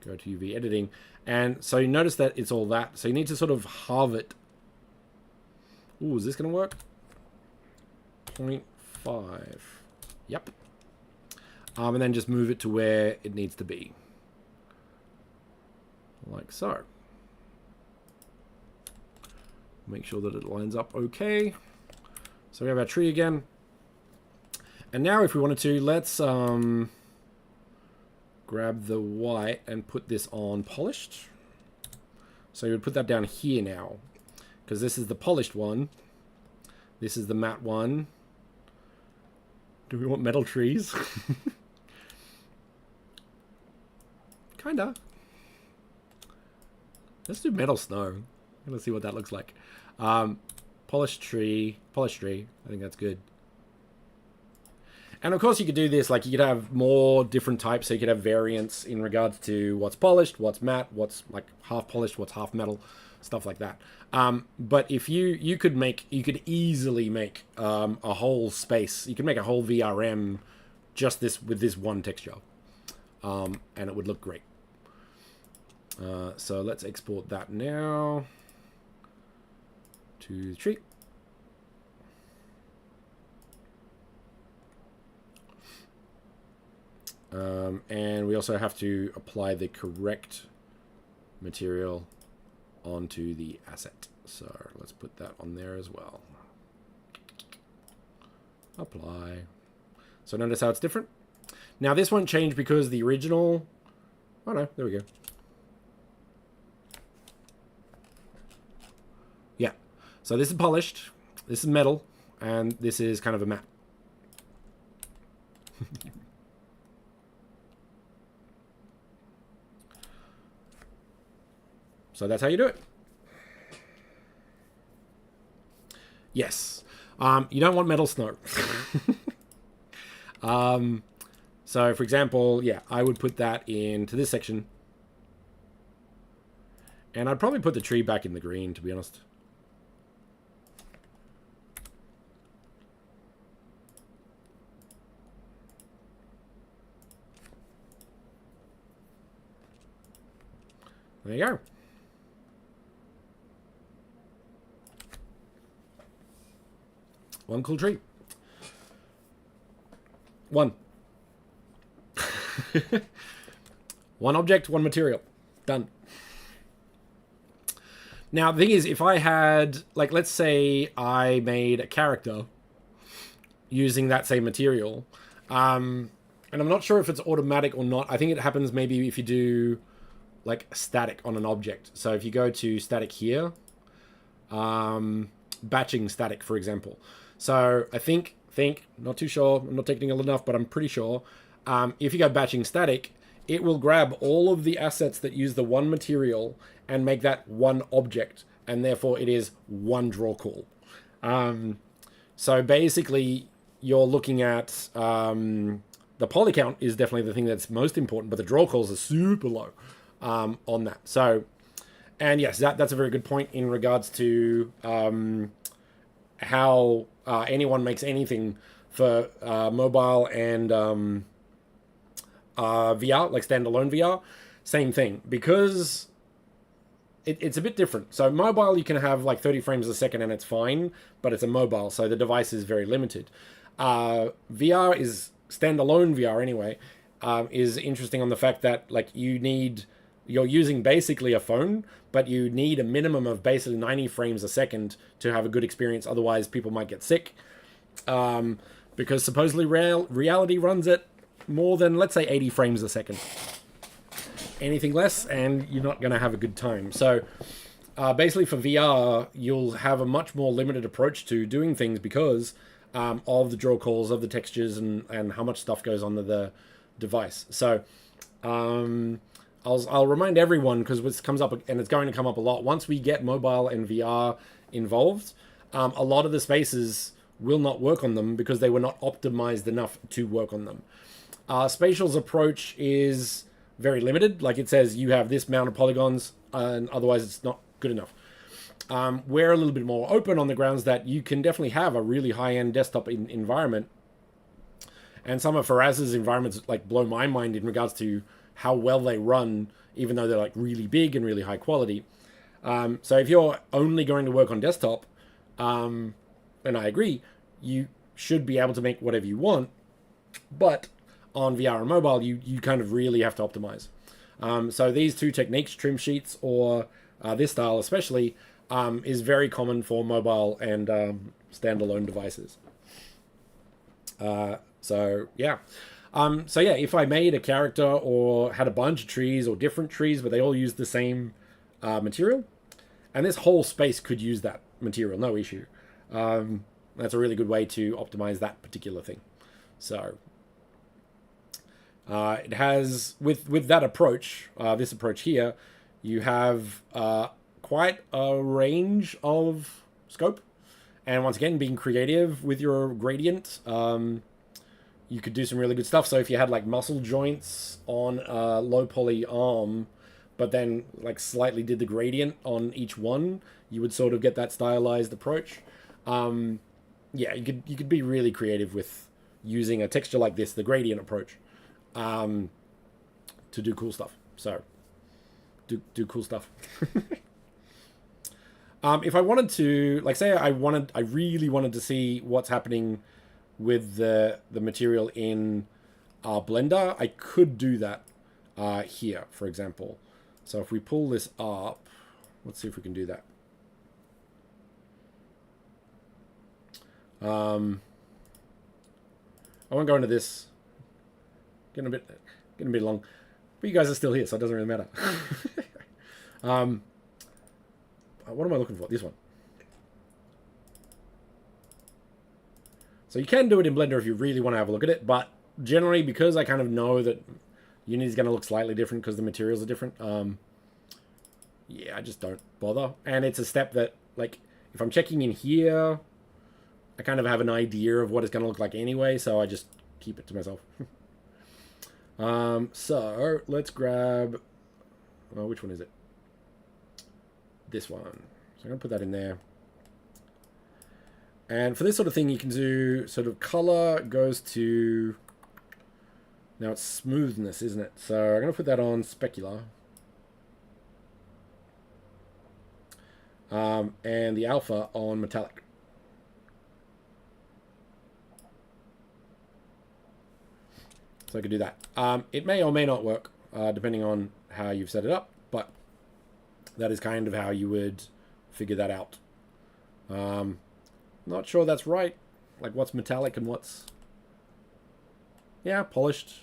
go to UV editing. And so you notice that it's all that. So you need to sort of halve it. Ooh, is this going to work? 0.5. Yep. And then just move it to where it needs to be. Like so. Make sure that it lines up okay. So we have our tree again. And now if we wanted to, let's grab the white and put this on polished. So you would put that down here now. Because this is the polished one. This is the matte one. Do we want metal trees? Kinda. Let's do metal snow. Let's see what that looks like. Polished tree. Polished tree. I think that's good. And of course you could do this, like you could have more different types, so you could have variants in regards to what's polished, what's matte, what's like half polished, what's half metal, stuff like that. But if you could easily make a whole space, you could make a whole VRM just with this one texture. And it would look great. So let's export that now to the tree. And we also have to apply the correct material onto the asset. So let's put that on there as well. Apply. So notice how it's different. Now this won't change because the original... Oh no, there we go. Yeah. So this is polished, this is metal, and this is kind of a matte. So that's how you do it. Yes. You don't want metal snow. So for example, yeah, I would put that into this section. And I'd probably put the tree back in the green, to be honest. There you go. One cool tree. One. One object, one material. Done. Now, the thing is, if I had, like, let's say I made a character using that same material, and I'm not sure if it's automatic or not. I think it happens maybe if you do, like, static on an object. So if you go to static here, batching static, for example. So I think, not too sure, I'm not technical enough, but I'm pretty sure, if you go batching static, it will grab all of the assets that use the one material and make that one object, and therefore it is one draw call. So basically, you're looking at the poly count is definitely the thing that's most important, but the draw calls are super low on that. So, and yes, that's a very good point in regards to how anyone makes anything for mobile and VR, like standalone VR. Same thing, because it's a bit different. So mobile, you can have like 30 frames a second and it's fine, but it's a mobile, so the device is very limited. VR is standalone VR anyway, is interesting on the fact that like you're using basically a phone, but you need a minimum of basically 90 frames a second to have a good experience. Otherwise, people might get sick, because supposedly reality runs at more than, let's say, 80 frames a second. Anything less and you're not going to have a good time. So basically for VR, you'll have a much more limited approach to doing things because of the draw calls, of the textures, and how much stuff goes onto the device. So I'll remind everyone, because this comes up, and it's going to come up a lot, once we get mobile and VR involved, a lot of the spaces will not work on them because they were not optimized enough to work on them. Spatial's approach is very limited. Like it says, you have this amount of polygons, and otherwise it's not good enough. We're a little bit more open on the grounds that you can definitely have a really high-end desktop environment. And some of Faraz's environments like blow my mind in regards to how well they run, even though they're like really big and really high quality. So if you're only going to work on desktop, and I agree, you should be able to make whatever you want, but on VR and mobile, you kind of really have to optimize. So these two techniques, trim sheets or this style especially, is very common for mobile and standalone devices. So yeah, if I made a character or had a bunch of trees or different trees, but they all use the same material, and this whole space could use that material, no issue. That's a really good way to optimize that particular thing. So it has, with that approach, this approach here, you have quite a range of scope. And once again, being creative with your gradient, you could do some really good stuff. So if you had like muscle joints on a low poly arm, but then like slightly did the gradient on each one, you would sort of get that stylized approach. Yeah, you could be really creative with using a texture like this, the gradient approach, to do cool stuff. So do cool stuff. If I wanted to, like, say I really wanted to see what's happening with the material in Blender, I could do that here, for example. So if we pull this up, let's see if we can do that. I won't go into this. Getting a bit long, but you guys are still here, so it doesn't really matter. What am I looking for? This one. So you can do it in Blender if you really want to have a look at it, but generally, because I kind of know that Unity is going to look slightly different because the materials are different, yeah, I just don't bother. And it's a step that, like, if I'm checking in here, I kind of have an idea of what it's going to look like anyway, so I just keep it to myself. So let's grab, oh, which one is it? This one. So I'm going to put that in there. And for this sort of thing, you can do sort of color goes to, now it's smoothness, isn't it? So I'm going to put that on specular. And the alpha on metallic. So I could do that. It may or may not work. depending on how you've set it up, but that is kind of how you would figure that out. Not sure that's right. Like what's metallic and what's, yeah, polished.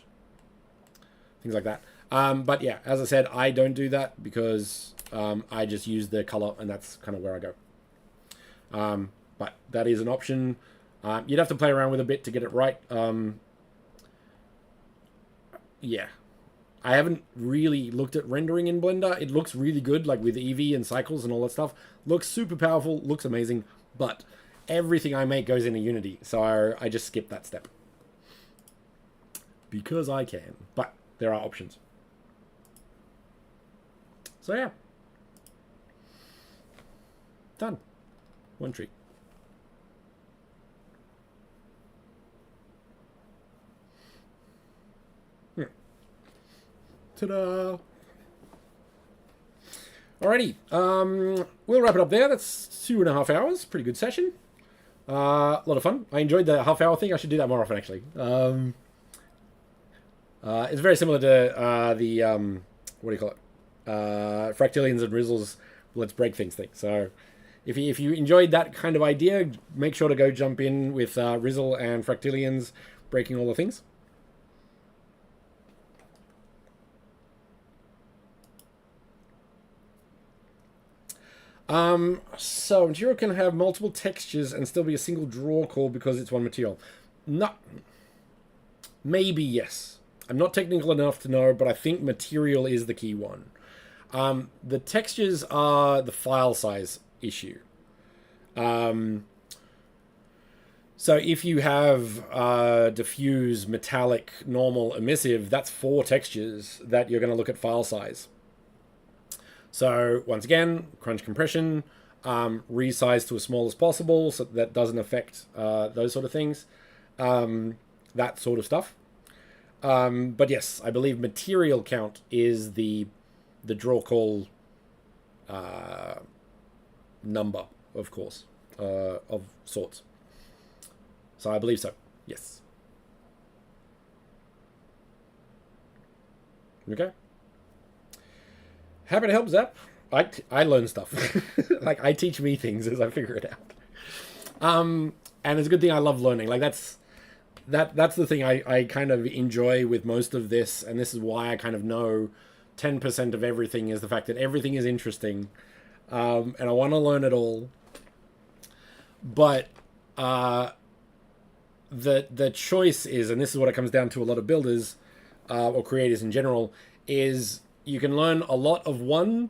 Things like that. But yeah, as I said, I don't do that because I just use the color and that's kind of where I go. But that is an option. You'd have to play around with a bit to get it right. Yeah. I haven't really looked at rendering in Blender. It looks really good, like with Eevee and cycles and all that stuff. Looks super powerful, looks amazing, but everything I make goes into Unity, so I just skip that step. Because I can, but there are options. So yeah. Done. One tree. Ta-da! Alrighty, we'll wrap it up there. That's 2.5 hours. Pretty good session. A lot of fun. I enjoyed the half-hour thing. I should do that more often, actually. It's very similar to the what do you call it? Fractillions and Rizzle's Let's Break Things thing. So, if you enjoyed that kind of idea, make sure to go jump in with Rizzle and Fractillions breaking all the things. So material can have multiple textures and still be a single draw call because it's one material. No. Maybe yes. I'm not technical enough to know, but I think material is the key one. The textures are the file size issue. So if you have diffuse, metallic, normal, emissive, that's 4 textures that you're going to look at file size. So once again, crunch compression, resize to as small as possible so that doesn't affect those sort of things, that sort of stuff. But yes, I believe material count is the draw call number, of course, of sorts. So I believe so, yes. Okay. Happy to help, Zap. I learn stuff. Like, I teach me things as I figure it out. And it's a good thing I love learning. Like, that's the thing I kind of enjoy with most of this, and this is why I kind of know 10% of everything, is the fact that everything is interesting, and I want to learn it all. But the choice is, and this is what it comes down to a lot of builders or creators in general, is you can learn a lot of one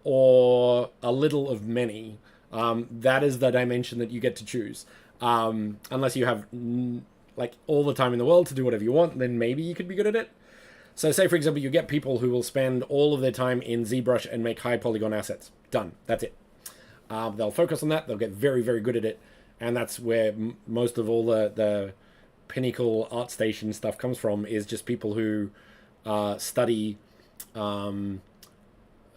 or a little of many. That is the dimension that you get to choose. Unless you have like all the time in the world to do whatever you want, then maybe you could be good at it. So say, for example, you get people who will spend all of their time in ZBrush and make high polygon assets. Done. That's it. They'll focus on that. They'll get very, very good at it. And that's where most of all the pinnacle ArtStation stuff comes from, is just people who study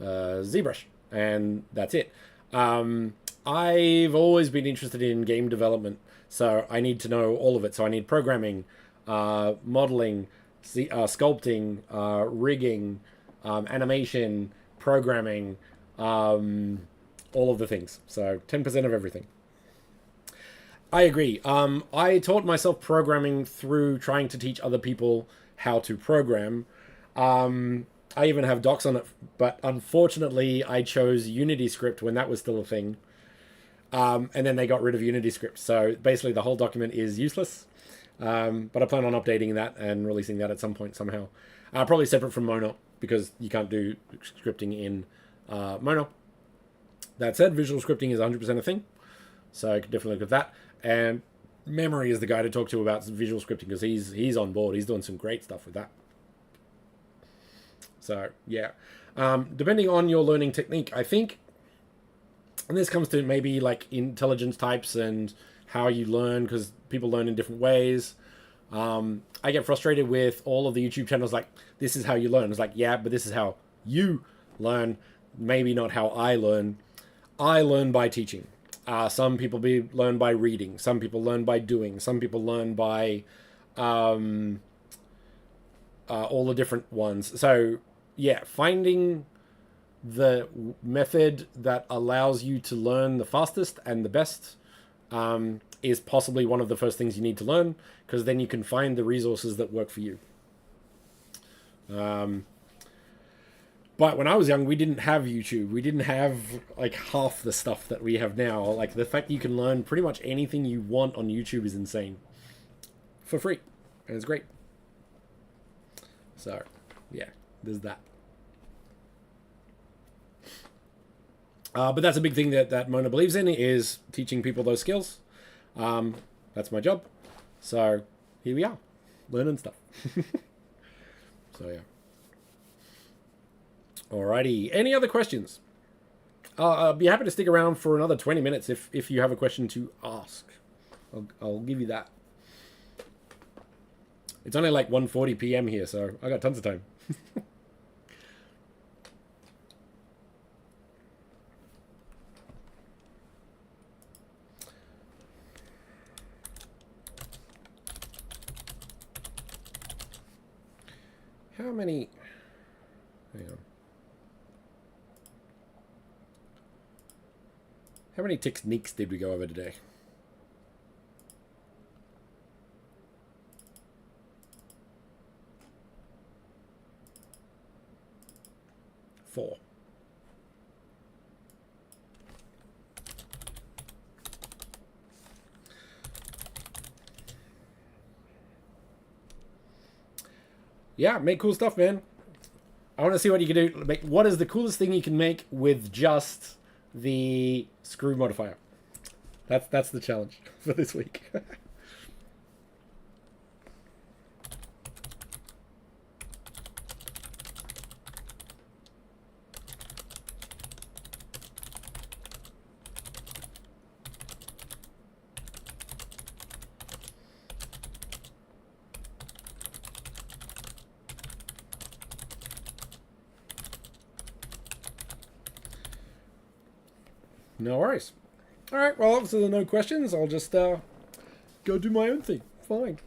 ZBrush, and that's it. I've always been interested in game development, so I need to know all of it. So I need programming, modeling, sculpting, rigging, animation, programming, all of the things. So 10% of everything. I agree. I taught myself programming through trying to teach other people how to program. I even have docs on it, but unfortunately I chose Unity script when that was still a thing. And then they got rid of Unity script. So basically the whole document is useless. But I plan on updating that and releasing that at some point somehow. Probably separate from Mono, because you can't do scripting in Mono. That said, visual scripting is 100% a thing. So I could definitely look at that. And Memory is the guy to talk to about visual scripting, because he's on board. He's doing some great stuff with that. So, yeah. Depending on your learning technique, I think, and this comes to maybe like intelligence types and how you learn, because people learn in different ways. I get frustrated with all of the YouTube channels like, this is how you learn. It's like, yeah, but this is how you learn, maybe not how I learn. I learn by teaching. Some people learn by reading. Some people learn by doing. Some people learn by all the different ones. So yeah, finding the method that allows you to learn the fastest and the best is possibly one of the first things you need to learn, because then you can find the resources that work for you. But when I was young, we didn't have YouTube. We didn't have like half the stuff that we have now. Like the fact that you can learn pretty much anything you want on YouTube is insane. For free. And it's great. So, yeah, there's that. But that's a big thing that Mona believes in, is teaching people those skills. That's my job. So, here we are. Learning stuff. So, yeah. Alrighty. Any other questions? I'll be happy to stick around for another 20 minutes if you have a question to ask. I'll give you that. It's only like 1:40 p.m. here, so I got tons of time. How many... Hang on. How many techniques did we go over today? 4. Yeah, make cool stuff, man. I want to see what you can do. Like, what is the coolest thing you can make with just the screw modifier? That's the challenge for this week. No worries. All right, well, obviously there are no questions. I'll just go do my own thing. Fine.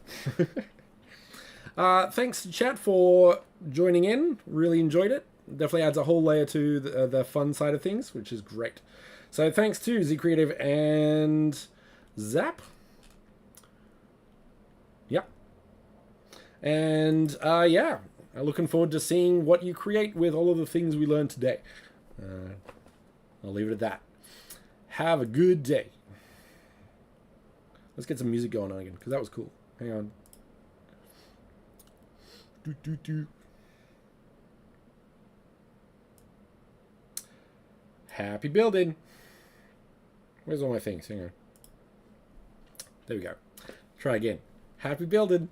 Thanks, chat, for joining in. Really enjoyed it. Definitely adds a whole layer to the fun side of things, which is great. So thanks to Z Creative and Zap. Yeah. And yeah, I'm looking forward to seeing what you create with all of the things we learned today. I'll leave it at that. Have a good day. Let's get some music going on again, because that was cool. Hang on. Happy building. Where's all my things? Hang on. There we go. Try again. Happy building.